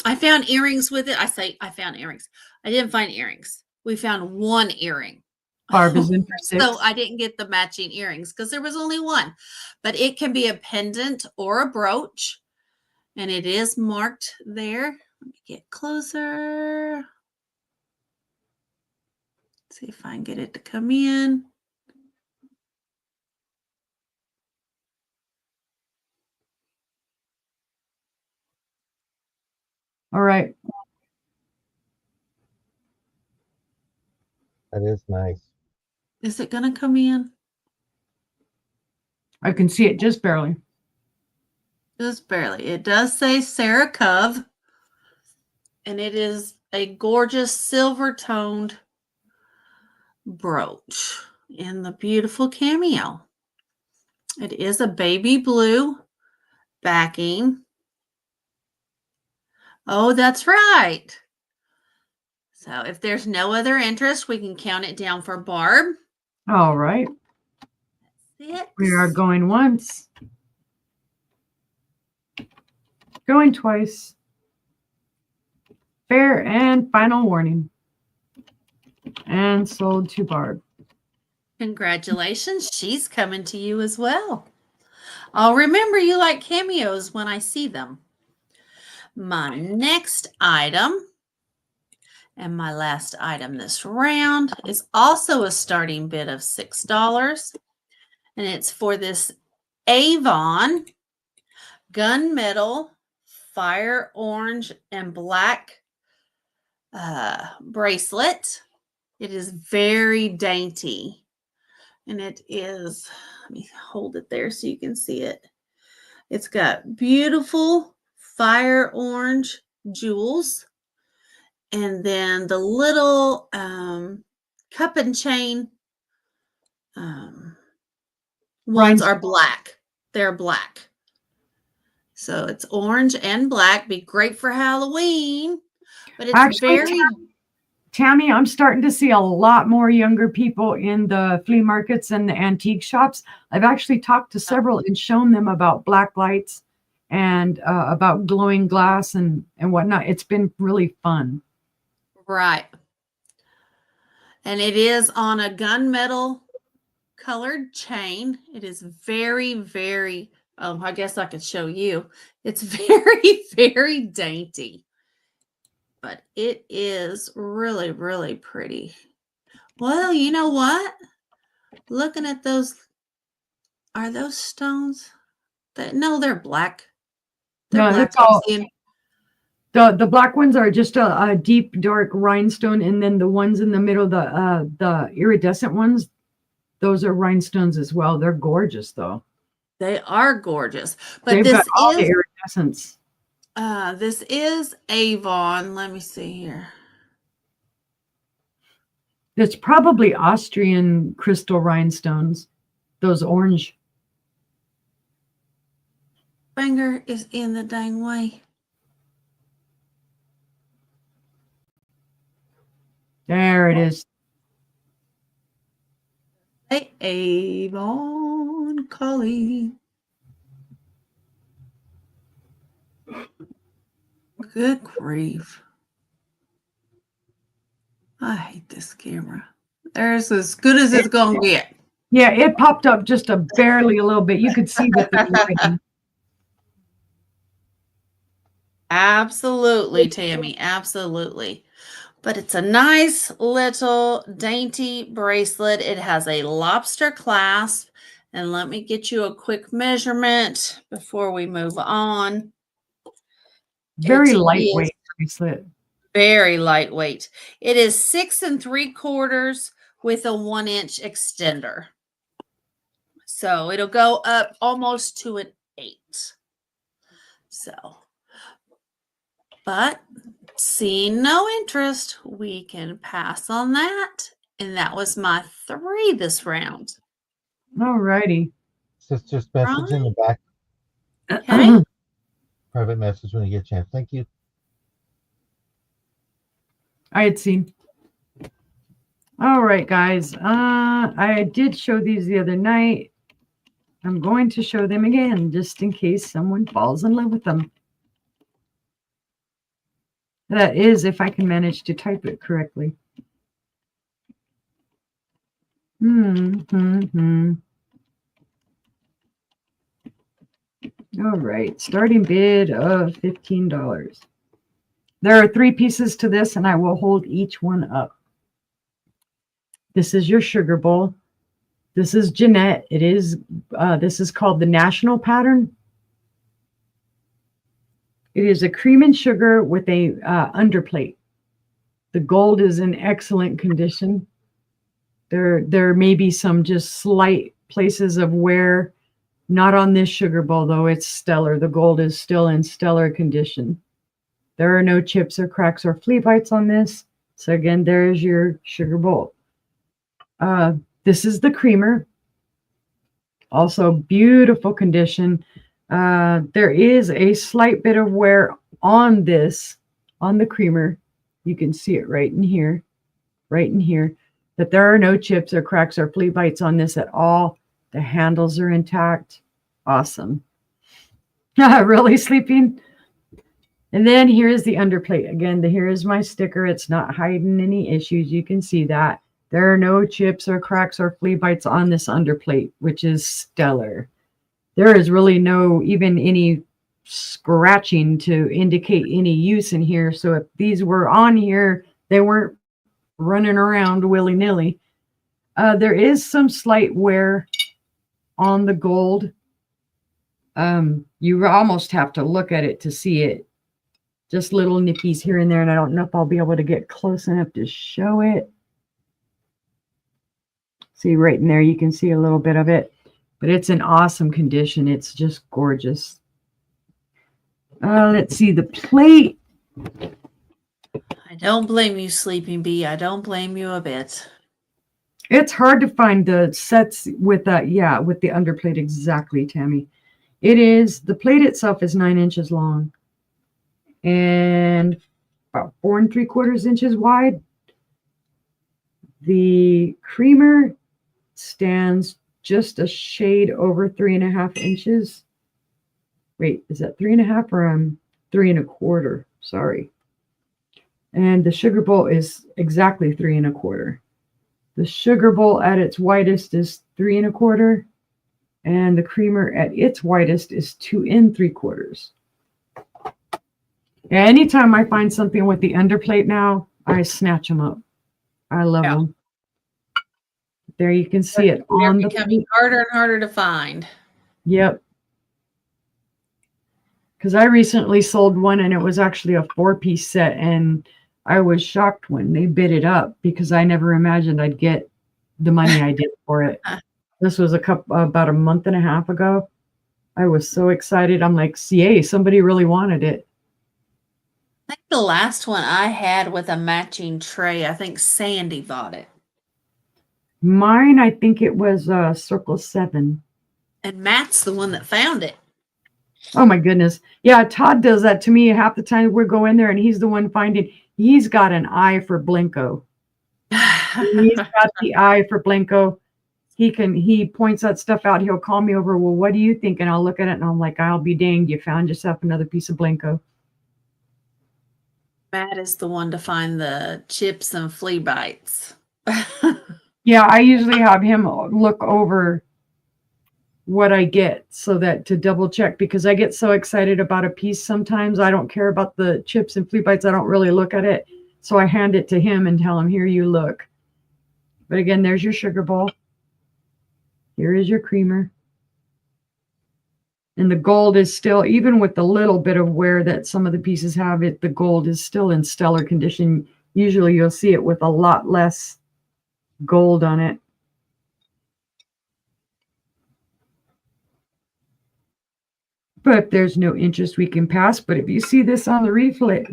I found earrings with it. I found earrings. I didn't find earrings. We found one earring. Barb is in for 6. So I didn't get the matching earrings because there was only one. But it can be a pendant or a brooch. And it is marked there. Let me get closer. See if I can get it to come in. All right. That is nice. Is it going to come in? I can see it just barely. Just barely. It does say Sarah Cove, and it is a gorgeous silver toned brooch in the beautiful cameo. It is a baby blue backing. Oh, that's right. So if there's no other interest, we can count it down for Barb. All right. 6. We are going once. Going twice. Fair and final warning. And sold to Barb. Congratulations. She's coming to you as well. I'll remember you like cameos when I see them. My next item and my last item this round is also a starting bid of $6. And it's for this Avon gunmetal fire orange and black bracelet. It is very dainty. And it is, let me hold it there so you can see it. It's got beautiful fire orange jewels. And then the little cup and chain ones are black. They're black. So it's orange and black. Be great for Halloween. But it's Actually, very... Tammy, I'm starting to see a lot more younger people in the flea markets and the antique shops. I've actually talked to several and shown them about black lights and about glowing glass and whatnot. It's been really fun. Right. And it is on a gunmetal colored chain. It is very, very, I guess I could show you. It's very, very dainty. But it is really, really pretty. Well, you know what? Looking at those, are those stones? No, they're black. They're No, black. that's all. The black ones are just a deep, dark rhinestone, and then the ones in the middle, the iridescent ones, those are rhinestones as well. They're gorgeous, though. They are gorgeous. But They've this got all the is iridescence. this is Avon. Let me see here. It's probably Austrian crystal rhinestones. Those orange. Finger is in the dang way. There it is. Hey, Avon calling. Good grief. I hate this camera. There's as good as it's going to get. Yeah, it popped up just barely a little bit. You could see that. Absolutely, Tammy. Absolutely. But it's a nice little dainty bracelet. It has a lobster clasp. And let me get you a quick measurement before we move on. Very lightweight bracelet. Very lightweight. It is 6 3/4 with a 1-inch extender. So it'll go up almost to an 8. So, but seeing no interest, we can pass on that. And that was my 3 this round. All righty. Sister's message in the back. Okay. Private message when you get a chance. Thank you. I had seen. All right, guys. I did show these the other night. I'm going to show them again just in case someone falls in love with them. That is, if I can manage to type it correctly. All right, starting bid of $15. There are 3 pieces to this, and I will hold each one up. This is your sugar bowl. This is Janette. It is. This is called the National Pattern. It is a cream and sugar with a underplate. The gold is in excellent condition. There may be some just slight places of wear, not on this sugar bowl, though it's stellar. The gold is still in stellar condition. There are no chips or cracks or flea bites on this. So again, there's your sugar bowl. This is the creamer. Also beautiful condition. There is a slight bit of wear on this, on the creamer. You can see it right in here, but there are no chips or cracks or flea bites on this at all. The handles are intact. Awesome. Really sleeping? And then here is the underplate. Again, here is my sticker. It's not hiding any issues. You can see that. There are no chips or cracks or flea bites on this underplate, which is stellar. There is really no even any scratching to indicate any use in here. So if these were on here, they weren't running around willy-nilly. There is some slight wear on the gold. You almost have to look at it to see it. Just little nippies here and there, and I don't know if I'll be able to get close enough to show it. See right in there, you can see a little bit of it, but it's in awesome condition. It's just gorgeous. Let's see the plate. I don't blame you, Sleeping Bee. I don't blame you a bit. It's hard to find the sets with that. Yeah, with the underplate. Exactly, Tammy. It is, the plate itself is 9 inches long and about 4 3/4 inches wide. The creamer stands just a shade over 3.5 inches. Wait, is that 3.5 or 3 1/4? Sorry. And the sugar bowl is exactly 3 1/4. The sugar bowl at its widest is 3 1/4, and the creamer at its widest is 2 3/4. Yeah, anytime I find something with the underplate now, I snatch them up. I love them. There you can see it on the becoming harder and harder to find. Yep. Because I recently sold one and it was actually a 4-piece set, and I was shocked when they bid it up because I never imagined I'd get the money I did for it. This was about a month and a half ago. I was so excited. I'm like, yay, somebody really wanted it. I think the last one I had with a matching tray, I think Sandy bought it. Mine, I think it was Circle 7. And Matt's the one that found it. Oh my goodness. Yeah, Todd does that to me half the time. We go in there and he's the one finding. He's got an eye for Blinko. He's got the eye for Blinko. He points that stuff out. He'll call me over. Well, what do you think? And I'll look at it and I'm like, I'll be danged. You found yourself another piece of Blinko. Matt is the one to find the chips and flea bites. Yeah, I usually have him look over what I get so that to double check, because I get so excited about a piece sometimes I don't care about the chips and flea bites. I don't really look at it. So I hand it to him and tell him, here, you look. But again, there's your sugar bowl. Here is your creamer. And the gold is still, even with the little bit of wear that some of the pieces have, the gold is still in stellar condition. Usually you'll see it with a lot less gold on it. But there's no interest we can pass. But if you see this on the replay,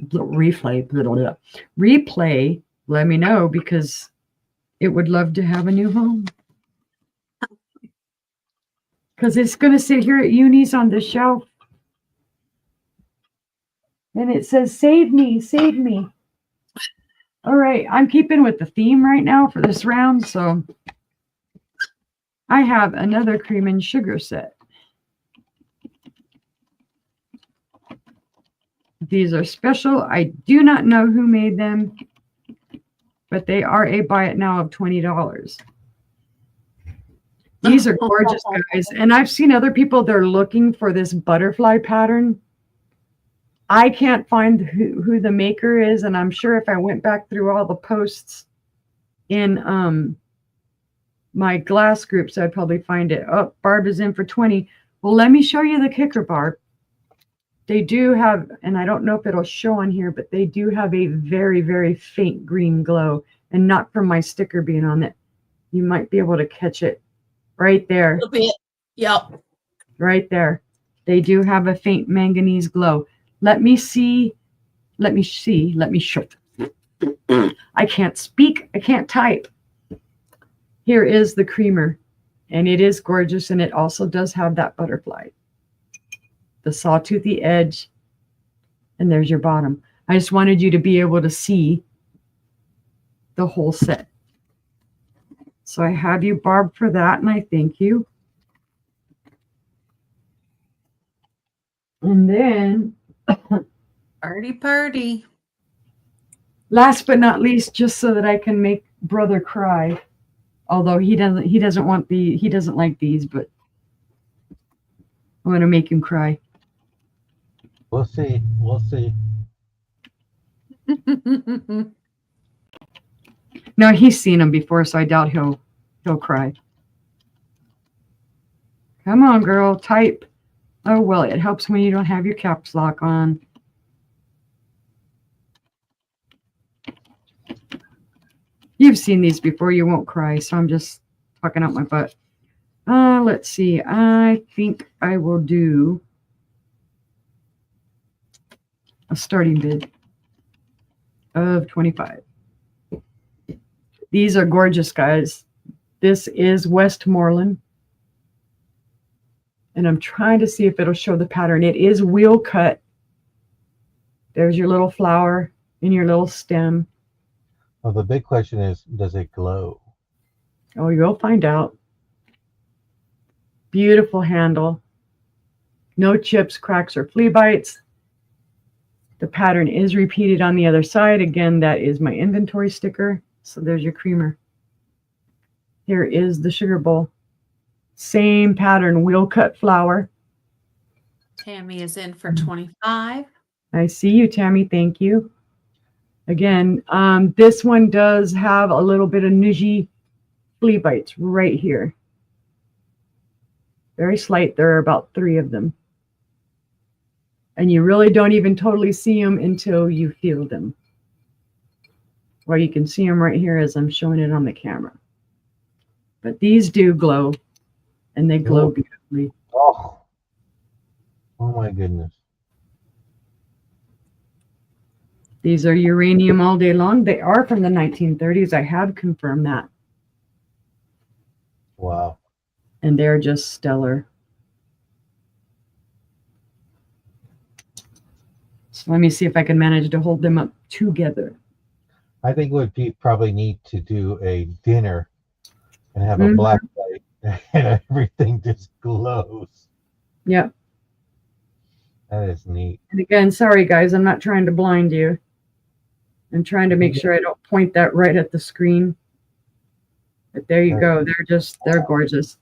let me know, because it would love to have a new home. Because it's going to sit here at Uni's on the shelf. And it says, save me, save me. All right, I'm keeping with the theme right now for this round. So I have another cream and sugar set. These are special. I do not know who made them, but they are a buy it now of $20. These are gorgeous, guys. And I've seen other people, they're looking for this butterfly pattern. I can't find who the maker is, and I'm sure if I went back through all the posts in my glass groups, I'd probably find it. Oh, Barb is in for 20. Well, let me show you the kicker, Barb. They do have, and I don't know if it'll show on here, but they do have a very, very faint green glow, and not from my sticker being on it. You might be able to catch it right there. A little bit. Yep. Right there. They do have a faint manganese glow. Let me see. Let me show. I can't speak. I can't type. Here is the creamer, and it is gorgeous, and it also does have that butterfly. The sawtoothy edge, and there's your bottom. I just wanted you to be able to see the whole set. So I have you, Barb, for that, and I thank you. And then Party. last but not least, just so that I can make brother cry, although he doesn't like these, but I'm going to make him cry. We'll see. No, he's seen them before, so I doubt he'll cry. Come on, girl, type. Oh, well, it helps when you don't have your caps lock on. You've seen these before. You won't cry, so I'm just talking out my butt. Let's see. I think I will do a starting bid of 25. These are gorgeous, guys. This is Westmoreland. And I'm trying to see if it'll show the pattern. It is wheel cut. There's your little flower and your little stem. Well, the big question is, does it glow? Oh, you'll find out. Beautiful handle. No chips, cracks, or flea bites. The pattern is repeated on the other side. Again, that is my inventory sticker. So there's your creamer. Here is the sugar bowl. Same pattern, wheel cut flower. Tammy is in for 25. I see you, Tammy. Thank you. Again, this one does have a little bit of nudgy flea bites right here. Very slight. There are about 3 of them. And you really don't even totally see them until you feel them. Well, you can see them right here as I'm showing it on the camera. But these do glow, and they glow beautifully. Oh my goodness. These are uranium all day long. They are from the 1930s. I have confirmed that. Wow. And they're just stellar. So let me see if I can manage to hold them up together. I think we probably need to do a dinner and have a black light and everything just glows. Yep. That is neat. And again, sorry guys, I'm not trying to blind you. I'm trying to make sure I don't point that right at the screen. But there you go. They're gorgeous.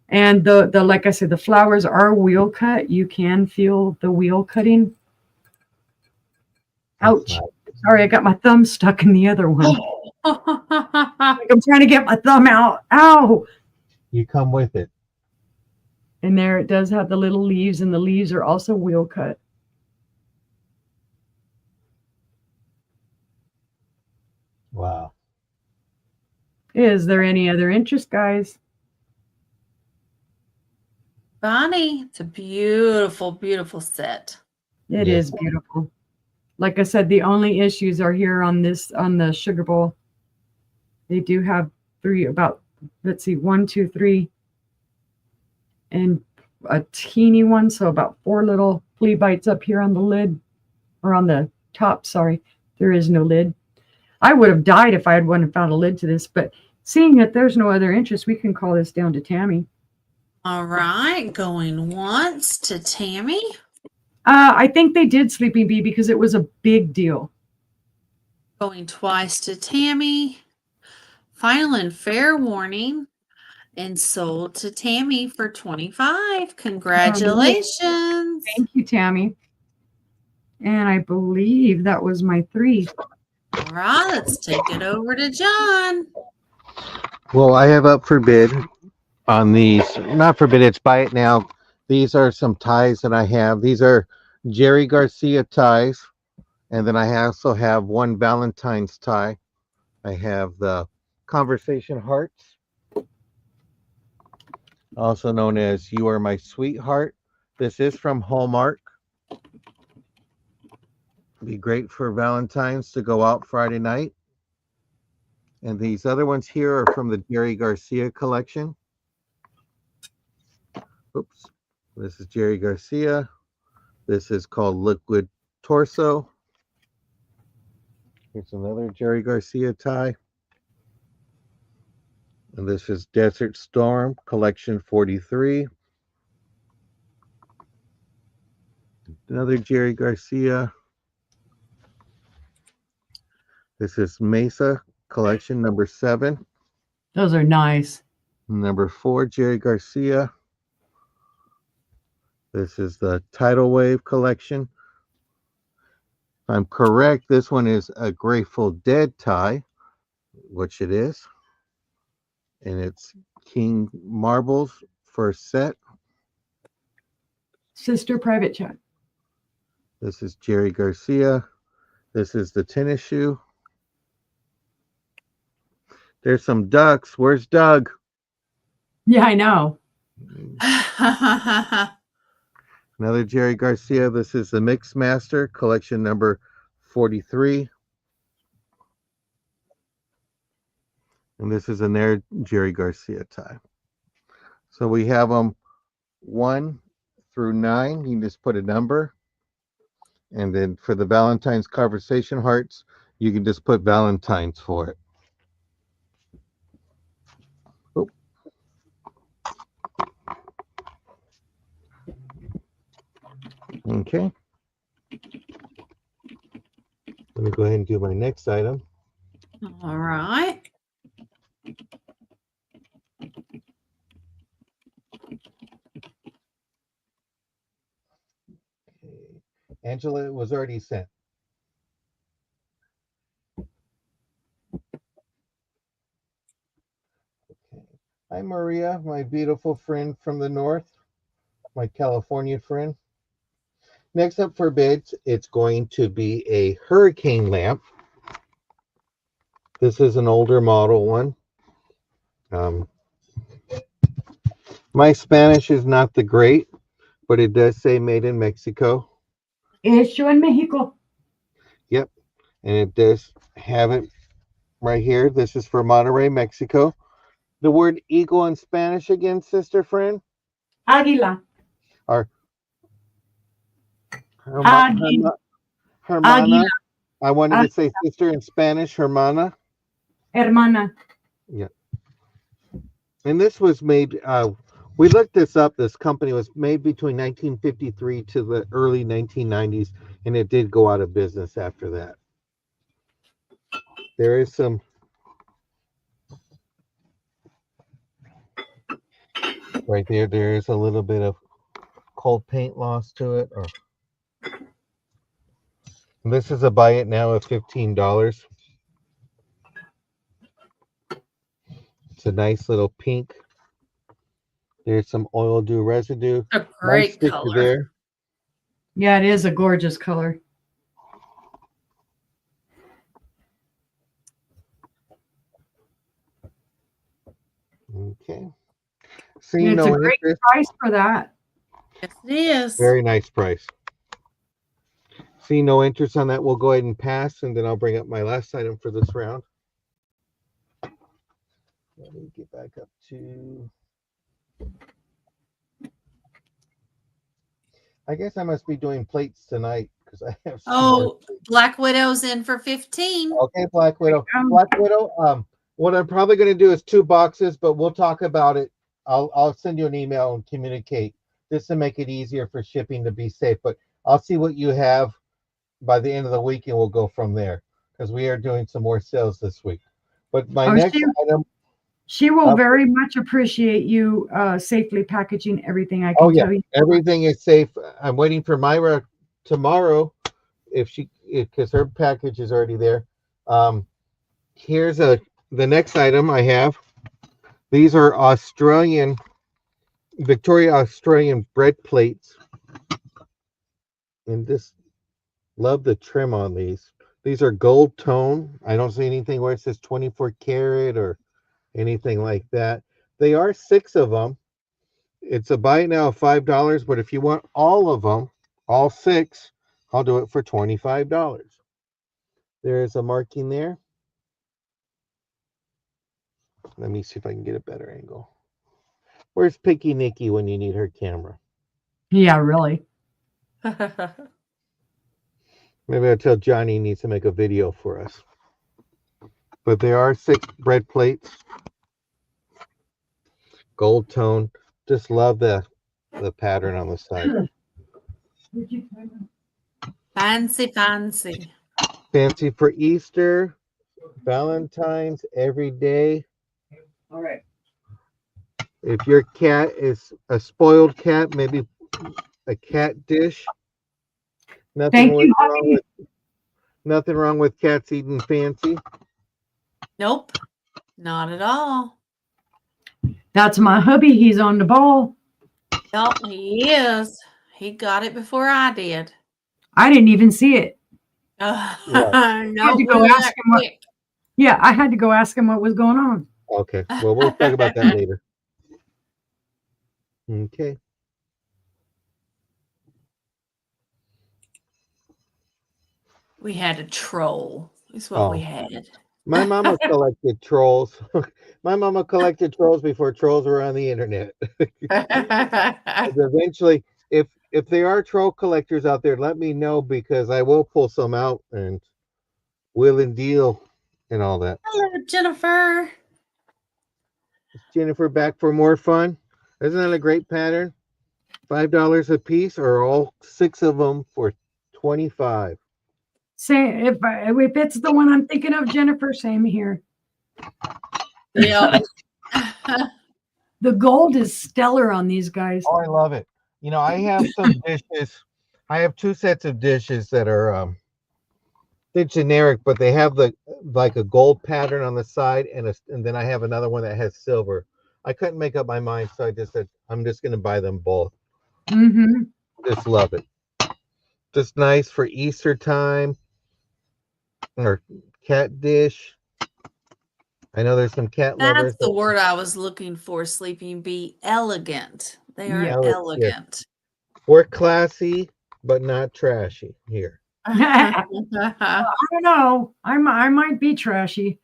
And the like I said, the flowers are wheel cut. You can feel the wheel cutting. Ouch. Nice. Sorry, I got my thumb stuck in the other one. I'm trying to get my thumb out. Ow. You come with it. And there it does have the little leaves, and the leaves are also wheel cut. Wow. Is there any other interest, guys? Bonnie, it's a beautiful, beautiful set. It is beautiful. Like I said, the only issues are here on the sugar bowl. They do have 3, about, let's see, 1, 2, 3, and a teeny one. So about 4 little flea bites up here on the lid, or on the top. Sorry, there is no lid. I would have died if I had found a lid to this, but seeing that there's no other interest, we can call this down to Tammy. All right, going once to Tammy. I think they did Sleeping Bee because it was a big deal. Going twice to Tammy. Final and fair warning. And sold to Tammy for 25. Congratulations. Thank you, Tammy. And I believe that was my 3. All right, let's take it over to John. Well, I have up for bid on these. Not for bid, it's buy it now. These are some ties that I have. These are Jerry Garcia ties, and then I also have one Valentine's tie. I have the Conversation Hearts, also known as You Are My Sweetheart. This is from Hallmark. Be great for Valentine's to go out Friday night. And these other ones here are from the Jerry Garcia collection. Oops. This is Jerry Garcia. This is called Liquid Torso. Here's another Jerry Garcia tie. And this is Desert Storm, Collection 43. Another Jerry Garcia. This is Mesa, Collection number 7. Those are nice. Number 4, Jerry Garcia. This is the Tidal Wave Collection. If I'm correct, this one is a Grateful Dead tie, which it is. And it's King Marbles first set. Sister private chat. This is Jerry Garcia. This is the tennis shoe. There's some ducks. Where's Doug? Yeah, I know. Another Jerry Garcia. This is the Mix Master, collection number 43. And this is another Jerry Garcia tie. So we have them 1 through 9. You can just put a number. And then for the Valentine's Conversation Hearts, you can just put Valentine's for it. Oh. Okay. Let me go ahead and do my next item. All right. Angela, it was already sent. Okay. Hi, Maria, my beautiful friend from the north, my California friend. Next up for bids, it's going to be a hurricane lamp. This is an older model one. My Spanish is not the great, but it does say made in Mexico. Hecho en Mexico. Yep. And it does have it right here. This is for Monterrey, Mexico. The word eagle in Spanish again, sister friend? Águila. Or Águila. hermana. I wanted to say sister in Spanish, hermana. Hermana. Yeah. And this was made, we looked this up. This company was made between 1953 to the early 1990s, and it did go out of business after that. There is some right there. There is a little bit of cold paint loss to it. Or this is a buy it now of $15. It's a nice little pink. There's some oil dew residue. A great nice color. There. Yeah, it is a gorgeous color. Okay. See, It's no a great interest. price for that. Yes, it is. Very nice price. See no interest on that. We'll go ahead and pass, and then I'll bring up my last item for this round. Let me get back up to. I guess I must be doing plates tonight because I have. Oh, Black Widow's in for 15. Okay, Black Widow. Black Widow. What I'm probably going to do is 2 boxes, but we'll talk about it. I'll send you an email and communicate just to make it easier for shipping to be safe. But I'll see what you have by the end of the week, and we'll go from there because we are doing some more sales this week. But my next item. She will very much appreciate you safely packaging everything. I can tell you. Everything is safe. I'm waiting for Myra tomorrow because her package is already there. Here's the next item I have. These are Victoria Australian bread plates. And this, love the trim on these. These are gold tone. I don't see anything where it says 24 karat or anything like that. They are 6 of them. It's a buy it now of $5, but if you want all of them, all 6, I'll do it for $25. There is a marking there. Let me see if I can get a better angle. Where's Picky Nikki when you need her camera? Yeah, really. Maybe I'll tell Johnny he needs to make a video for us. But there are 6 bread plates. Gold tone. Just love the pattern on the side. Fancy, fancy. Fancy for Easter, Valentine's, every day. All right. If your cat is a spoiled cat, maybe a cat dish. Thank you, honey. Nothing wrong with cats eating fancy. Nope, not at all. That's my hubby. He's on the ball. Yep, he is. He got it before I did. I didn't even see it. No, had to go ask him what, yeah, I had to go ask him what was going on. Okay, well, we'll talk about that later. Okay. We had a troll. Is what we had. My mama collected trolls. My mama collected trolls before trolls were on the internet. Eventually, if there are troll collectors out there, let me know because I will pull some out and will and deal and all that. Hello, Jennifer. Is Jennifer back for more fun? Isn't that a great pattern? $5 a piece, or all 6 of them for $25. Say if it's the one I'm thinking of, Jennifer, same here. Yeah. The gold is stellar on these guys. Oh, I love it. You know, I have some dishes. I have 2 sets of dishes that are they're generic, but they have like a gold pattern on the side, and then I have another one that has silver. I couldn't make up my mind, so I just said I'm just going to buy them both. Mm-hmm. Just love it. Just nice for Easter time or cat dish. I know there's some cat lovers. That's the word I was looking for, Sleeping Bee. Elegant. They are elegant. We're classy, but not trashy here. I don't know. I might be trashy.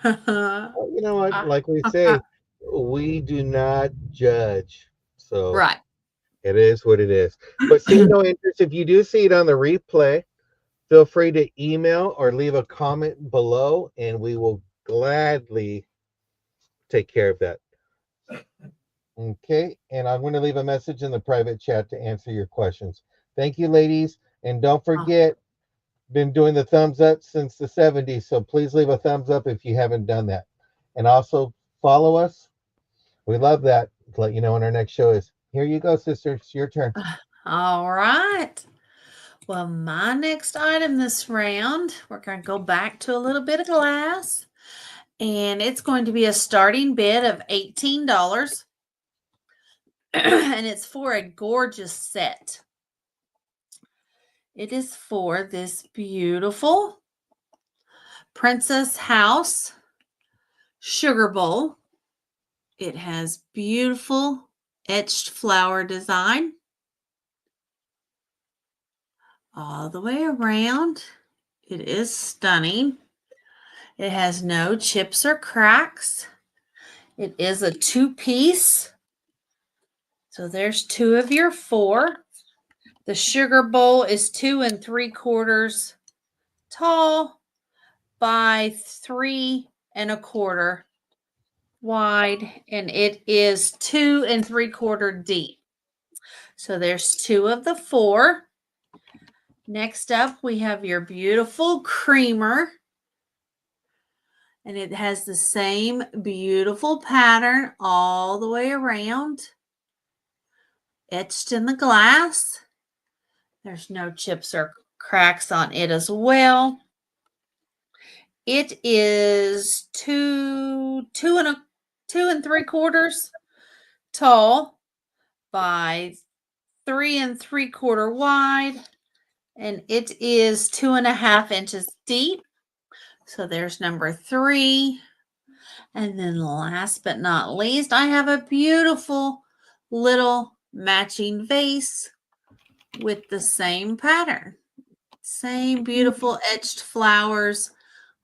Well, you know what? Like we say, we do not judge. So right. It is what it is. But see no interest. If you do see it on the replay, feel free to email or leave a comment below, and we will gladly take care of that. Okay, and I'm going to leave a message in the private chat to answer your questions. Thank you, ladies. And don't forget, been doing the thumbs up since the 70s, so please leave a thumbs up if you haven't done that. And also follow us. We love that. To let you know when our next show is. Here you go, sister. It's your turn. All right. Well, my next item this round, we're going to go back to a little bit of glass. And it's going to be a starting bid of $18. And it's for a gorgeous set. It is for this beautiful Princess House sugar bowl. It has beautiful etched flower design all the way around. It is stunning. It has no chips or cracks. It is a 2-piece. So there's 2 of your 4. The sugar bowl is 2 3/4 tall by 3 1/4 wide, and it is 2 3/4 deep. So there's 2 of the 4. Next up, we have your beautiful creamer. And it has the same beautiful pattern all the way around. Etched in the glass. There's no chips or cracks on it as well. It is 2 3/4 tall by 3 3/4 wide. and it is 2.5 inches deep. So there's number 3. And then last but not least, I have a beautiful little matching vase with the same pattern. Same beautiful etched flowers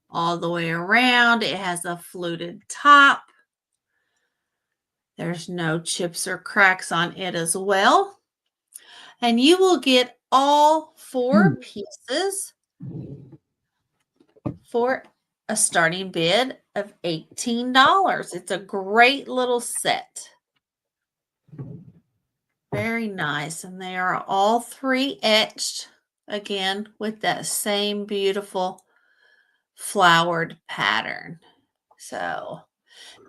all the way around. It has a fluted top. There's no chips or cracks on it as well. And you will get all 4 pieces for a starting bid of $18. It's a great little set. Very nice. And they are all 3 etched again with that same beautiful flowered pattern. So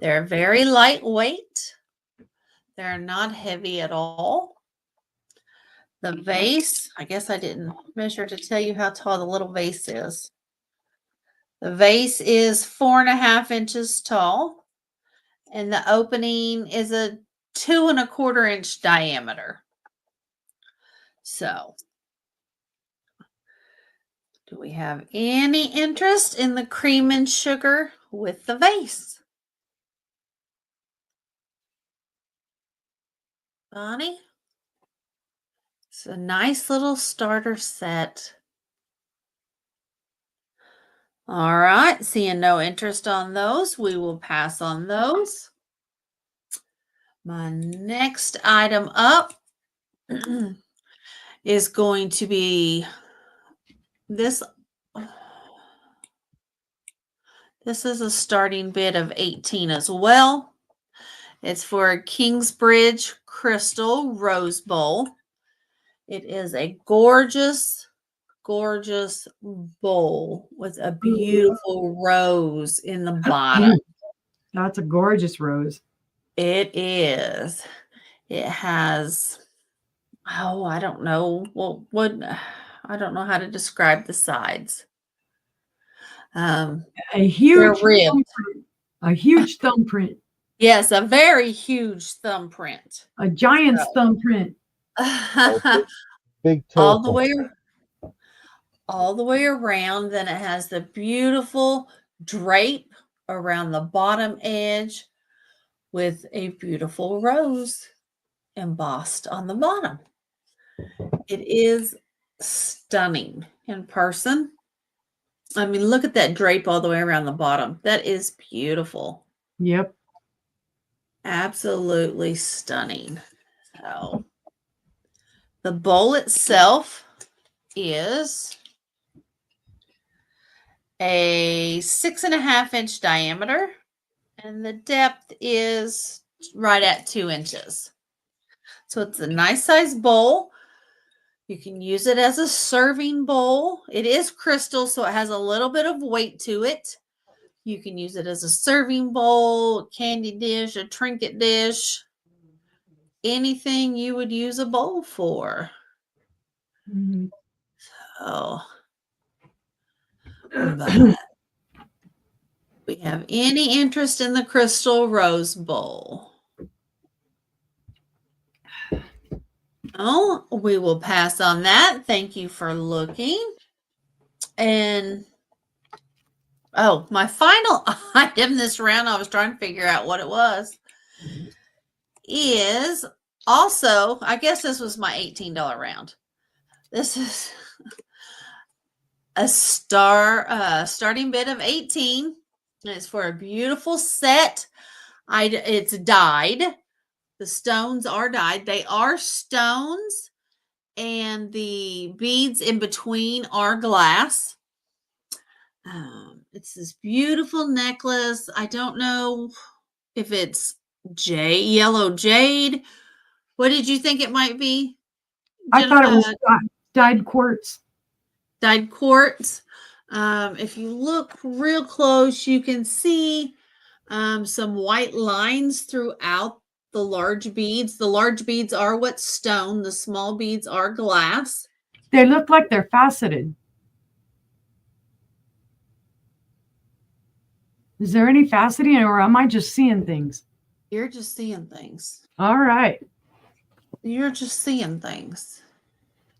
they're very lightweight. They're not heavy at all. The vase, I guess I didn't measure to tell you how tall the little vase is. The vase is 4.5 inches tall, and the opening is a 2.25 inch diameter. So, do we have any interest in the cream and sugar with the vase? Bonnie? It's a nice little starter set. All right, seeing no interest on those, we will pass on those. My next item up is going to be this. This is a starting bid of 18 as well. It's for a Kingsbridge Crystal Rose Bowl. It is a gorgeous, gorgeous bowl with a beautiful rose in the bottom. That's a gorgeous rose. It is. It has, I don't know. Well, I don't know how to describe the sides. A huge ribbed. thumbprint. A huge thumbprint. Yes, a very huge thumbprint. A giant's thumbprint. Big toe all the way around. Then it has the beautiful drape around the bottom edge with a beautiful rose embossed on the bottom. It is stunning in person. I mean, look at that drape all the way around the bottom. That is beautiful. Yep. Absolutely stunning. So the bowl itself is a 6.5 inch diameter, and the depth is right at 2 inches. So it's a nice size bowl. You can use it as a serving bowl. It is crystal, so it has a little bit of weight to it. You can use it as a serving bowl, candy dish, a trinket dish, anything you would use a bowl for. Mm-hmm. So, but we have any interest in the Crystal Rose Bowl? Oh, we will pass on that. Thank you for looking. And my final item this round, I was trying to figure out what it was, is also, I guess this was my $18 round. This is a starting bid of 18. It's for a beautiful set. It's dyed. The stones are dyed. They are stones, and the beads in between are glass. It's this beautiful necklace. I don't know if it's yellow jade. What did you think it might be? I thought it was dyed quartz. Dyed quartz. If you look real close, you can see some white lines throughout the large beads. The large beads are what's stone. The small beads are glass. They look like they're faceted. Is there any faceting, or am I just seeing things? You're just seeing things. All right. You're just seeing things.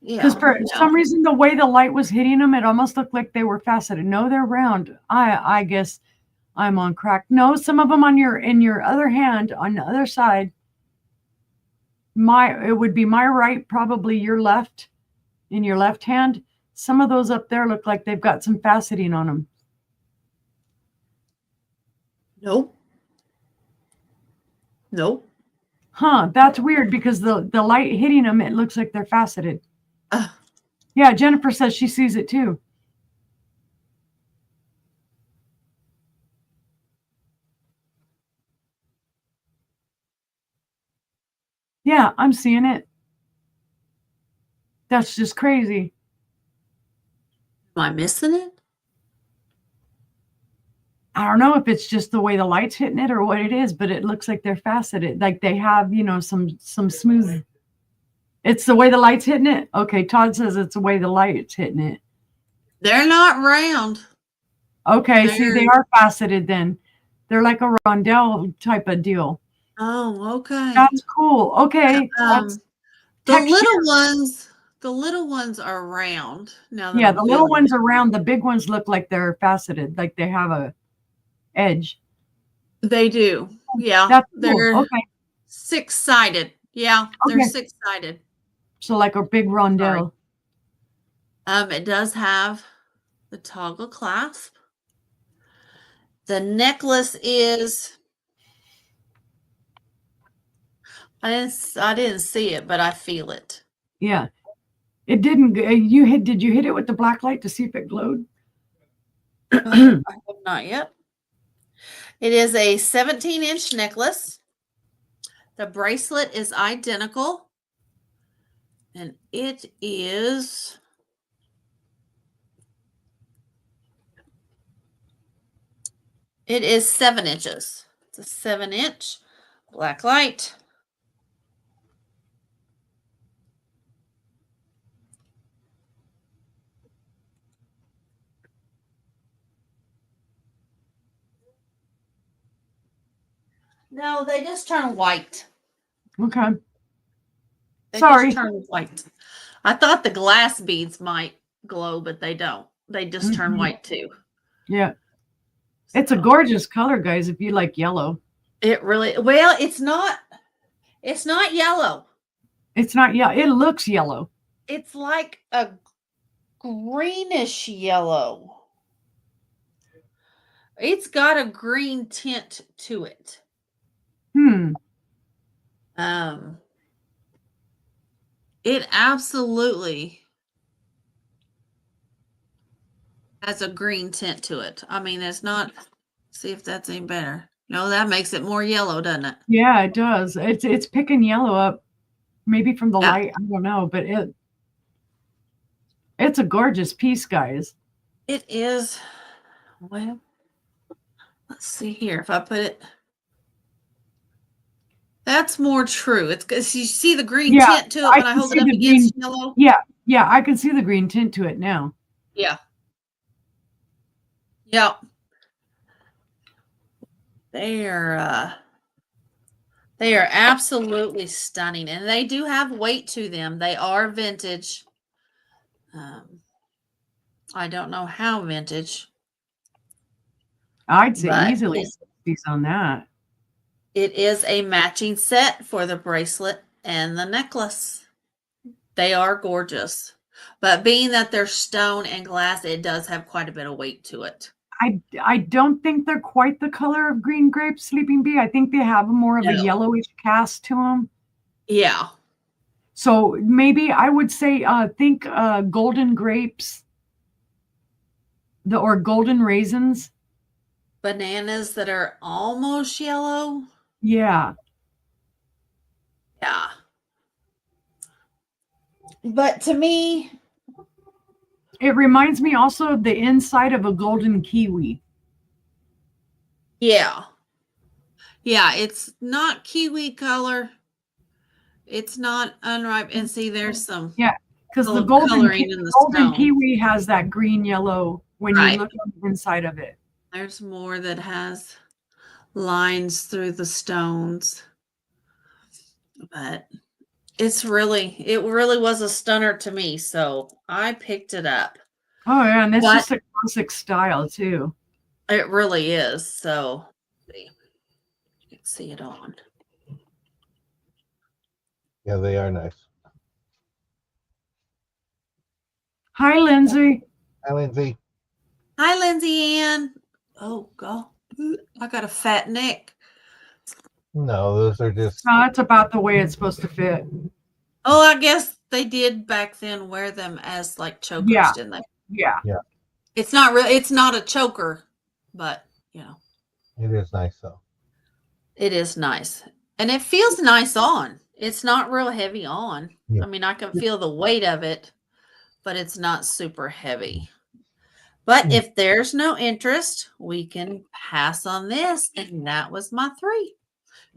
Because for some reason, the way the light was hitting them, it almost looked like they were faceted. No, they're round. I guess I'm on crack. No, some of them on in your other hand, on the other side. It would be my right, probably your left, in your left hand. Some of those up there look like they've got some faceting on them. Nope. Nope. Huh, that's weird because the light hitting them, it looks like they're faceted. Yeah, Jennifer says she sees it too. Yeah, I'm seeing it. That's just crazy. Am I missing it? I don't know if it's just the way the light's hitting it or what it is, but it looks like they're faceted. Like they have, some smooth. It's the way the light's hitting it. Okay, Todd says it's the way the light's hitting it. They're not round. Okay, see, they are faceted then. They're like a rondelle type of deal. Oh, okay. That's cool. Okay. The little ones are round. Now yeah, the little ones are round. The big ones look like they're faceted, like they have a edge. They do. Yeah. That's cool. They're okay. 6-sided. Yeah, they're 6-sided. So like a big rondelle. It does have the toggle clasp. The necklace is, I didn't see it, but I feel it. Yeah. It didn't. Did you hit it with the black light to see if it glowed? I have not yet. It is a 17-inch necklace. The bracelet is identical. And it is It is 7 inches. It's a 7-inch black light. No, they just turn white. Okay. They Sorry. just turn white. I thought the glass beads might glow, but they don't. They just turn white too. Yeah. It's a gorgeous color, guys, if you like yellow. It really, it's not yellow. It's not yellow. It looks yellow. It's like a greenish yellow. It's got a green tint to it. It absolutely has a green tint to it. I mean, it's not, see if that's any better. No, that makes it more yellow, doesn't it? Yeah, it does. It's picking yellow up, maybe from the light. I don't know, but it's a gorgeous piece, guys. It is. Well, let's see here. If I put it, that's more true. It's because you see the green tint to it when I hold it up against yellow. Yeah, I can see the green tint to it now. Yeah. Yep. They are absolutely stunning, and they do have weight to them. They are vintage. I don't know how vintage. I'd say easily 60s on that. It is a matching set for the bracelet and the necklace. They are gorgeous, but being that they're stone and glass, it does have quite a bit of weight to it. I don't think they're quite the color of green grape sleeping bee. I think they have more of a yellowish cast to them. Yeah. So maybe I would say think golden grapes, or golden raisins. Bananas that are almost yellow. Yeah. Yeah. But to me, it reminds me also of the inside of a golden kiwi. Yeah. Yeah, it's not kiwi color. It's not unripe. And see, there's some because the golden kiwi has that green yellow when you look on the inside of it. There's more that has lines through the stones. But it really was a stunner to me. So I picked it up. Oh yeah, and it's But just a classic style too. it really is. So you can see it on. Yeah, they are nice. Hi, Lindsay. Hi, Lindsay. Hi, Lindsay Ann. Oh, God. I got a fat neck. No, those are just. No, that's about the way it's supposed to fit. Oh, I guess they did back then wear them as like chokers, Yeah. didn't they? Yeah. It's not a choker, but It is nice though. it is nice. And it feels nice on. It's not real heavy on. Yeah. I mean, I can feel the weight of it, but it's not super heavy. But if there's no interest, we can pass on this. And that was my 3.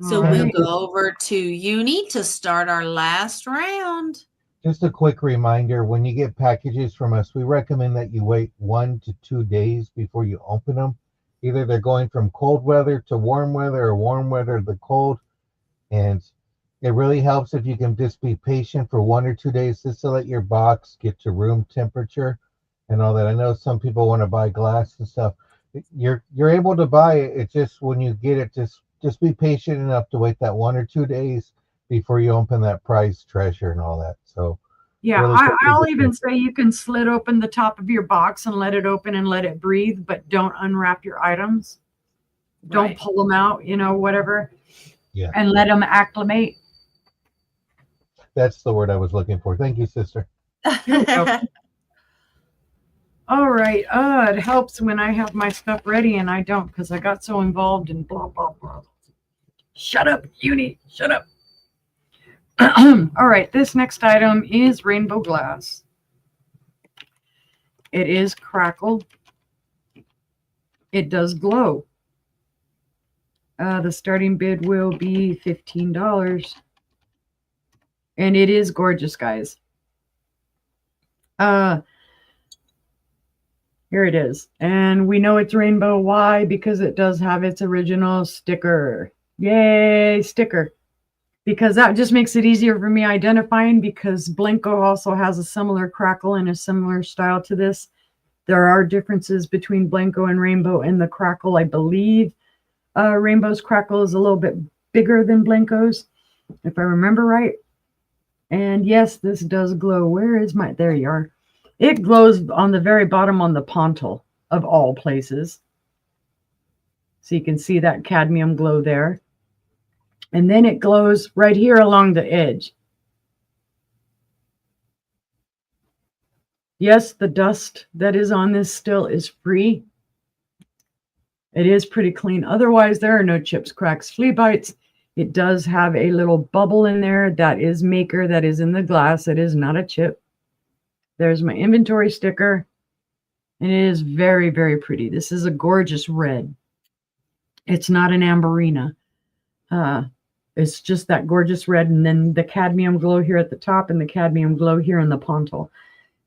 So All we'll right. go over to Uni to start our last round. Just a quick reminder, when you get packages from us, we recommend that you wait 1 to 2 days before you open them. Either they're going from cold weather to warm weather or warm weather to cold. And it really helps if you can just be patient for 1 or 2 days just to let your box get to room temperature and all that. I know some people want to buy glass and stuff. You're able to buy it. It's just when you get it, just be patient enough to wait that 1 or 2 days before you open that prize treasure and all that. So Yeah, really I'll even say you can slit open the top of your box and let it open and let it breathe, but don't unwrap your items. Don't pull them out, whatever. Yeah. And let them acclimate. That's the word I was looking for. Thank you, sister. All right. It helps when I have my stuff ready and I don't because I got so involved in blah, blah, blah. Shut up, Uni. Shut up. All right. This next item is rainbow glass. It is crackle. It does glow. The starting bid will be $15. And it is gorgeous, guys. Here it is. And we know it's rainbow. Why? Because it does have its original sticker. Yay, sticker. Because that just makes it easier for me identifying, because Blanco also has a similar crackle and a similar style to this. There are differences between Blanco and Rainbow in the crackle. I believe Rainbow's crackle is a little bit bigger than Blanco's, if I remember right. And yes, this does glow. Where is my, there you are. It glows on the very bottom on the pontal of all places. So you can see that cadmium glow there. And then it glows right here along the edge. Yes, the dust that is on this still is free. It is pretty clean. Otherwise, there are no chips, cracks, flea bites. It does have a little bubble in there. That is Maker. That is in the glass. It is not a chip. There's my inventory sticker. And it is very, very pretty. This is a gorgeous red. It's not an amberina. It's just that gorgeous red. And then the cadmium glow here at the top and the cadmium glow here in the pontal.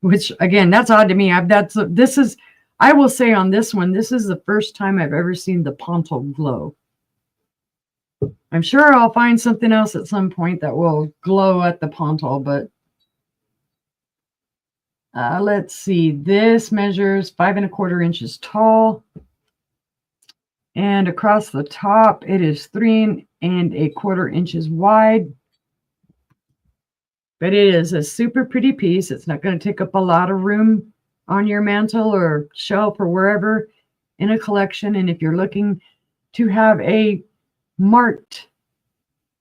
Which, again, that's odd to me. I will say on this one, this is the first time I've ever seen the pontal glow. I'm sure I'll find something else at some point that will glow at the pontal, but let's see. This measures 5 1/4 inches tall. And across the top, it is 3 1/4 inches wide. But it is a super pretty piece. It's not going to take up a lot of room on your mantle or shelf or wherever in a collection. And if you're looking to have a marked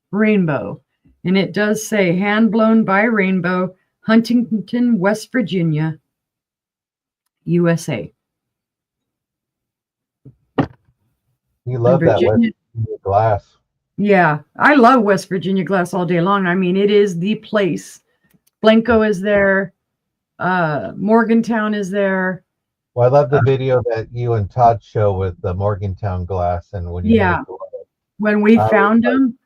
rainbow, and it does say hand blown by Rainbow, Huntington, West Virginia, USA. You love that West Virginia glass. Yeah, I love West Virginia glass all day long. I mean, it is the place. Blanco is there. Morgantown is there. Well, I love the video that you and Todd show with the Morgantown glass, and when you when we found them,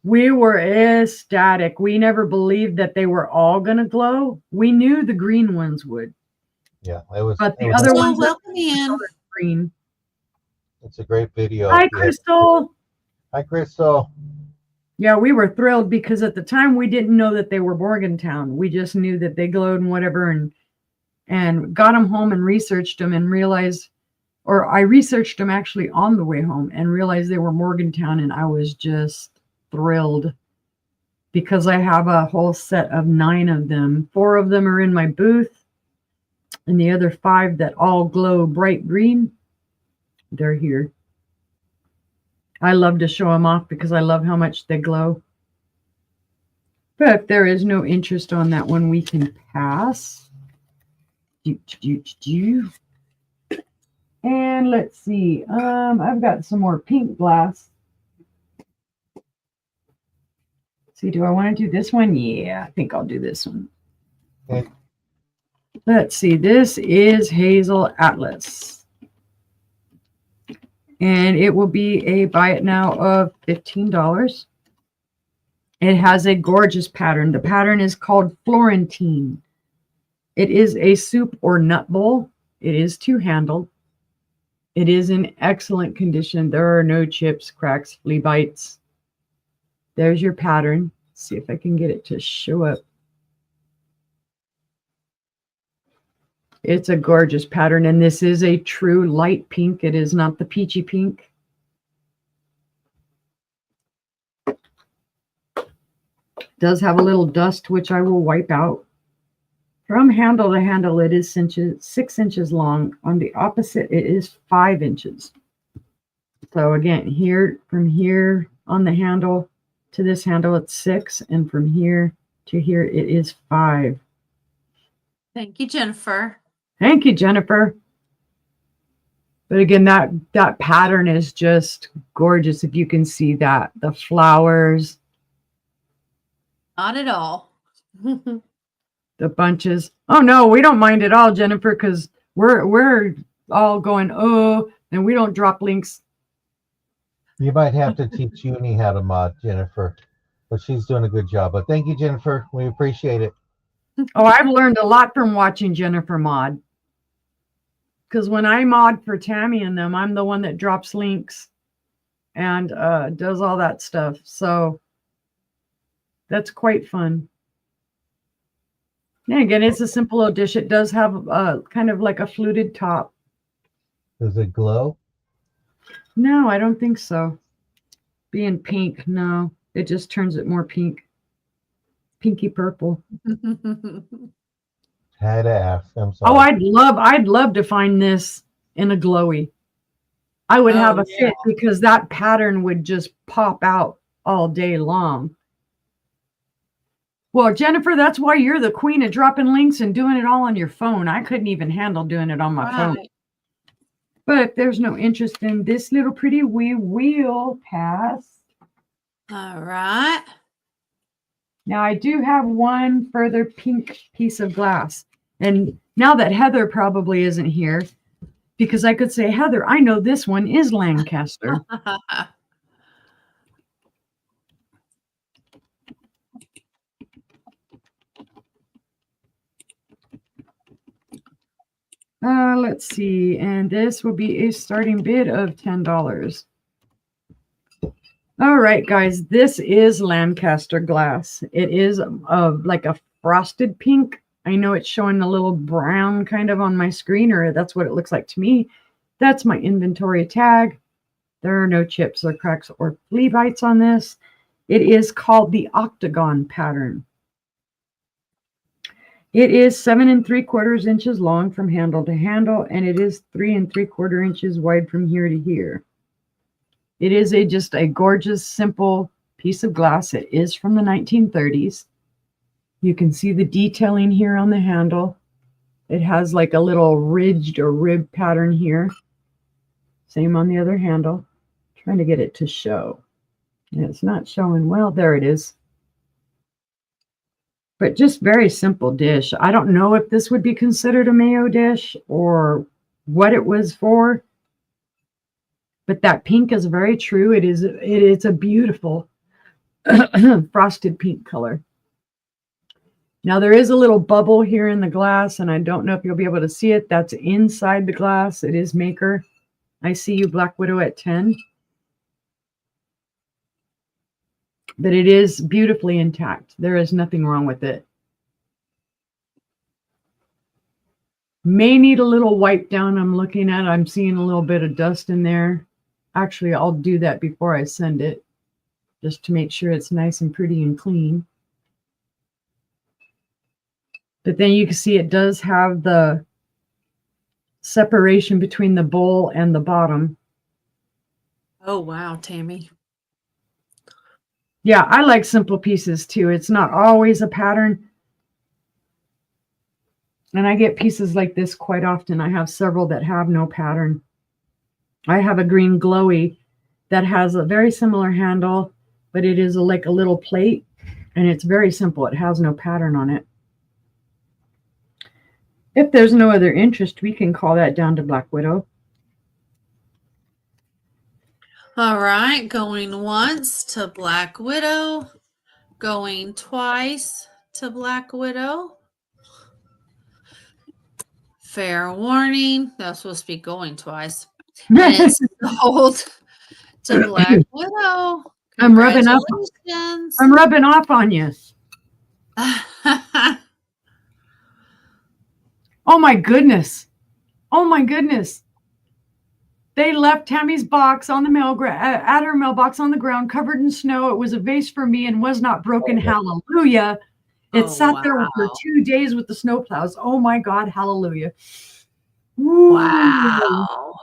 we were ecstatic. We never believed that they were all gonna glow. We knew the green ones would. Yeah, it was. But the other ones, welcome in. Green. It's a great video. Hi, Crystal. Hi, Crystal. Yeah, we were thrilled because at the time we didn't know that they were Morgantown. We just knew that they glowed and whatever, and got them home and researched them and realized, or I researched them actually on the way home and realized they were Morgantown, and I was just thrilled because I have a whole set of 9 of them. 4 of them are in my booth, and the other 5 that all glow bright green, they're here. I love to show them off because I love how much they glow. But if there is no interest on that one, we can pass. And let's see. I've got some more pink glass. See, do I want to do this one? Yeah, I think I'll do this one. Okay. Let's see. This is Hazel Atlas. And it will be a buy it now of $15. It has a gorgeous pattern. The pattern is called Florentine. It is a soup or nut bowl. It is two-handled. It is in excellent condition. There are no chips, cracks, flea bites. There's your pattern. Let's see if I can get it to show up. It's a gorgeous pattern, and this is a true light pink. It is not the peachy pink. It does have a little dust, which I will wipe out. From handle to handle, it is 6 inches long. On the opposite, it is 5 inches. So again, here, from here on the handle to this handle, it's 6, and from here to here, it is 5. Thank you, Jennifer. Thank you, Jennifer. But again, that pattern is just gorgeous. If you can see that, the flowers, Not at all. the bunches. Oh no, we don't mind at all, Jennifer, because we're all going, oh, and we don't drop links. You might have to teach Uni how to mod, Jennifer, but she's doing a good job. But thank you, Jennifer. We appreciate it. Oh, I've learned a lot from watching Jennifer mod. Because when I mod for Tammy and them, I'm the one that drops links and does all that stuff. So that's quite fun. And again, it's a simple little dish. It does have kind of like a fluted top. Does it glow? No, I don't think so. Being pink, no. It just turns it more pink. Pinky purple. Had to ask. I'm sorry. Oh, I'd love to find this in a glowy. I would have a fit because that pattern would just pop out all day long. Well, Jennifer, that's why you're the queen of dropping links and doing it all on your phone. I couldn't even handle doing it on my phone. But if there's no interest in this little pretty, we will pass. All right. Now, I do have one further pink piece of glass. And now that Heather probably isn't here, because I could say, Heather, I know this one is Lancaster. Let's see. And this will be a starting bid of $10. All right, guys, this is Lancaster glass. It is like a frosted pink. I know it's showing a little brown kind of on my screen, or that's what it looks like to me. That's my inventory tag. There are no chips or cracks or flea bites on this. It is called the octagon pattern. It is 7 3/4 inches long from handle to handle, and it is 3 3/4 inches wide from here to here. It is just a gorgeous, simple piece of glass. It is from the 1930s. You can see the detailing here on the handle. It has like a little ridged or rib pattern here. Same on the other handle. Trying to get it to show. And it's not showing well. There it is. But just very simple dish. I don't know if this would be considered a mayo dish or what it was for. But that pink is very true. It's a beautiful frosted pink color. Now there is a little bubble here in the glass, and I don't know if you'll be able to see it. That's inside the glass. It is Maker. I see you, Black Widow, at 10. but it is beautifully intact. There is nothing wrong with it. May need a little wipe down. I'm seeing a little bit of dust in there. Actually, I'll do that before I send it, just to make sure it's nice and pretty and clean. But then you can see it does have the separation between the bowl and the bottom. Oh, wow, Tammy. Yeah, I like simple pieces too. It's not always a pattern. And I get pieces like this quite often. I have several that have no pattern. I have a green glowy that has a very similar handle, but it is like a little plate, and it's very simple. It has no pattern on it. If there's no other interest, we can call that down to Black Widow. All right, going once to Black Widow, going twice to Black Widow. Fair warning, that's supposed to be going twice. And it's sold to Black Widow. I'm rubbing off on you. Oh my goodness. Oh my goodness. They left Tammy's box on the at her mailbox on the ground, covered in snow. It was a vase for me and was not broken. Hallelujah. It sat there for 2 days with the snow plows. Oh my God. Hallelujah. Ooh. Wow.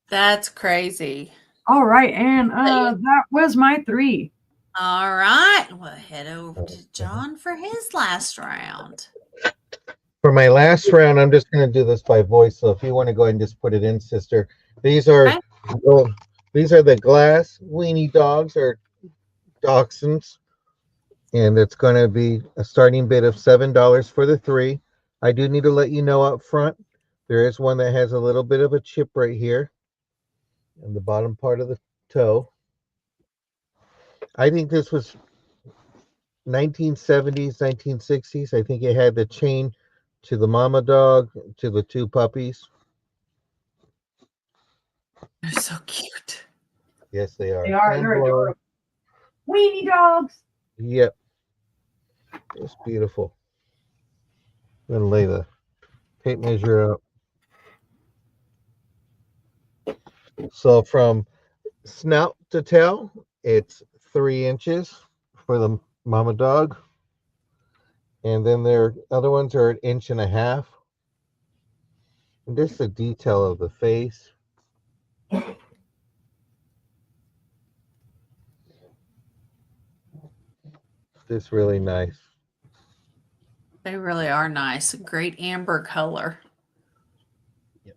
That's crazy. All right. And that was my 3. All right. We'll head over to John for his last round. For my last round, I'm just going to do this by voice. So if you want to go ahead and just put it in, sister. These are the glass weenie dogs or dachshunds. And it's going to be a starting bid of $7 for the 3. I do need to let you know up front, there is one that has a little bit of a chip right here in the bottom part of the toe. I think this was 1970s, 1960s. I think it had the chain to the mama dog, to the 2 puppies. They're so cute. Yes, they are. They are. They're adorable. Weenie dogs. Yep. It's beautiful. I'm going to lay the tape measure out. So from snout to tail, it's 3 inches for the mama dog. And then their other ones are 1.5 inches. And just the detail of the face. Just really nice. They really are nice. Great amber color. Yep.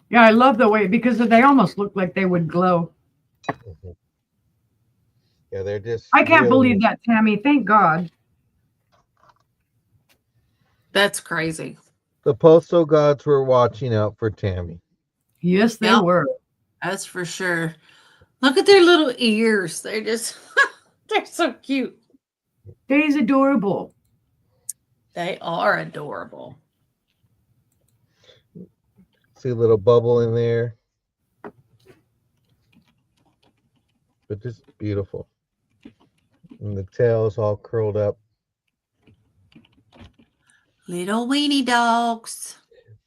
Yeah, I love the way, because they almost look like they would glow. Mm-hmm. Yeah, they're just. I can't believe that, Tammy. Thank God. That's crazy. The postal gods were watching out for Tammy. Yes, they were. That's for sure. Look at their little ears. They're just, they're so cute. They's adorable. They are adorable. See a little bubble in there. But just beautiful. And the tail is all curled up. Little weenie dogs.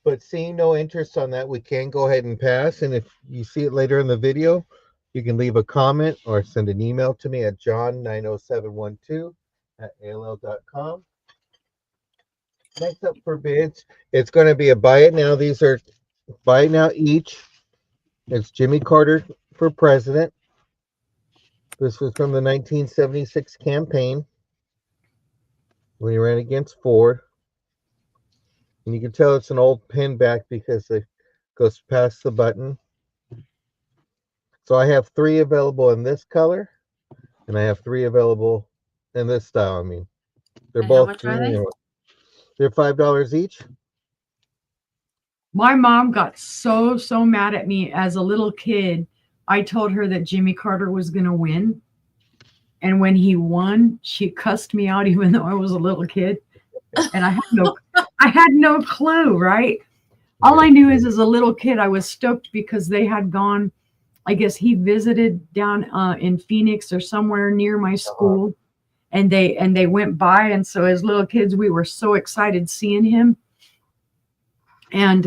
But seeing no interest on that, we can go ahead and pass. And if you see it later in the video, you can leave a comment or send an email to me at john90712@aol.com. Next up for bids, it's going to be a buy it now. These are buy it now each. It's Jimmy Carter for president. This was from the 1976 campaign when he ran against Ford. And you can tell it's an old pin back because it goes past the button. So I have 3 available in this color, and I have 3 available in this style. I mean, they're And both. how much are they? They're $5 each. My mom got so mad at me as a little kid. I told her that Jimmy Carter was going to win. And when he won, she cussed me out, even though I was a little kid. And I had no clue, right? All I knew is as a little kid, I was stoked because they had gone, I guess he visited down in Phoenix or somewhere near my school, and they went by. And so as little kids, we were so excited seeing him. And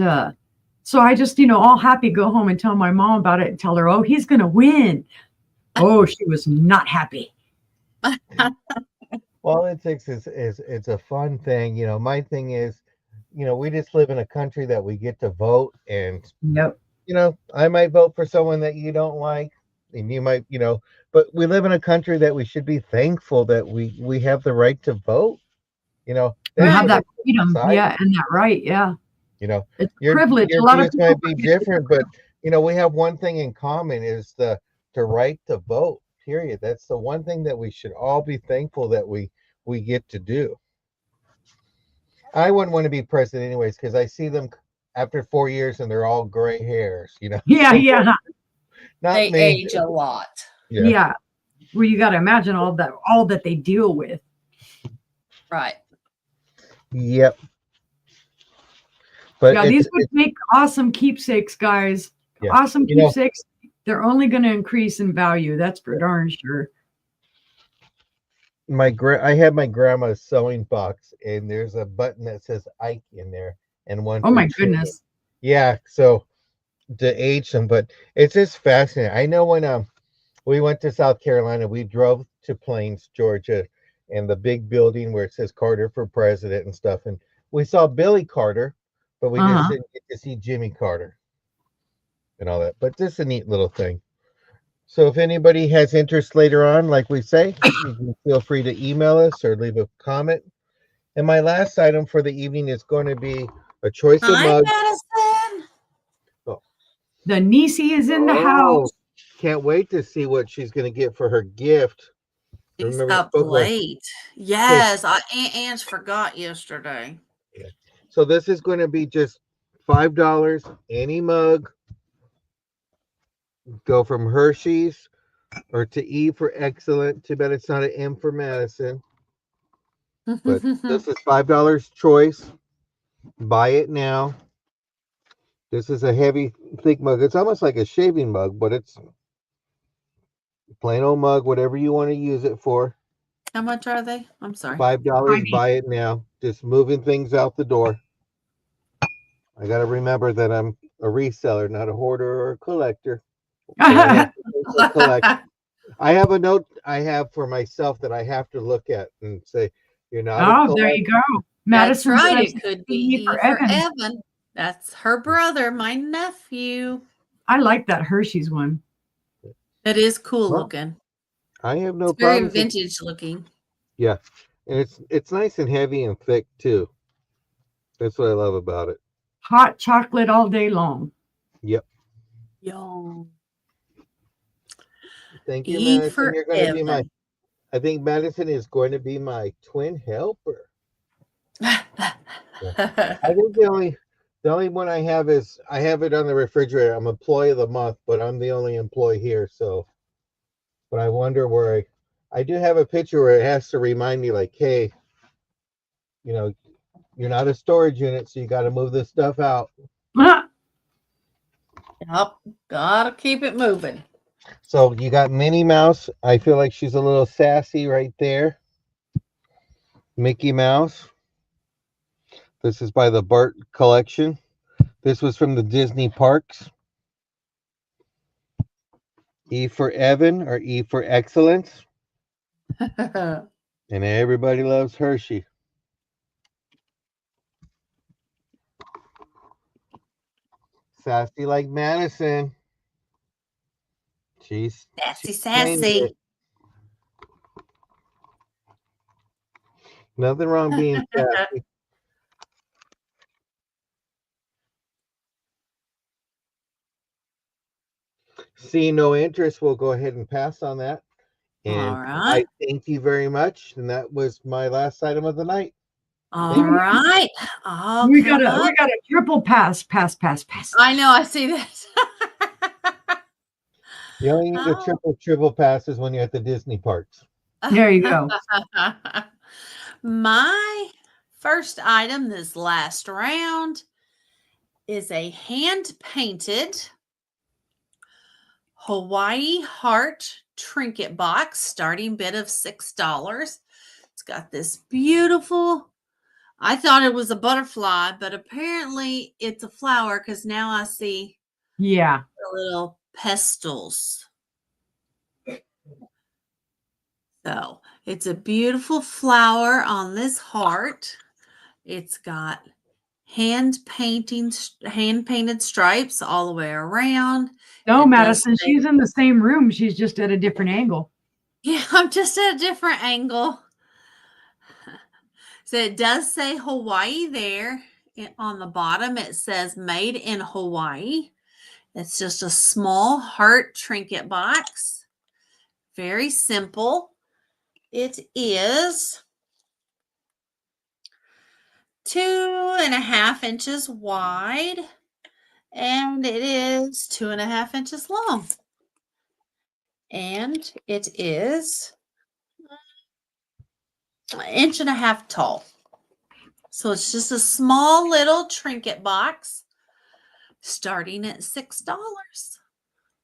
so I just, all happy, go home and tell my mom about it and tell her, oh, he's going to win. Oh, she was not happy. Well, it's a fun thing. My thing is, we just live in a country that we get to vote, and Yep. I might vote for someone that you don't like, and you might, but we live in a country that we should be thankful that we have the right to vote. We have that freedom, yeah, and that right, yeah. It's a privilege. Your a lot of views people might be different, but we have one thing in common is the right to vote. Period. That's the one thing that we should all be thankful that we get to do. I wouldn't want to be president anyways, because I see them after 4 years and they're all gray hairs. Yeah, yeah. Not they me. age a lot. Yeah. Well, you got to imagine all that they deal with. Right. Yep. But yeah, these would make awesome keepsakes, guys. Yeah. Awesome keepsakes. They're only going to increase in value. That's for darn sure. I have my grandma's sewing box, and there's a button that says Ike in there, and one. Oh my goodness! Yeah, so to age them, but it's just fascinating. I know when we went to South Carolina, we drove to Plains, Georgia, and the big building where it says Carter for president and stuff, and we saw Billy Carter, but we just didn't get to see Jimmy Carter and all that. But just a neat little thing. So if anybody has interest later on, like we say, you can feel free to email us or leave a comment. And my last item for the evening is going to be a choice of mug. Madison. Oh. The niecey is in the house. Can't wait to see what she's going to get for her gift. She's up late. Yes, Ange forgot yesterday. Yeah. So this is going to be just $5, any mug. Go from Hershey's or to E for excellent. Too bad it's not an M for Madison. But this is $5 choice. Buy it now. This is a heavy, thick mug. It's almost like a shaving mug, but it's plain old mug, whatever you want to use it for. How much are they? I'm sorry. $5. Buy it now. Just moving things out the door. I got to remember that I'm a reseller, not a hoarder or a collector. I have a note I have for myself that I have to look at and say, you're not. Oh, there you go. Madison. That's right. It could be E for Evan. That's her brother, my nephew. I like that Hershey's one. It is cool looking. I have no problem. Very vintage looking. Yeah. And it's nice and heavy and thick too. That's what I love about it. Hot chocolate all day long. Yep. Yum. Thank you, Madison. You're going to be I think Madison is going to be my twin helper. I think the only one I have is I have it on the refrigerator. I'm employee of the month, but I'm the only employee here. So, but I wonder where I do have a picture where it has to remind me, like, hey, you're not a storage unit, so you got to move this stuff out. Yep, gotta keep it moving. So you got Minnie Mouse. I feel like she's a little sassy right there. Mickey Mouse. This is by the Bart collection. This was from the Disney parks. E for Evan or E for excellence. And everybody loves Hershey. Sassy like Madison. She's sassy. Nothing wrong being sassy. See no interest, we'll go ahead and pass on that. And all right. I thank you very much. And that was my last item of the night. All right. We got a triple pass. I know, I see that. You only need a triple passes when you're at the Disney parks. There you go. My first item this last round is a hand-painted Hawaii heart trinket box, starting bid of $6. It's got this beautiful, I thought it was a butterfly, but apparently it's a flower because now I see Yeah. the little pestals. So it's a beautiful flower on this heart. It's got hand painted stripes all the way around. No, It does Madison, say- she's in the same room. She's just at a different angle. Yeah, I'm just at a different angle. So it does say Hawaii there. On the bottom, it says made in Hawaii. It's just a small heart trinket box. Very simple. It is 2.5 inches wide, and it is 2.5 inches long. And it is 1.5 inches tall. So it's just a small little trinket box starting at $6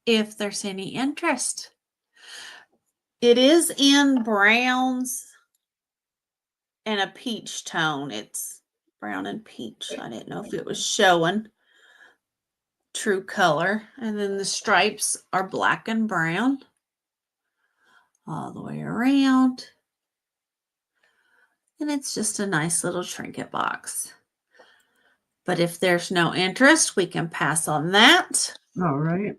if there's any interest. It is in browns and a peach tone. It's brown and peach. I didn't know if it was showing true color. And then the stripes are black and brown all the way around. And it's just a nice little trinket box. But if there's no interest, we can pass on that. All right.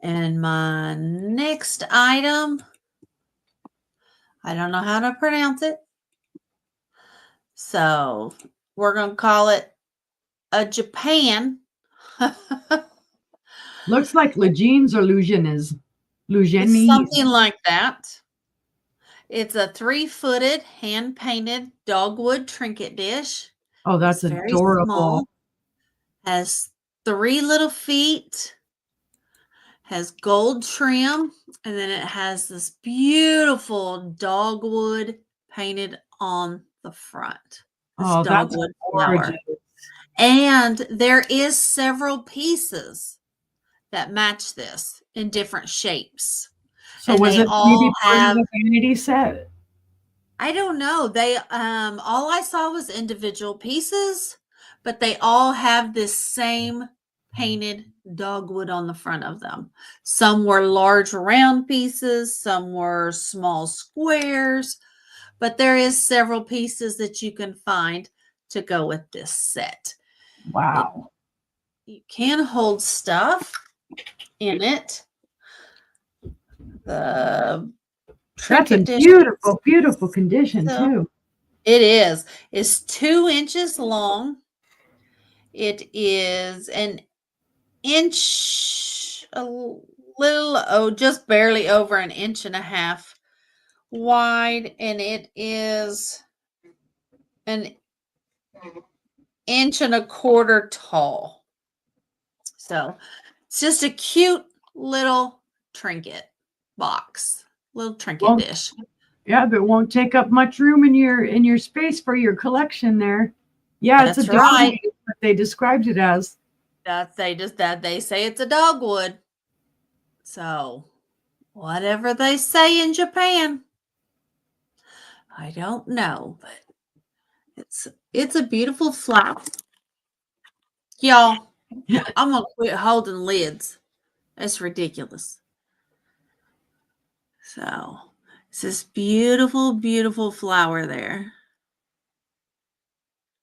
And my next item, I don't know how to pronounce it. So we're going to call it a Japan. Looks like Legines or Lugenes. It's something like that. It's a 3-footed hand-painted dogwood trinket dish. Oh, that's It's very adorable. small. Has 3 little feet. Has gold trim. And then it has this beautiful dogwood painted on the front. This Oh, that's dogwood flower. gorgeous. And there is several pieces that match this in different shapes. So and was they it all maybe part have, of the vanity set? I don't know. They all I saw was individual pieces, but they all have this same painted dogwood on the front of them. Some were large round pieces, some were small squares, but there is several pieces that you can find to go with this set. Wow. You can hold stuff in it. The That's a trinket dish beautiful, beautiful condition too. It is. It's 2 inches long. It is an inch, a little, just barely over 1.5 inches wide, and it is 1.25 inches tall. So it's just a cute little trinket box, little trinket dish. Yeah, but it won't take up much room in your space for your collection there. Yeah, That's it's a right. dogwood, what they described it as. They say it's a dogwood. So whatever they say in Japan, I don't know, but it's a beautiful flower. Y'all, I'm gonna quit holding lids. That's ridiculous. So it's this beautiful, beautiful flower there.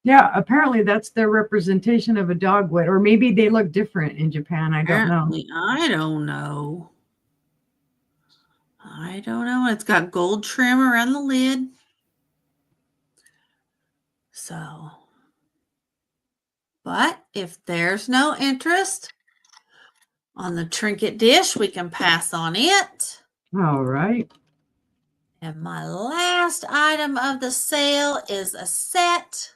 Yeah, apparently that's their representation of a dogwood, or maybe they look different in Japan. I don't know. I don't know. I don't know. It's got gold trim around the lid. So, but if there's no interest on the trinket dish, we can pass on it. All right. And my last item of the sale is a set.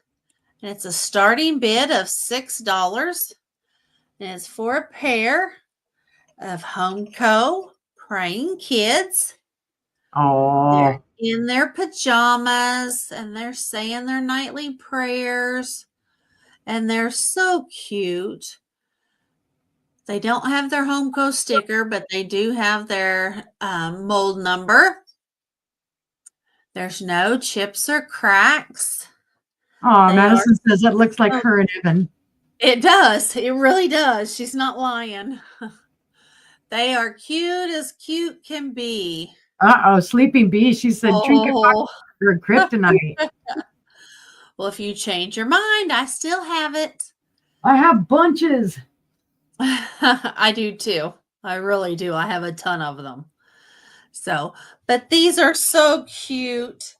And it's a starting bid of $6. And it's for a pair of Homeco praying kids. Oh, They're in their pajamas and they're saying their nightly prayers. and they're so cute. They don't have their home coast sticker, but they do have their mold number. There's no chips or cracks. Oh, Madison says it looks like her and Evan. It does. It really does. She's not lying. They are cute as cute can be. Uh-oh, Sleeping Bee. She said trinket box or kryptonite. Well, if you change your mind, I still have it. I have bunches. I do too. I really do. I have a ton of them. So, but these are so cute.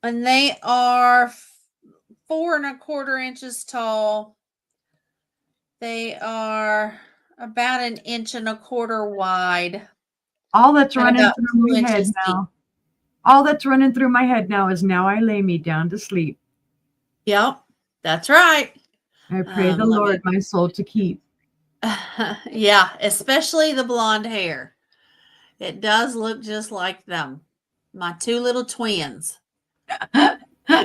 And they are 4¼ inches tall. They are about 1¼ inch wide. All that's running through my head now. All that's running through my head now is now I lay me down to sleep. Yep, that's right. I pray the Lord my soul to keep. Yeah, especially the blonde hair. It does look just like them. My 2 little twins.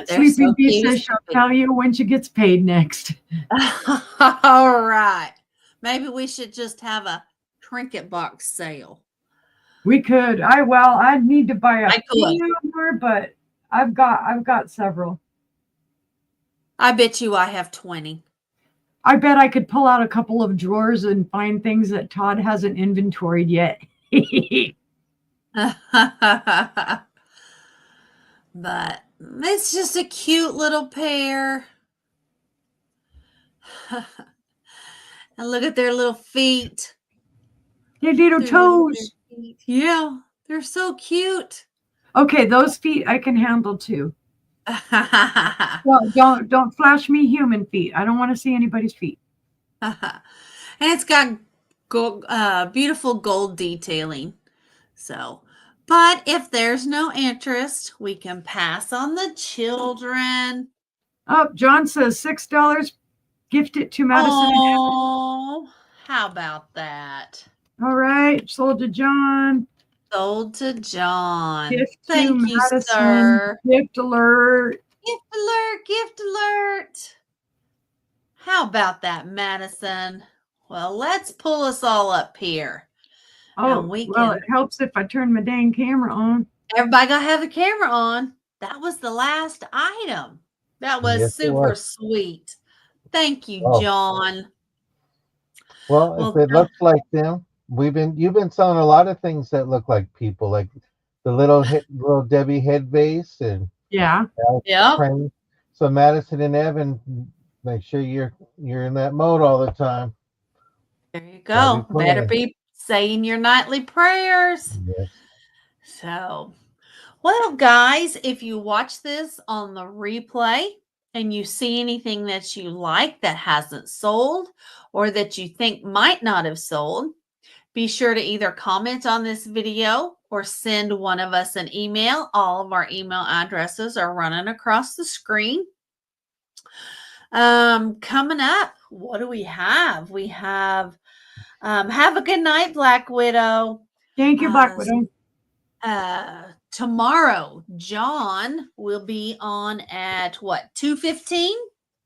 Sleeping Bee says she'll tell you when she gets paid next. All right. Maybe we should just have a trinket box sale. We could. I'd need to buy a few more, but I've got several. I bet you I have 20. I bet I could pull out a couple of drawers and find things that Todd hasn't inventoried yet. But it's just a cute little pair. And look at their little feet. Their little toes. Yeah, they're so cute. Okay, those feet I can handle too. Well, don't flash me human feet. I don't want to see anybody's feet. And it's got gold, beautiful gold detailing. So, but if there's no interest, we can pass on the children. Oh, John says $6. Gift it to Madison. Oh, how about that? All right, sold to John. Sold to John. Gift Thank to you, Madison. sir. Gift alert. Gift alert, gift alert. How about that, Madison? Well, let's pull us all up here. Oh, it helps if I turn my dang camera on. Everybody got to have the camera on. That was the last item. That was super sweet. Thank you, John. Well, if it looks like them, you've been selling a lot of things that look like people, like the little Debbie head vase and yeah. So Madison and Evan, make sure you're in that mode all the time. There you go. Better be saying your nightly prayers. Yes. So, well, guys, if you watch this on the replay and you see anything that you like that hasn't sold or that you think might not have sold, be sure to either comment on this video or send one of us an email. All of our email addresses are running across the screen. Coming up, what do we have? We have a good night, Black Widow. Thank you, Black Widow. Tomorrow, John will be on at what, 2:15?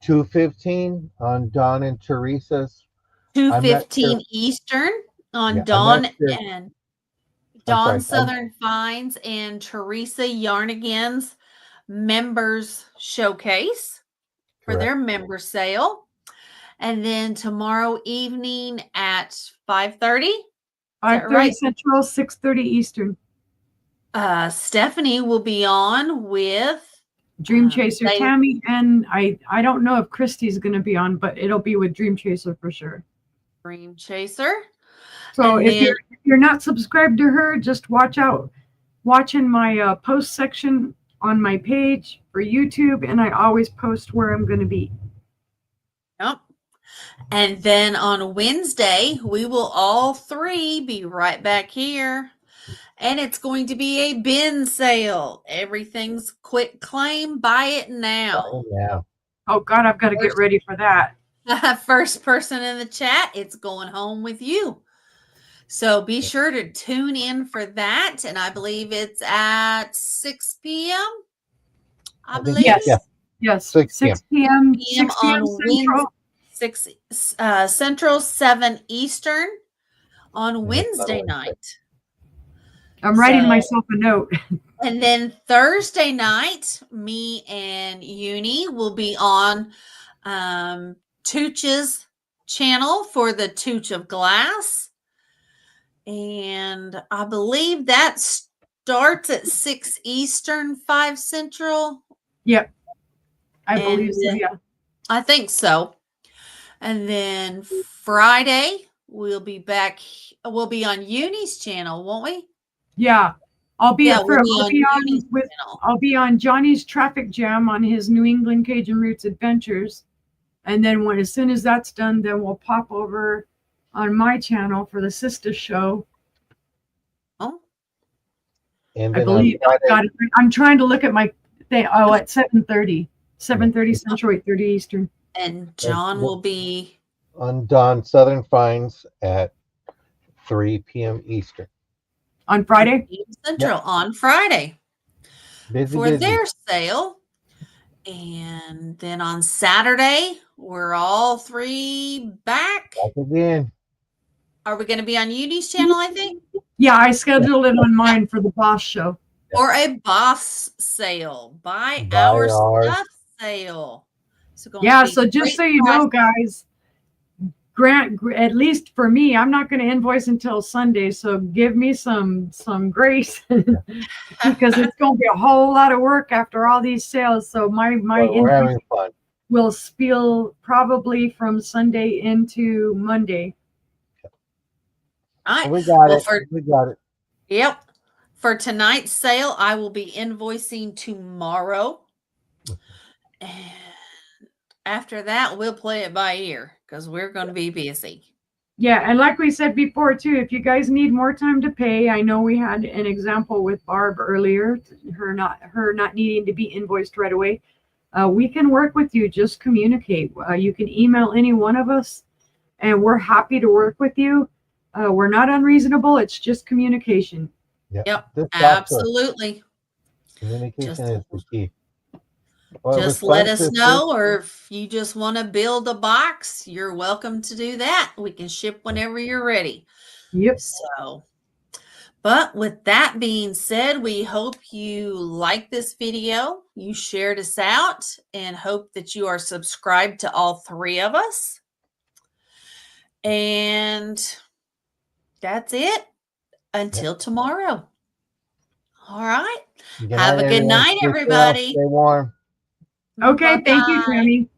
2:15 on Dawn and Teresa's. 2:15 Eastern on Dawn and Dawn Southern Finds and Teresa Yarnigan's members showcase for their member sale. And then tomorrow evening at 5:30. 5:30 Central, 6:30 Eastern. Stephanie will be on with Dream Chaser Tammy, and I don't know if Christy's going to be on, but it'll be with Dream Chaser for sure. Dream Chaser. So if you're not subscribed to her, just watch in my post section on my page for YouTube, and I always post where I'm going to be. Yep. And then on Wednesday, we will all three be right back here. And it's going to be a bin sale. Everything's quick claim. Buy it now. Oh, yeah. Oh, God, I've got to get ready for that. First person in the chat, it's going home with you. So be sure to tune in for that. And I believe it's at 6 p.m. I believe. Yes. Yes, 6 6 p.m. p.m. 6 p.m. on Central. 6 Central, 7 Eastern on Wednesday Wednesday. night. I'm writing So- myself a note. And then Thursday night, me and Uni will be on Tooch's channel for the Tooch of Glass. And I believe that starts at 6 Eastern, 5 Central. Yep. I And believe so, then- yeah. I think so. And then Friday, we'll be back. We'll be on Uni's channel, won't we? Yeah. I'll be Yeah, we'll be on Uni's with channel. I'll be on Johnny's Traffic Jam on his New England Cajun Roots Adventures. And then as soon as that's done, then we'll pop over on my channel for the Sistas show. Oh, And I then believe on Friday, got it. I'm trying to look at my thing. Oh, at 7:30. 7:30 Central, 8:30 Eastern. and John will be on Dawn Southern Finds at 3 p.m. Eastern. On Friday? Central on Friday Busy, for busy. their sale. And then on Saturday, we're all three back. Back again. Are we going to be on Uni's channel, I think? Yeah, I scheduled it on mine for the boss show. Or a boss sale. Buy Buy our ours. stuff sale. So gonna Yeah, be so just great so you know, guys, Grant, at least for me, I'm not going to invoice until Sunday, so give me some grace because it's going to be a whole lot of work after all these sales. So my But we're having fun. will spill probably from Sunday into Monday. All right. We got Well, it. We got it. Yep. For tonight's sale, I will be invoicing tomorrow. And after that, we'll play it by ear because we're going to be busy. Yeah, and like we said before too, if you guys need more time to pay, I know we had an example with Barb earlier, her not needing to be invoiced right away. We can work with you. Just communicate. You can email any one of us, and we're happy to work with you. We're not unreasonable. It's just communication. Yep, This absolutely. communication is the key. Just let us know, or if you just want to build a box, you're welcome to do that. We can ship whenever you're ready. Yep. So, but with that being said, we hope you like this video. You shared us out and hope that you are subscribed to all three of us. And that's it until tomorrow. All right. Have a good night, everybody. Stay warm. Okay. Thank you, Tammy.